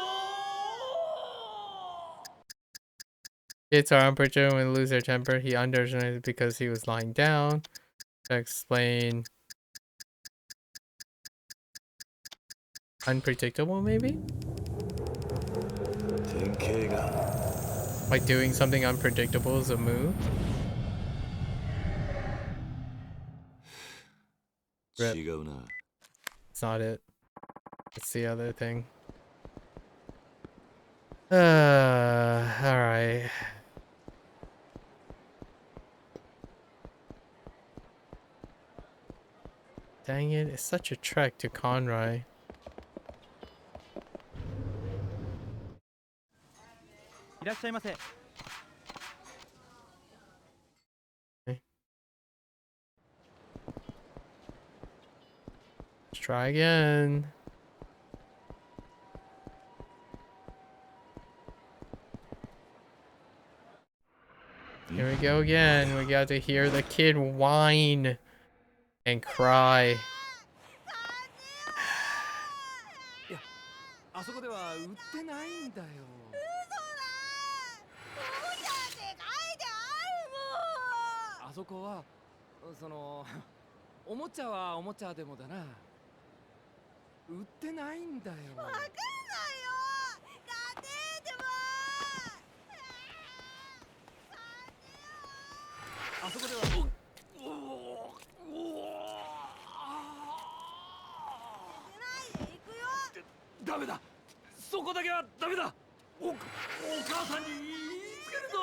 Kids are unpredictable and lose their temper. He underestimated because he was lying down. To explain. Unpredictable, maybe? Like doing something unpredictable is a move? Rip. It's not it. It's the other thing. Alright. Dang it, it's such a trek to Conroy. Okay. Let's try again. Here we go again. We got to hear the kid whine and cry. いやあそこでは売ってないんだよ。嘘だおもちゃって書いてあるもんあそこはそのおもちゃはおもちゃでもだな。売ってないんだよ。わかんないよ買ってでもダメだ。そこだけはダメだ。お母さんに言いつけるぞ。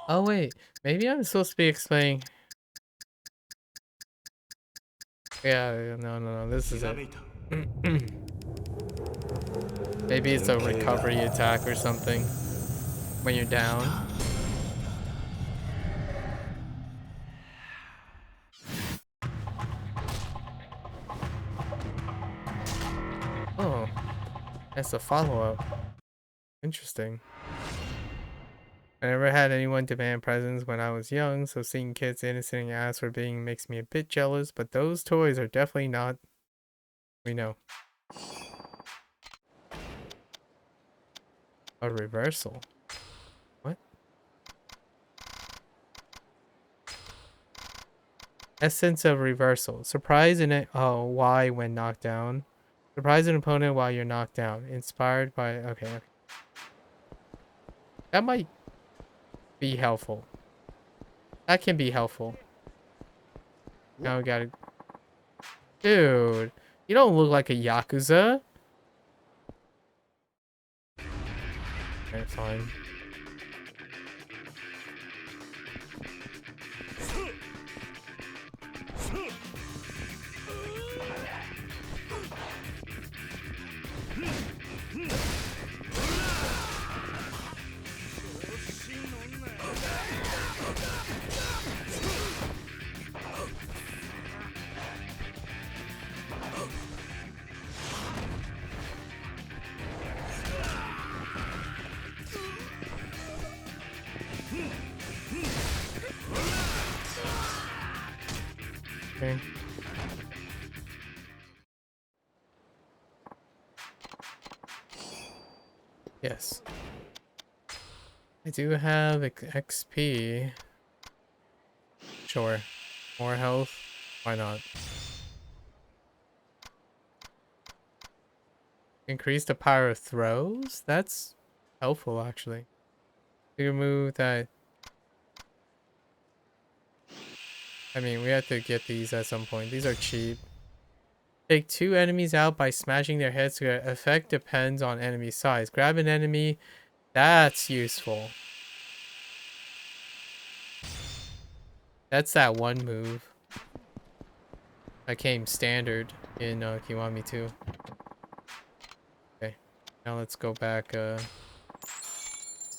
Oh wait, maybe I'm supposed to be explaining. Yeah, no, this is it. Maybe it's a recovery attack or something when you're down. Oh, that's a follow-up. Interesting. I never had anyone demand presents when I was young, so seeing kids innocent and ask for being makes me a bit jealous, but those toys are definitely not. We know. A reversal. What? Essence of reversal. Surprise an why when knocked down. Surprise an opponent while you're knocked down. Inspired by okay. That might be helpful. That can be helpful. Now we gotta... Dude, you don't look like a Yakuza. Okay, fine. Okay. Yes. I do have XP. Sure. More health. Why not? Increase the power of throws? That's helpful, actually. You remove that. I mean, we have to get these at some point. These are cheap. Take 2 enemies out by smashing their heads together. Effect depends on enemy size. Grab an enemy. That's useful. That's that one move. That came standard in Kiwami 2. Okay. Now let's go back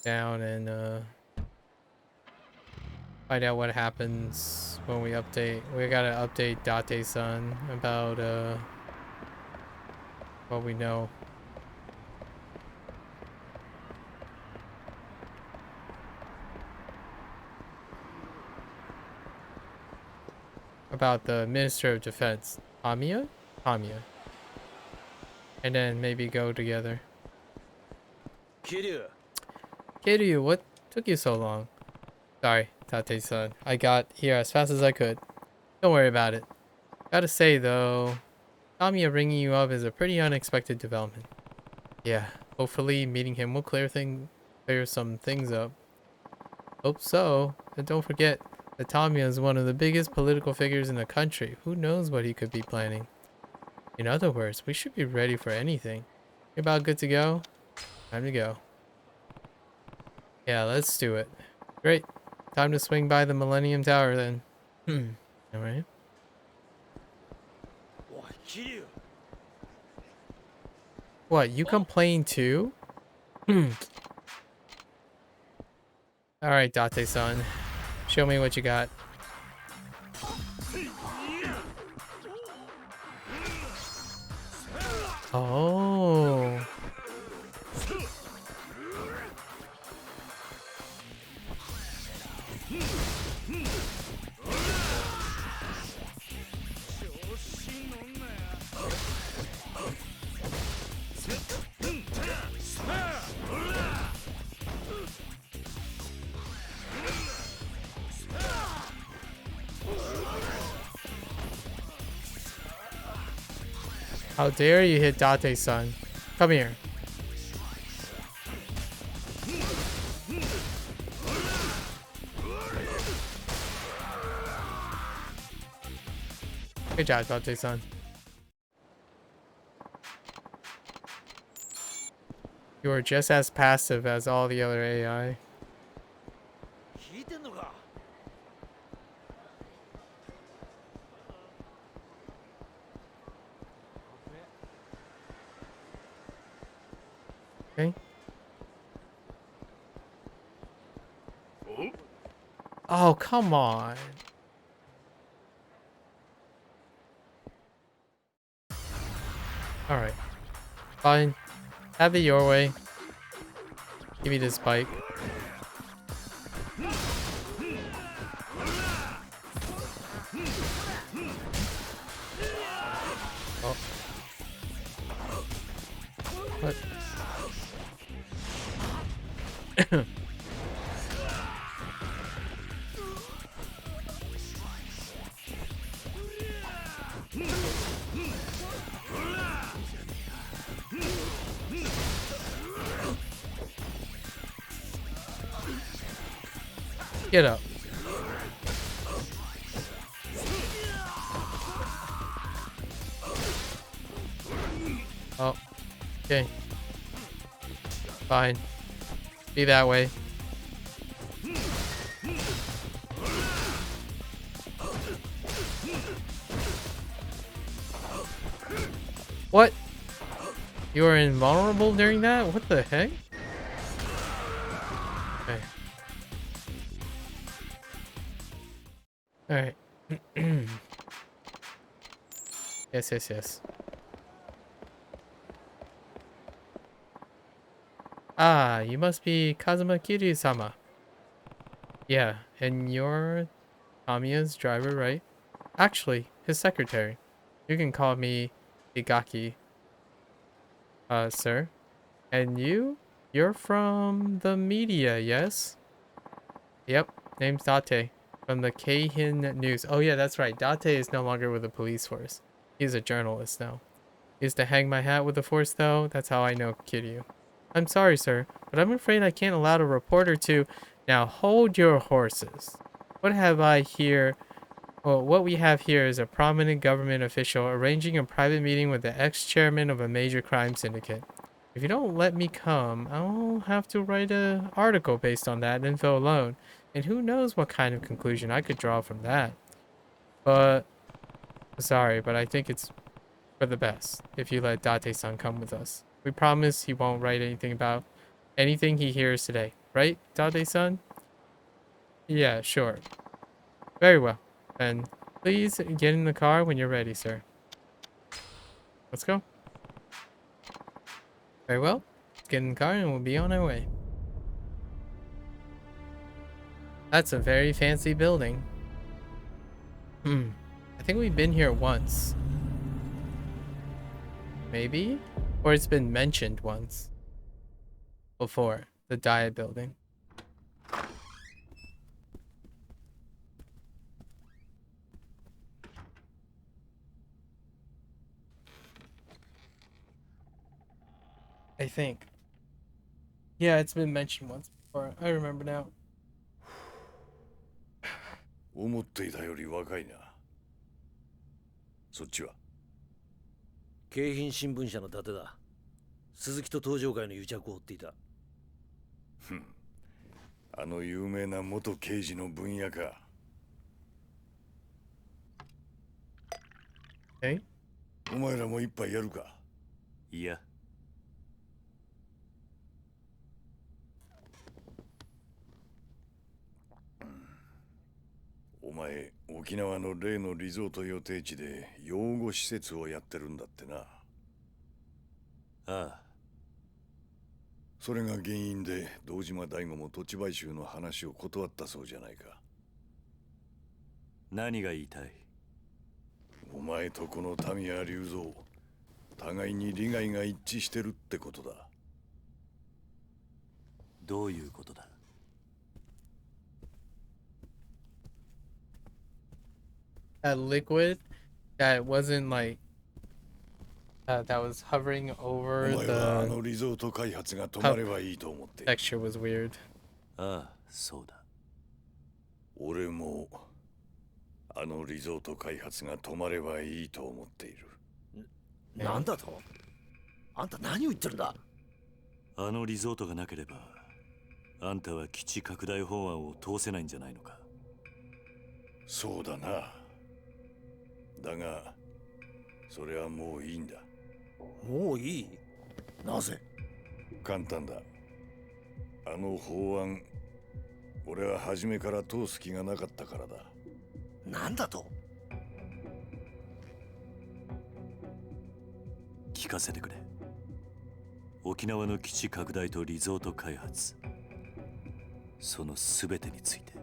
down and find out what happens when we update. We gotta update Date-san about what we know. About the Minister of Defense. Tamiya? Tamiya. And then maybe go together. Kiryu, what took you so long? Sorry, Tate-san. I got here as fast as I could. Don't worry about it. Gotta say though, Tamiya ringing you up is a pretty unexpected development. Yeah, hopefully meeting him will clear some things up. Hope so. And don't forget that Tamiya is one of the biggest political figures in the country. Who knows what he could be planning? In other words, we should be ready for anything. You're about good to go? Time to go. Yeah, let's do it. Great. Time to swing by the Millennium Tower then. Alright. What, you complain too? Alright, Date-san. Show me what you got. Oh. How dare you hit Date-san? Come here. Good job, Dante-san. You are just as passive as all the other AI. 聞いてんのか。 Okay. Oh, come on. All right. Fine. Have it your way. Give me this bike. Oh. What? Get up. Oh. Okay. Fine. Be that way. What? You were invulnerable during that? What the heck? Okay. Alright. Yes. Ah, you must be Kazuma Kiryu-sama. Yeah, and you're Tamiya's driver, right? Actually, his secretary. You can call me Igaki, sir. And you? You're from the media, yes? Yep, name's Date. From the Keihin News. Oh yeah, that's right. Date is no longer with the police force. He's a journalist now. Used to hang my hat with the force though. That's how I know Kiryu. I'm sorry, sir, but I'm afraid I can't allow a reporter to... Now hold your horses. What have I here? Well, what we have here is a prominent government official arranging a private meeting with the ex-chairman of a major crime syndicate. If you don't let me come, I'll have to write an article based on that info alone. And who knows what kind of conclusion I could draw from that. But, sorry, but I think it's for the best if you let Date-san come with us. We promise he won't write anything about anything he hears today. Right, Date-san? Yeah, sure. Very well. Then, please get in the car when you're ready, sir. Let's go. Very well. Let's get in the car and we'll be on our way. That's a very fancy building. I think we've been here once. Maybe? Or it's been mentioned once. Before. The Diet building. I think. Yeah, it's been mentioned once before. I remember now. 思っていたより若いな。そっちは京浜新聞社の伊達だ。鈴木と登場会の癒着を追っていた。あの有名な元刑事の分野か。え？お前らも一杯やるか。いや。お前、沖縄の例のリゾート予定地で養護施設をやってるんだってな。ああ。それが原因で堂島大吾も土地買収の話を断ったそうじゃないか。何が言いたい？お前とこの民谷隆三、互いに利害が一致してるってことだ。どういうことだ？That liquid that wasn't like that was hovering over the リゾート開発が止まればいいと思って。texture was weird. ああ、そうだ。俺もあのリゾート開発が止まればいいと思っている。なんだと？あんた何を言ってるんだ？あのリゾートがなければあんたは基地拡大法案を通せないんじゃないのか。そうだな。だがそれはもういいんだ。もういい？なぜ？簡単だ。あの法案、俺は初めから通す気がなかったからだ。なんだと？聞かせてくれ。沖縄の基地拡大とリゾート開発、その全てについて。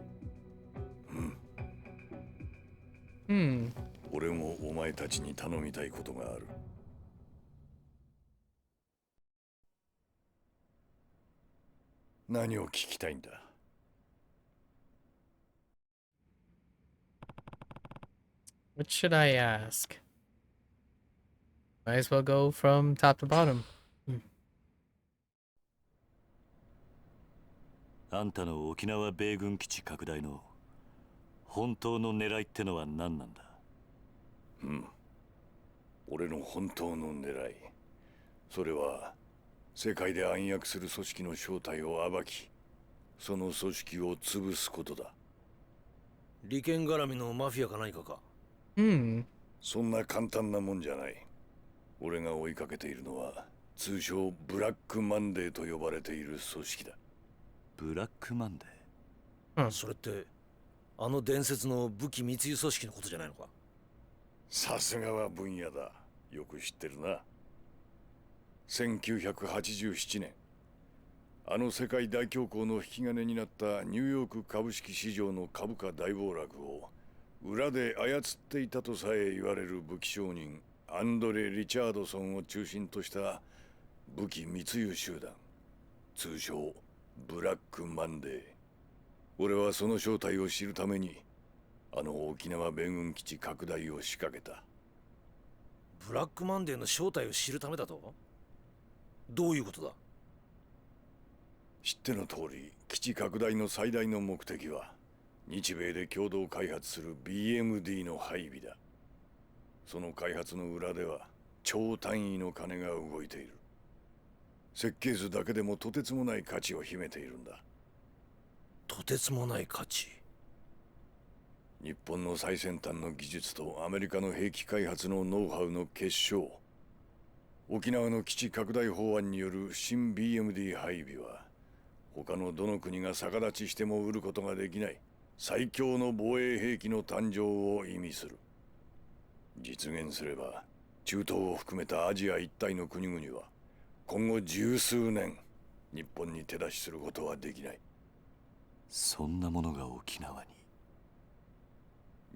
俺もお前たちに頼みたいことがある。何を聞きたいんだ？What should I ask? Might as well go from top to bottom. あんたの沖縄米軍基地拡大の本当の狙いってのは何なんだ？俺の本当の狙い、それは世界で暗躍する組織の正体を暴き、その組織を潰すことだ。利権絡みのマフィアか何かか？そんな簡単なもんじゃない。俺が追いかけているのは通称ブラックマンデーと呼ばれている組織だ。ブラックマンデー？それってあの伝説の武器密輸組織のことじゃないのか？さすがは分野だ。よく知ってるな。1987年、あの世界大恐慌の引き金になったニューヨーク株式市場の株価大暴落を裏で操っていたとさえ言われる武器商人アンドレ・リチャードソンを中心とした武器密輸集団、通称ブラックマンデー。俺はその正体を知るためにあの沖縄米軍基地拡大を仕掛けた。ブラックマンデーの正体を知るためだと？どういうことだ？知っての通り、基地拡大の最大の目的は日米で共同開発する BMD の配備だ。その開発の裏では超単位の金が動いている。設計図だけでもとてつもない価値を秘めているんだ。とてつもない価値？日本の最先端の技術とアメリカの兵器開発のノウハウの結晶。沖縄の基地拡大法案による新 BMD 配備は他のどの国が逆立ちしても売ることができない最強の防衛兵器の誕生を意味する。実現すれば中東を含めたアジア一帯の国々は今後十数年日本に手出しすることはできない。そんなものが沖縄に？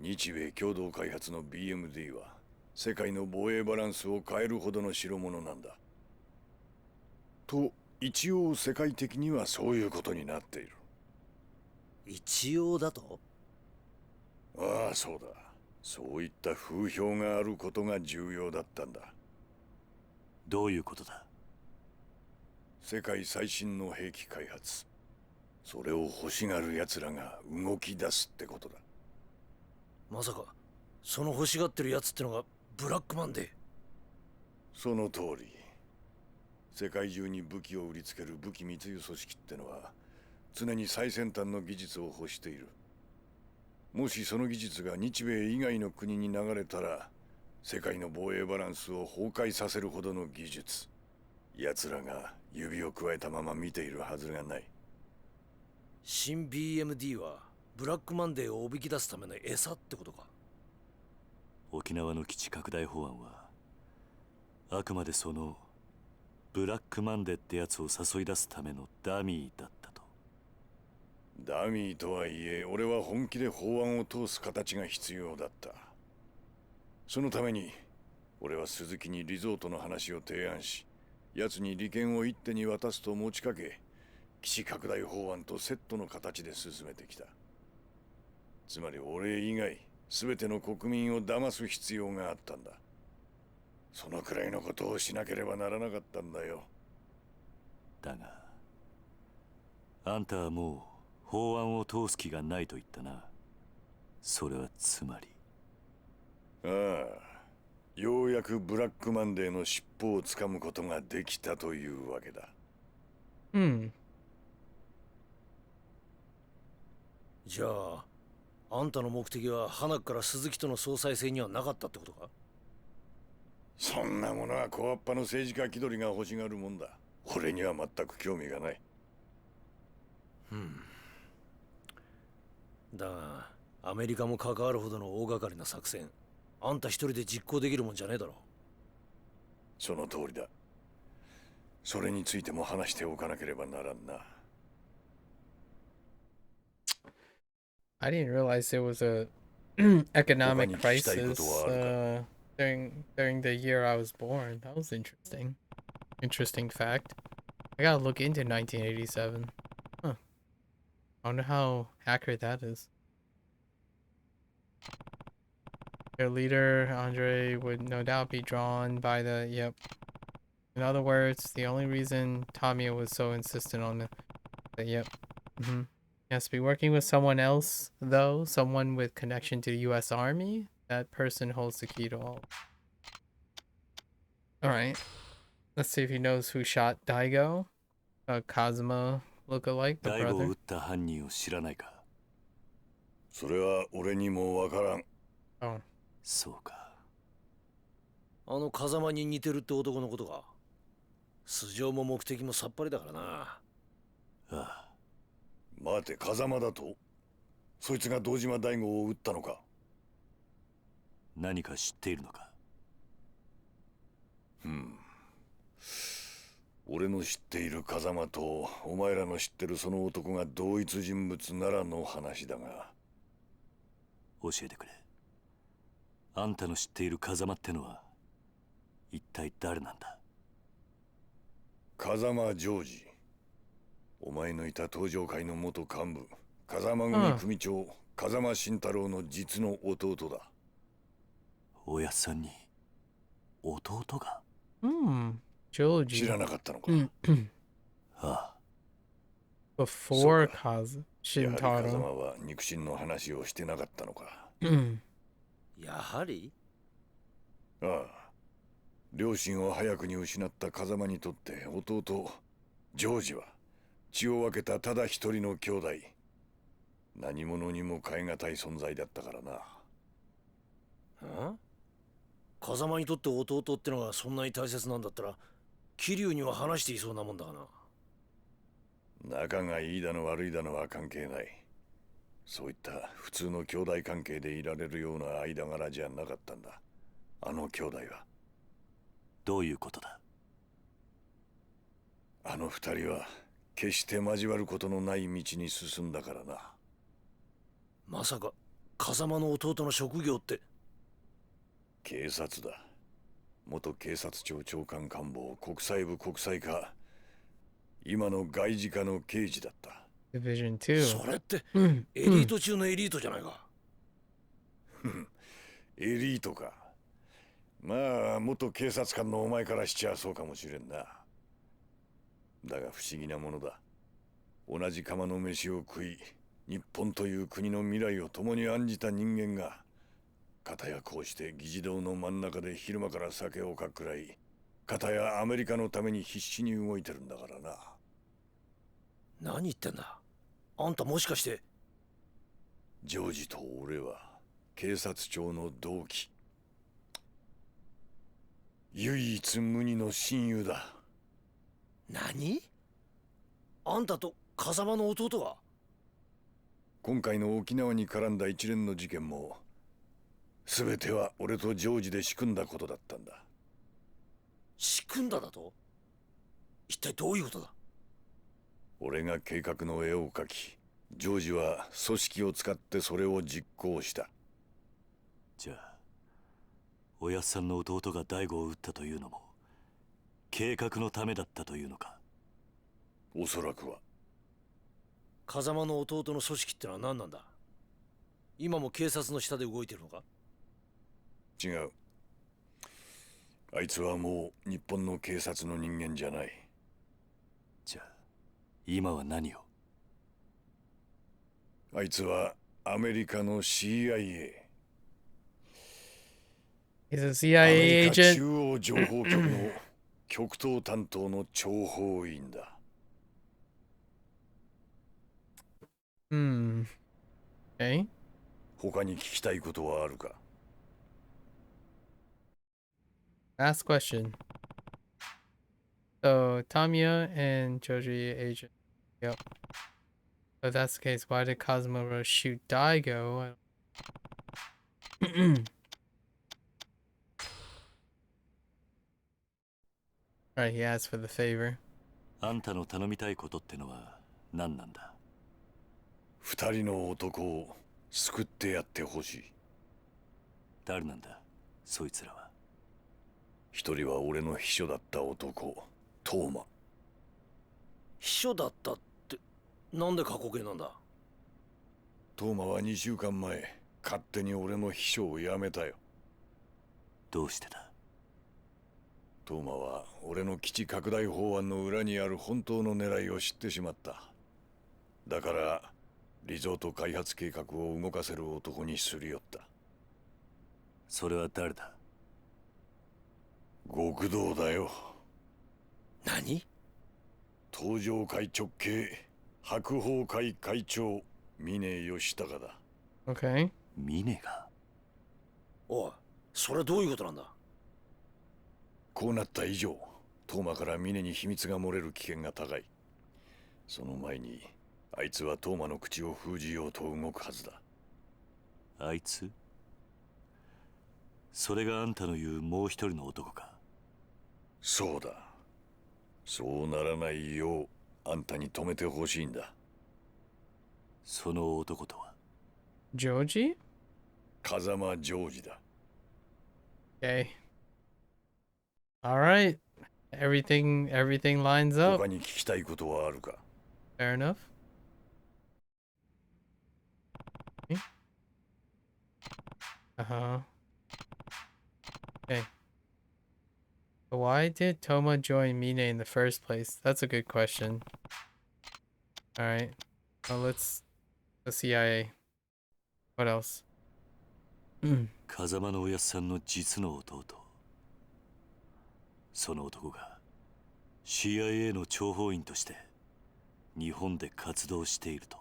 日米共同開発の BMD は世界の防衛バランスを変えるほどの代物なんだ。と一応世界的にはそういうことになっている。一応だと？ああ、そうだ。そういった風評があることが重要だったんだ。どういうことだ？世界最新の兵器開発、それを欲しがる奴らが動き出すってことだ。まさかその欲しがってるやつってのがブラックマンデー？その通り。世界中に武器を売りつける武器密輸組織ってのは常に最先端の技術を欲している。もしその技術が日米以外の国に流れたら世界の防衛バランスを崩壊させるほどの技術、奴らが指を加えたまま見ているはずがない。新 BMD はブラックマンデーをおびき出すための餌ってことか？沖縄の基地拡大法案はあくまでそのブラックマンデーってやつを誘い出すためのダミーだったと。ダミーとはいえ俺は本気で法案を通す形が必要だった。そのために俺は鈴木にリゾートの話を提案し、奴に利権を一手に渡すと持ちかけ、基地拡大法案とセットの形で進めてきた。つまり俺以外全ての国民を騙す必要があったんだ。そのくらいのことをしなければならなかったんだよ。だがあんたはもう法案を通す気がないと言ったな。それはつまり。ああ、ようやくブラックマンデーの尻尾をつかむことができたというわけだ。じゃあ、あんたの目的は花から鈴木との総裁選にはなかったってことか？そんなものは小っ端の政治家気取りが欲しがるもんだ。俺には全く興味がない。だが、アメリカも関わるほどの大掛かりな作戦、あんた一人で実行できるもんじゃねえだろ。その通りだ。それについても話しておかなければならんな。I didn't realize there was a economic crisis during the year I was born. That was interesting. Interesting fact. I gotta look into 1987. Huh. I wonder how accurate that is. Their leader, Andre, would no doubt be drawn by the... Yep. In other words, the only reason Tamiya was so insistent on the... Yep. He has to be working with someone else, though. Someone with connection to the U.S. Army. That person holds the key to all. Alright. Let's see if he knows who shot Daigo. Kazuma look-alike, the 大悟を撃 brother. った犯人を知らないか。それは俺にもわからん。Oh. そうか。あの風間に似てるって男のことか。素性も目的もさっぱりだからな。ああ。待て、風間だと？そいつが堂島大吾を撃ったのか？何か知っているのか？俺の知っている風間とお前らの知ってるその男が同一人物ならの話だが。教えてくれ。あんたの知っている風間ってのは一体誰なんだ？風間ジョージ。お前のいた東上会の元幹部、風間組組長、風間慎太郎の実の弟だ。おやっさんに弟が？Joji. 知らなかったのか？ああ。Before やはり風間 Shintaro. は肉親の話をしてなかったのか？やはり？ああ。両親を早くに失った風間にとって弟、ジョージは血を分けたただ一人の兄弟。何者にも代え難い存在だったからな。風間にとって弟ってのがそんなに大切なんだったら、桐生には話していそうなもんだがな。仲がいいだの悪いだのは関係ない。そういった普通の兄弟関係でいられるような間柄じゃなかったんだ。あの兄弟は。どういうことだ？あの二人は決して交わることのない道に進んだからな。まさか風間の弟の職業って？警察だ。元警察庁長官官房国際部国際課、今の外事課の刑事だった。Division 2. それってエリート中のエリートじゃないか。エリートか。まあ元警察官のお前からしちゃそうかもしれんな。だが不思議なものだ。同じ釜の飯を食い、日本という国の未来を共に案じた人間が、片やこうして議事堂の真ん中で昼間から酒をかっくらい、片やアメリカのために必死に動いてるんだからな。何言ってんだ？あんたもしかして。ジョージと俺は警察庁の同期。唯一無二の親友だ。何？あんたと風間の弟が？今回の沖縄に絡んだ一連の事件も全ては俺とジョージで仕組んだことだったんだ。仕組んだだと？一体どういうことだ？俺が計画の絵を描き、ジョージは組織を使ってそれを実行した。じゃあおやっさんの弟が大悟を撃ったというのも計画のためだったというのか？おそらくは。風間の弟の組織ってのは何なんだ？今も警察の下で動いてるのか？違う。あいつはもう日本の警察の人間じゃない。じゃあ今は何を？あいつはアメリカの CIA。 He's a ア CIA メリカ agent. 中央情報局の極東担当の諜報員だ。Okay. 他に聞きたいことはあるか？ Last question. So Tamiya and Joji agent. Yep. So if that's the case, why did Kazuma shoot Daigo? Alright, he asked for the favor. あんたの頼みたいことってのは何なんだ？二人の男を救ってやってほしい。誰なんだそいつらは？一人は俺の秘書だった男、トーマ。秘書だったってなんで過去形なんだ？トーマは2週間前、勝手に俺の秘書を辞めたよ。どうしてだ？トーマは俺の基地拡大法案の裏にある本当の狙いを知ってしまった。だからリゾート開発計画を動かせる男にすり寄った。それは誰だ？極道だよ。何？東上会直系白鵬会会長峰義孝だ。 Okay. 峰が？おい、それどういうことなんだ？こうなった以上、トーマから峰に秘密が漏れる危険が高い。その前にあいつはトーマの口を封じようと動くはずだ。あいつ？それがあんたの言うもう一人の男か？そうだ。そうならないようあんたに止めてほしいんだ。その男とは？ Joji? 風間ジョージだ。 Okay. Alright. Everything lines up. 他に聞きたいことはあるか？ Fair enough. Uh-huh. Okay. So why did Toma join Mine in the first place? That's a good question. Alright. Well, the CIA. What else? 風間のおやっさんの実の弟。その男が CIA の諜報員として日本で活動していると。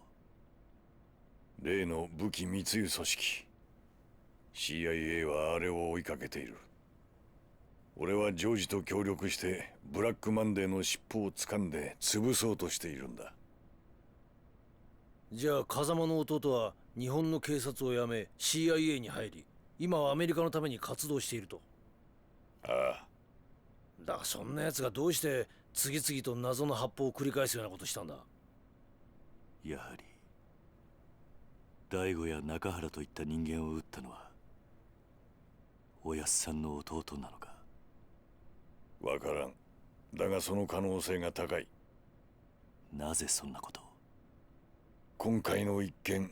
例の武器密輸組織 CIA はあれを追いかけている。俺はジョージと協力してブラックマンデーの尻尾を掴んで潰そうとしているんだ。じゃあ風間の弟は日本の警察を辞め CIA に入り、今はアメリカのために活動していると。ああ。だがそんな奴がどうして次々と謎の発砲を繰り返すようなことしたんだ？やはり大悟や中原といった人間を撃ったのはおやっさんの弟なのか？わからん。だがその可能性が高い。なぜそんなことを？今回の一件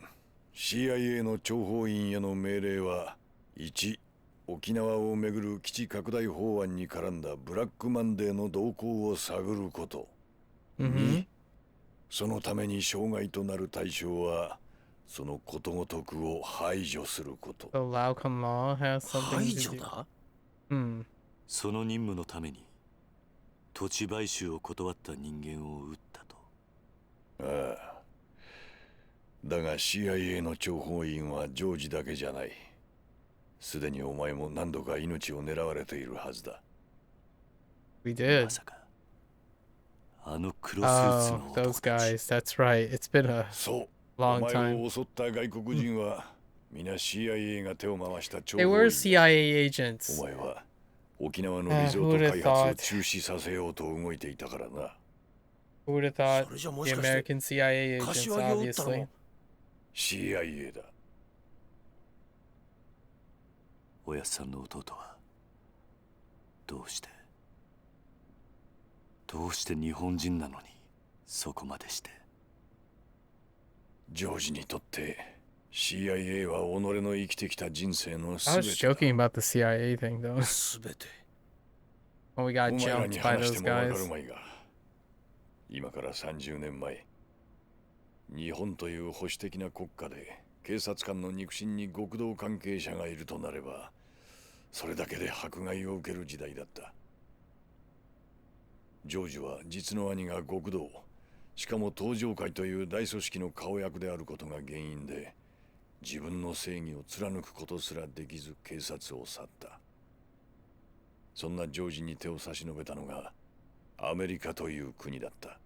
CIA の諜報員への命令は1、沖縄をめぐる基地拡大法案に絡んだブラックマンデーの動向を探ること。2、そのために障害となる対象はそのことごとくを排除すること。 So Lao Kamal has something 排 to 除 do. だ？その任務のために土地買収を断った人間を撃ったと。ああ。だが CIA の諜報員はジョージだけじゃない。すでにお前も何度か命を狙われているはずだ。We did. まさかあの黒スーツ Oh, の those 男たち。 guys. That's right. It's been a そう。 long お前 time. を襲った外国人は皆 CIA が手を回した諜報 They 員 were だ。 CIA agents. お前は沖縄のリゾート開発を中止させようと動いていたからな。 Who would have thought それじゃも the しかして American CIA agents, 柏木を撃ったの obviously. CIA だ。おやっさんの弟はどうして日本人なのにそこまでして。ジョージにとって CIA は己の生きてきた人生の I 全 was てだ。 joking about the CIA thing, though. 全て。 When we お got 前らに jumped by 話して those もわか guys. るまいが、今から30年前、日本という保守的な国家で警察官の肉親に極道関係者がいるとなれば、それだけで迫害を受ける時代だった。ジョージは実の兄が極道、しかも東上会という大組織の顔役であることが原因で、自分の正義を貫くことすらできず警察を去った。そんなジョージに手を差し伸べたのがアメリカという国だった。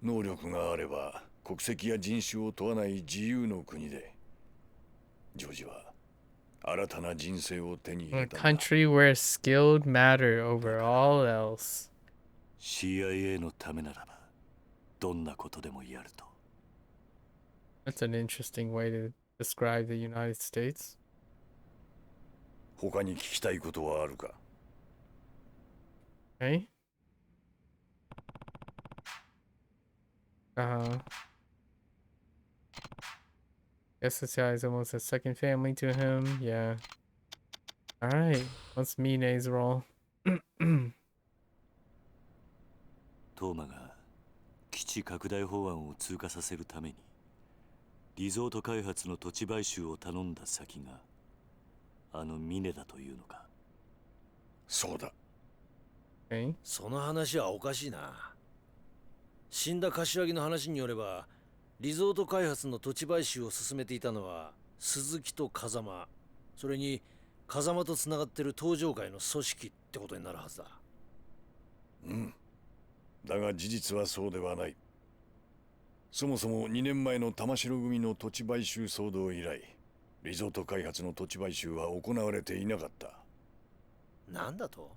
能力があれば国籍や人種を問わない自由の国で、ジョージは新たな人生を手に入 A れたんだ。 country where skilled matter over all else. CIA のためならばどんなことでもやると。 That's an interesting way to describe the United States. 他に聞きたいことはあるか？ Okay. Guess this guy is almost a second family to him. Yeah. Alright. What's Mine's role? トーマが基地拡大法案を通過させるためにリゾート開発の土地買収を頼んだ先があのミネだというのか。そうだ。 Okay. その話はおかしいな。死んだ柏木の話によれば、リゾート開発の土地買収を進めていたのは鈴木と風間、それに風間とつながってる東上会の組織ってことになるはずだ。うん。だが事実はそうではない。そもそも2年前の玉城組の土地買収騒動以来、リゾート開発の土地買収は行われていなかった。なんだと？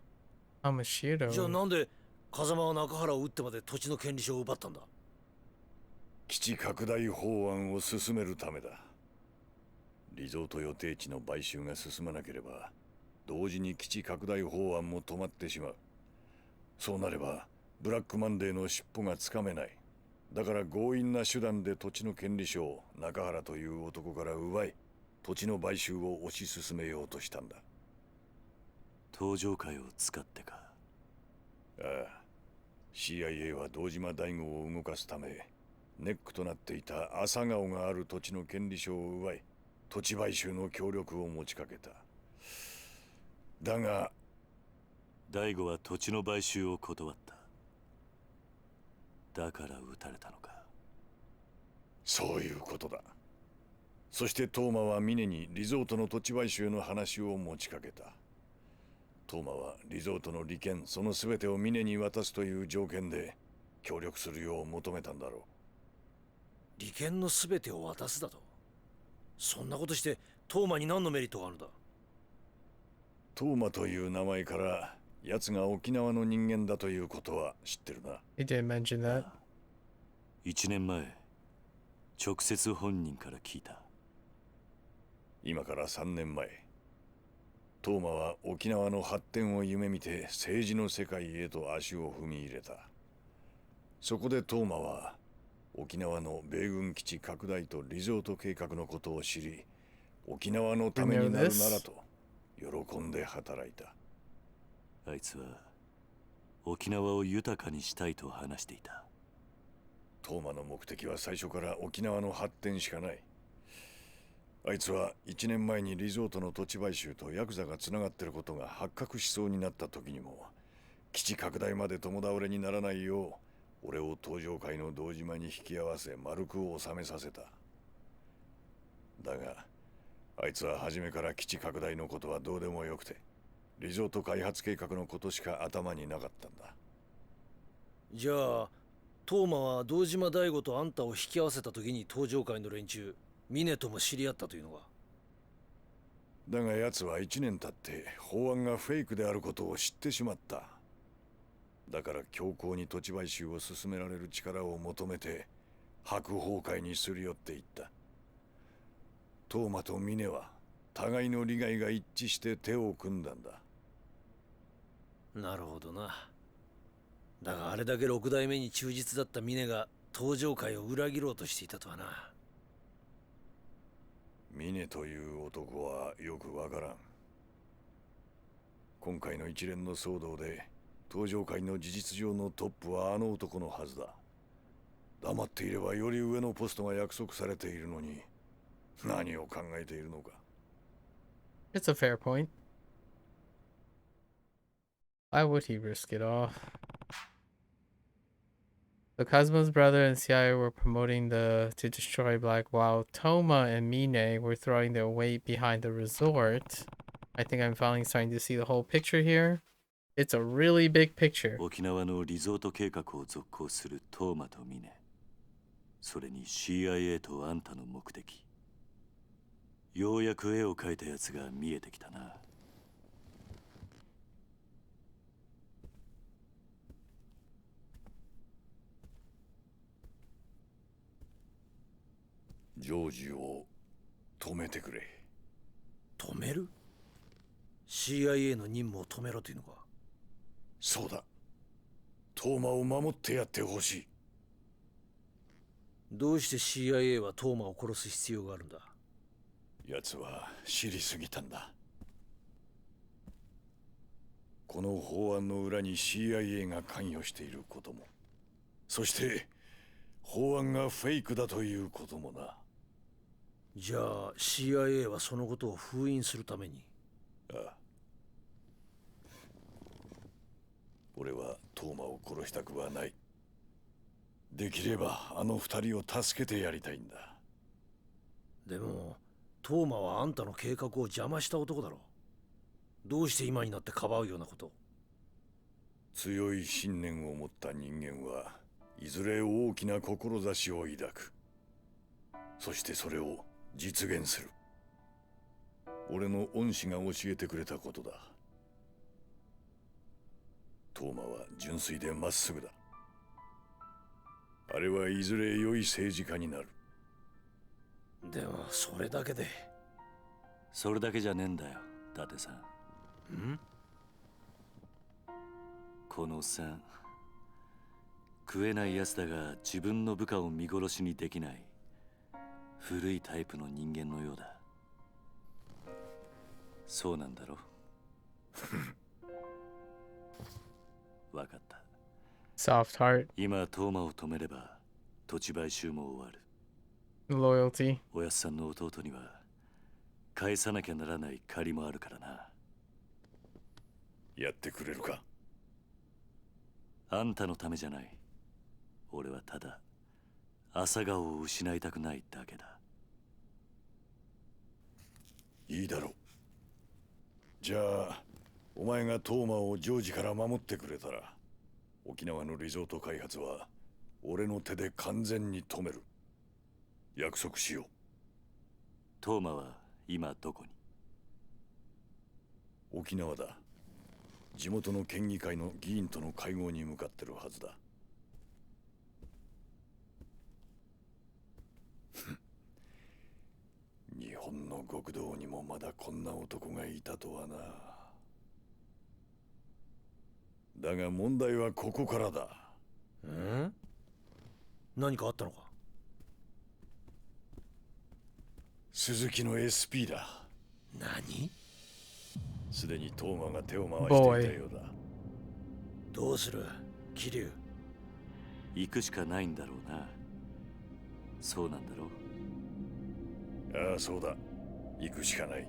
Amashiro. じゃあなんで風間は中原を撃ってまで土地の権利書を奪ったんだ？基地拡大法案を進めるためだ。リゾート予定地の買収が進まなければ、同時に基地拡大法案も止まってしまう。そうなればブラックマンデーの尻尾がつかめない。だから強引な手段で土地の権利書を中原という男から奪い、土地の買収を推し進めようとしたんだ。東上会を使ってか。ああ、CIA は堂島大吾を動かすためネックとなっていた朝顔がある土地の権利書を奪い、土地買収の協力を持ちかけた。だが大吾は土地の買収を断った。だから撃たれたのか。そういうことだ。そしてトーマは峰にリゾートの土地買収の話を持ちかけた。トーマはリゾートの利権その全てを峰に渡すという条件で協力するよう求めたんだろう。利権の全てを渡すだと？そんなことしてトーマに何のメリットがあるんだ？トーマという名前から奴が沖縄の人間だということは知ってるな。He didn't mention that. 1年前直接本人から聞いた。今から3年前、トーマは沖縄の発展を夢見て政治の世界へと足を踏み入れた。そこでトーマは沖縄の米軍基地拡大とリゾート計画のことを知り、沖縄のためになるならと喜んで働いた。あいつは沖縄を豊かにしたいと話していた。トーマの目的は最初から沖縄の発展しかない。あいつは1年前にリゾートの土地買収とヤクザがつながっていることが発覚しそうになった時にも、基地拡大まで共倒れにならないよう俺を東上会の堂島に引き合わせ丸く収めさせた。だがあいつは初めから基地拡大のことはどうでもよくて、リゾート開発計画のことしか頭になかったんだ。じゃあトーマは堂島大吾とあんたを引き合わせた時に東上会の連中峰とも知り合ったというのか？だが奴は1年経って法案がフェイクであることを知ってしまった。だから強硬に土地買収を進められる力を求めて白鵬会にすり寄っていった。トーマと峰は互いの利害が一致して手を組んだんだ。なるほどな。だがあれだけ六代目に忠実だった峰が東上会を裏切ろうとしていたとはな。峰という男はよくわからん。今回の一連の騒動で東上会の事実上のトップはあの男のはずだ。黙っていればより上のポストが約束されているのに、何を考えているのか。 It's a fair point. Why would he risk it all? So Kazuma's brother and CIA were promoting to destroy Black, while Toma and Mine were throwing their weight behind the resort. I think I'm finally starting to see the whole picture here. It's a really big picture. 沖縄のリゾート計画を続行するトーマとミネ、それに CIA とあんたの目的。ようやく絵を描いたやつが見えてきたな。ジョージを止めてくれ。止める？ CIA の任務を止めろというのか？そうだ。トーマを守ってやってほしい。どうして CIA はトーマを殺す必要があるんだ？奴は知りすぎたんだ。この法案の裏に CIA が関与していることも、そして法案がフェイクだということもな。じゃあ CIA はそのことを封印するために？ああ。俺はトーマを殺したくはない。できればあの二人を助けてやりたいんだ。でもトーマはあんたの計画を邪魔した男だろ。どうして今になってかばうようなこと？強い信念を持った人間はいずれ大きな志を抱く。そしてそれを実現する。俺の恩師が教えてくれたことだ。トーマは純粋でまっすぐだ。あれはいずれ良い政治家になる。でもそれだけで。それだけじゃねえんだよ、伊達さん。このおっさん、食えないやつだが自分の部下を見殺しにできない古いタイプの人間のようだ。そうなんだろ？わかった。Soft heart, 今トーマを止めれば土地買収も終わる。 loyalty. おやっさんの弟には返さなきゃならない借りもあるからな。やってくれるか？あんたのためじゃない。俺はただ朝顔を失いたくないだけだ。いいだろう。じゃあお前がトーマをジョージから守ってくれたら、沖縄のリゾート開発は俺の手で完全に止める。約束しよう。トーマは今どこに？沖縄だ。地元の県議会の議員との会合に向かってるはずだ。日本の極道にもまだこんな男がいたとはな。だが問題はここからだ。何かあったのか？鈴木の SP だ。何？すでにトーマが手を回していたようだ。どうする？桐生。行くしかないんだろうな。そうなんだろう？ああ、そうだ。行くしかない。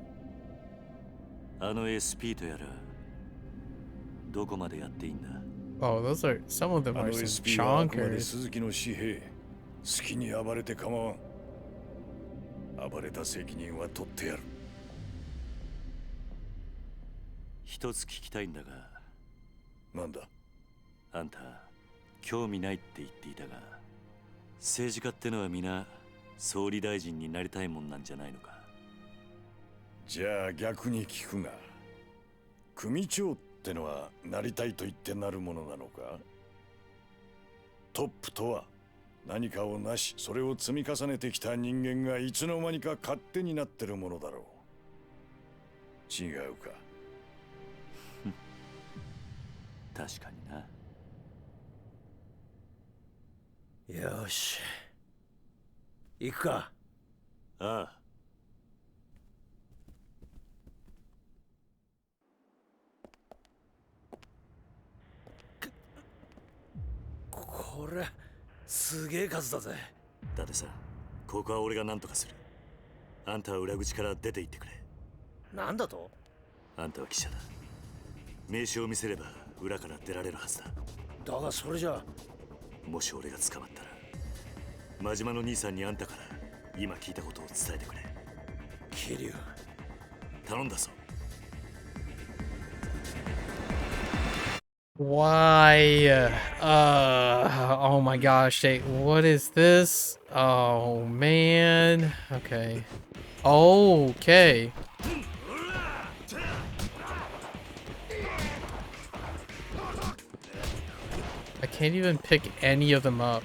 あの SP とやらどこまでやっていいんだ？ Oh, those are some of them あの are some SP はあくまで chonkers. 鈴木の紙幣。好きに暴れて構わん。暴れた責任は取ってやる。一つ聞きたいんだが。なんだ？あんた興味ないって言っていたが、政治家ってのは皆総理大臣になりたいもんなんじゃないのか？じゃあ逆に聞くが、組長ってのはなりたいと言ってなるものなのか？トップとは何かをなし、それを積み重ねてきた人間がいつの間にか勝手になってるものだろう。違うか？確かにな。よし、行くか。ああ。これすげえ数だぜ。だってさ、ここは俺が何とかする。あんたは裏口から出て行ってくれ。なんだと？あんたは記者だ。名刺を見せれば裏から出られるはずだ。だがそれじゃ。もし俺が捕まったら、真島の兄さんにあんたから今聞いたことを伝えてくれ。桐生、頼んだぞ。Why? Oh my gosh, what is this? Oh man. Okay. Okay. I can't even pick any of them up.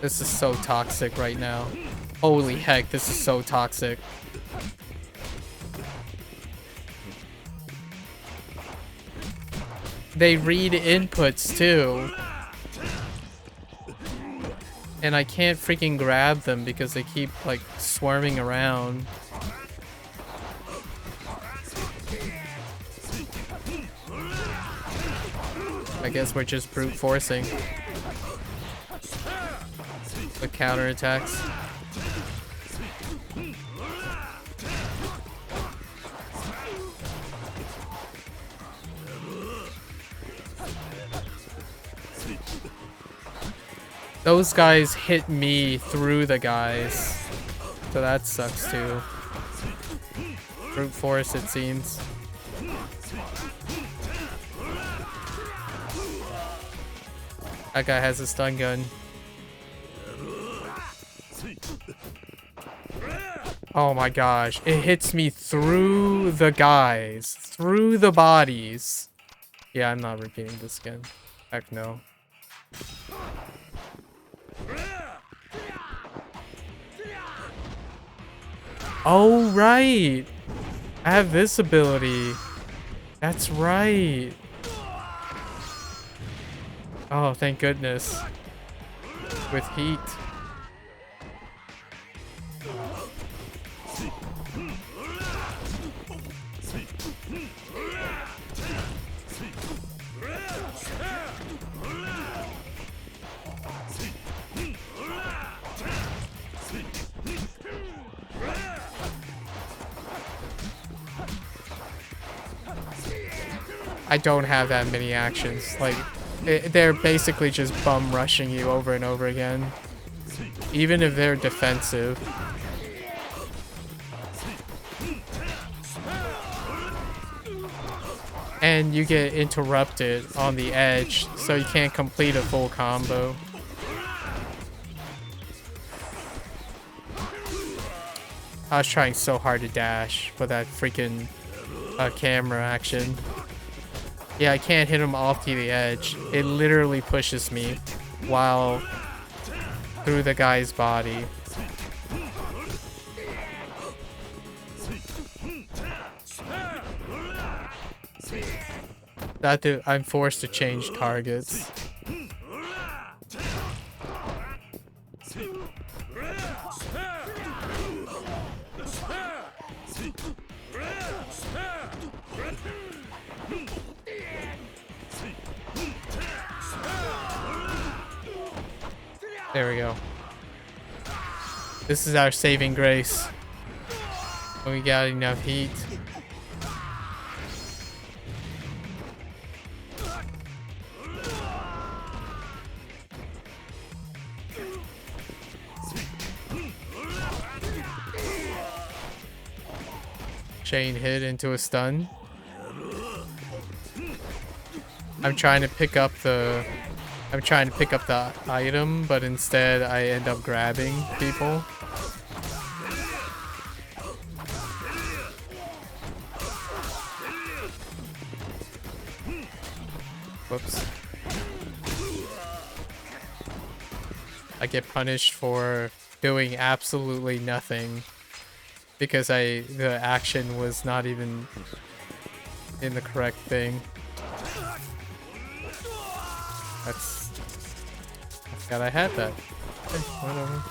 This is so toxic right now. Holy heck, this is so toxic. They read inputs too. And I can't freaking grab them because they keep like swarming around. I guess we're just brute forcing with counterattacks. Those guys hit me through the guys, so that sucks too. Brute force, it seems. That guy has a stun gun. Oh my gosh, it hits me through the guys, through the bodies. Yeah, I'm not repeating this again. Heck no. Oh, right. I have this ability. That's right. Oh, thank goodness. With heat. I don't have that many actions. Like, they're basically just bum rushing you over and over again. Even if they're defensive. And you get interrupted on the edge, so you can't complete a full combo. I was trying so hard to dash for that freaking camera action. Yeah, I can't hit him off to the edge. It literally pushes me while through the guy's body. I'm forced to change targets. There we go. This is our saving grace. We got enough heat. Chain hit into a stun. I'm trying to pick up the item, but instead I end up grabbing people. Whoops. I get punished for doing absolutely nothing because the action was not even in the correct thing. I forgot I had that. Okay, whatever.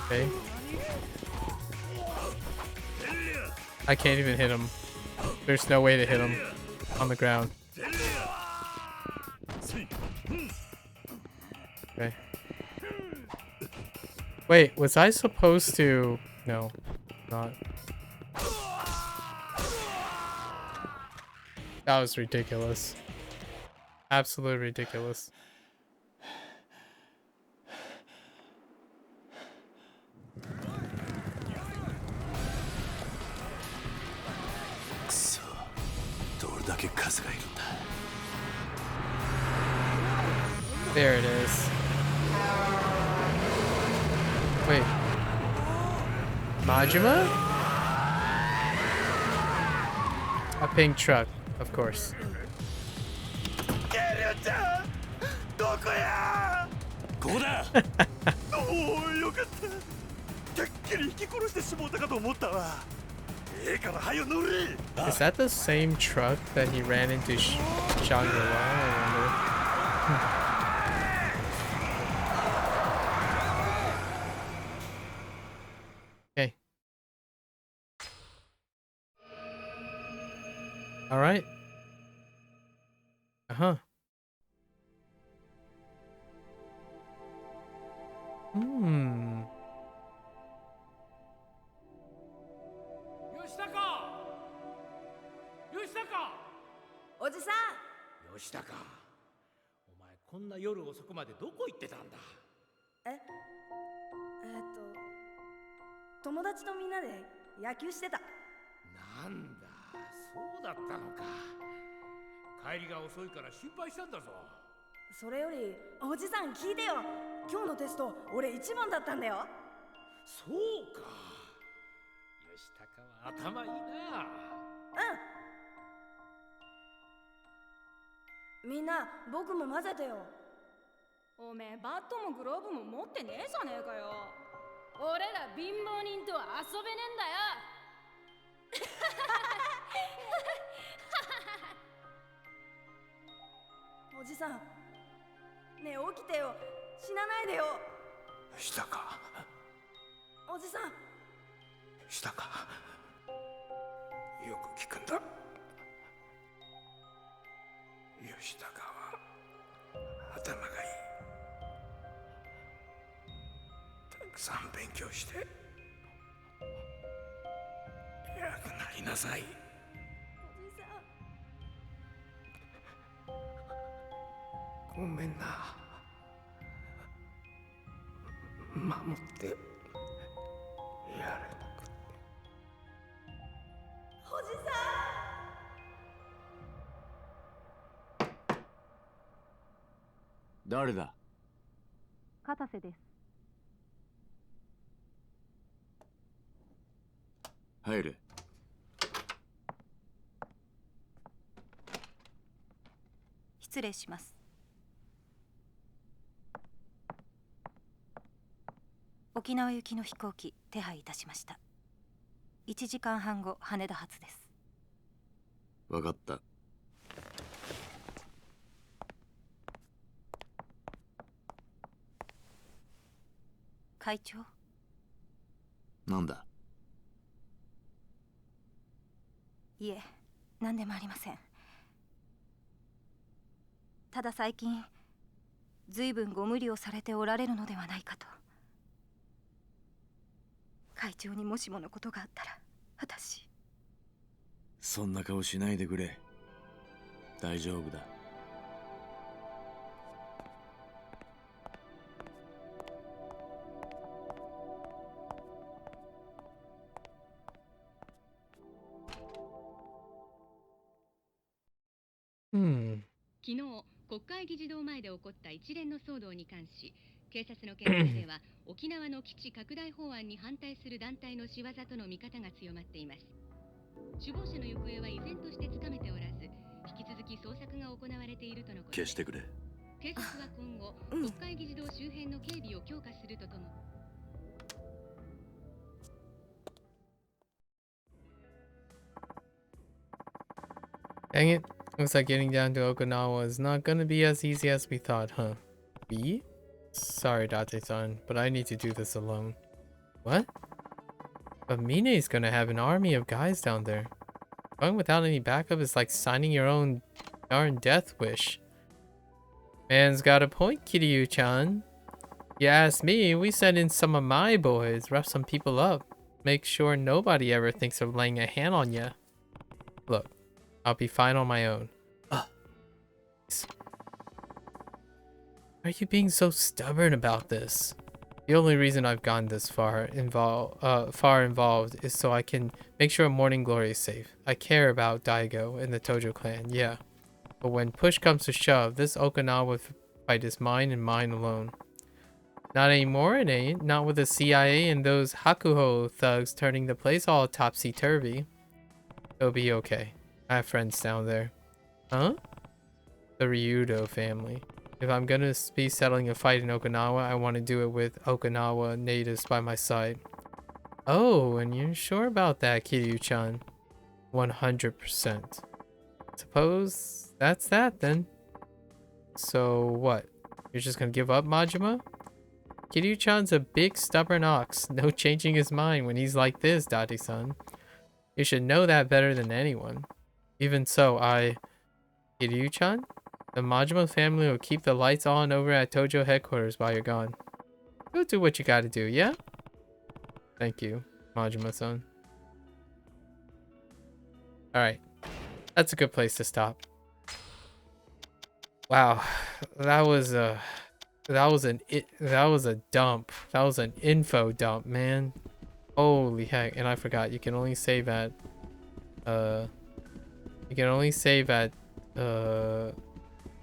Okay. I can't even hit him. There's no way to hit him on the ground. Okay. Wait, was I supposed to... No, not. That was ridiculous. Absolutely ridiculous. There it is. Wait. Majima? A pink truck, of course. Is that the same truck that he ran into Shangri-La? I wonder. Okay. All right. Uh-huh. Hmm. おじさん。吉高、お前こんな夜遅くまでどこ行ってたんだ。友達とみんなで野球してた。なんだ、そうだったのか。帰りが遅いから心配したんだぞ。それよりおじさん聞いてよ。今日のテスト俺1番だったんだよ。そうか。吉高は頭いいな。みんな僕も混ぜてよ。おめえバットもグローブも持ってねえじゃねえかよ。俺ら貧乏人とは遊べねえんだよ。おじさん、ねえ起きてよ。死なないでよ。したか。おじさん。したか。よく聞くんだ。吉高は頭がいい。たくさん勉強して偉くなりなさい。おじさん。ごめんな。守ってやれなくて。おじさん。誰だ？片瀬です。入れ。失礼します。沖縄行きの飛行機手配いたしました。1時間半後羽田発です。わかった。会長。なんだ？いえ、何でもありません。ただ最近随分ご無理をされておられるのではないかと。会長にもしものことがあったら私。そんな顔しないでくれ。大丈夫だ。昨日、国会議事堂前で起こった一連の騒動に関し、警察の見解では沖縄の基地拡大法案に反対する団体の仕業との見方が強まっています。首謀者の行方は依然としてつかめておらず、引き続き捜索が行われているとのことです。消してくれ。警察は今後、国会議事堂周辺の警備を強化するとともに。Dang it. Looks like getting down to Okinawa is not gonna be as easy as we thought, huh? B? Sorry, Date-san, but I need to do this alone. What? But Mine's gonna have an army of guys down there. Going without any backup is like signing your own darn death wish. Man's got a point, Kiryu-chan. You ask me, we sent in some of my boys, rough some people up. Make sure nobody ever thinks of laying a hand on ya. Look, I'll be fine on my own. Ugh. Why are you being so stubborn about this? The only reason I've gone this far involved is so I can make sure Morning Glory is safe. I care about Daigo and the Tojo clan, yeah. But when push comes to shove, this Okinawa fight is mine and mine alone. Not anymore, it ain't. Not with the CIA and those Hakuho thugs turning the place all topsy-turvy. It'll be okay. I have friends down there. Huh? The Ryudo family. If I'm gonna be settling a fight in Okinawa, I want to do it with Okinawa natives by my side. Oh, and you're sure about that, Kiryu-chan? 100%. Suppose that's that then. So what? You're just gonna give up, Majima? Kiryu-chan's a big stubborn ox. No changing his mind when he's like this, Dadi-san. You should know that better than anyone. Even so, Kiryu-chan? The Majima family will keep the lights on over at Tojo headquarters while you're gone. Go do what you gotta do, yeah? Thank you, Majima-san. Alright. That's a good place to stop. Wow. That was a dump. That was an info dump, man. Holy heck. And I forgot, you can only save at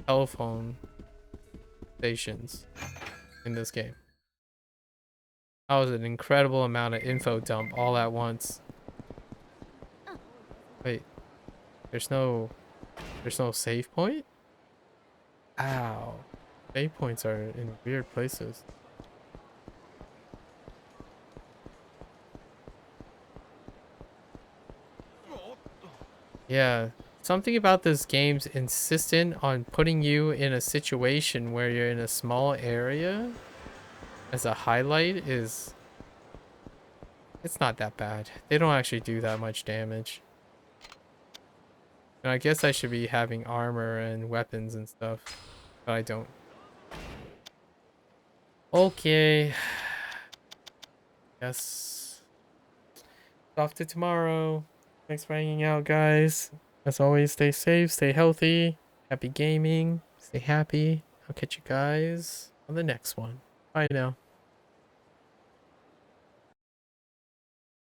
telephone stations in this game. That was an incredible amount of info dump all at once. Wait, there's no save point? Ow. Save points are in weird places. Yeah, something about this game's insistent on putting you in a situation where you're in a small area as a highlight is... It's not that bad. They don't actually do that much damage. And I guess I should be having armor and weapons and stuff, but I don't. Okay. Yes. Off to tomorrow. Thanks for hanging out, guys. As always, stay safe, stay healthy, happy gaming, stay happy. I'll catch you guys on the next one. Bye now.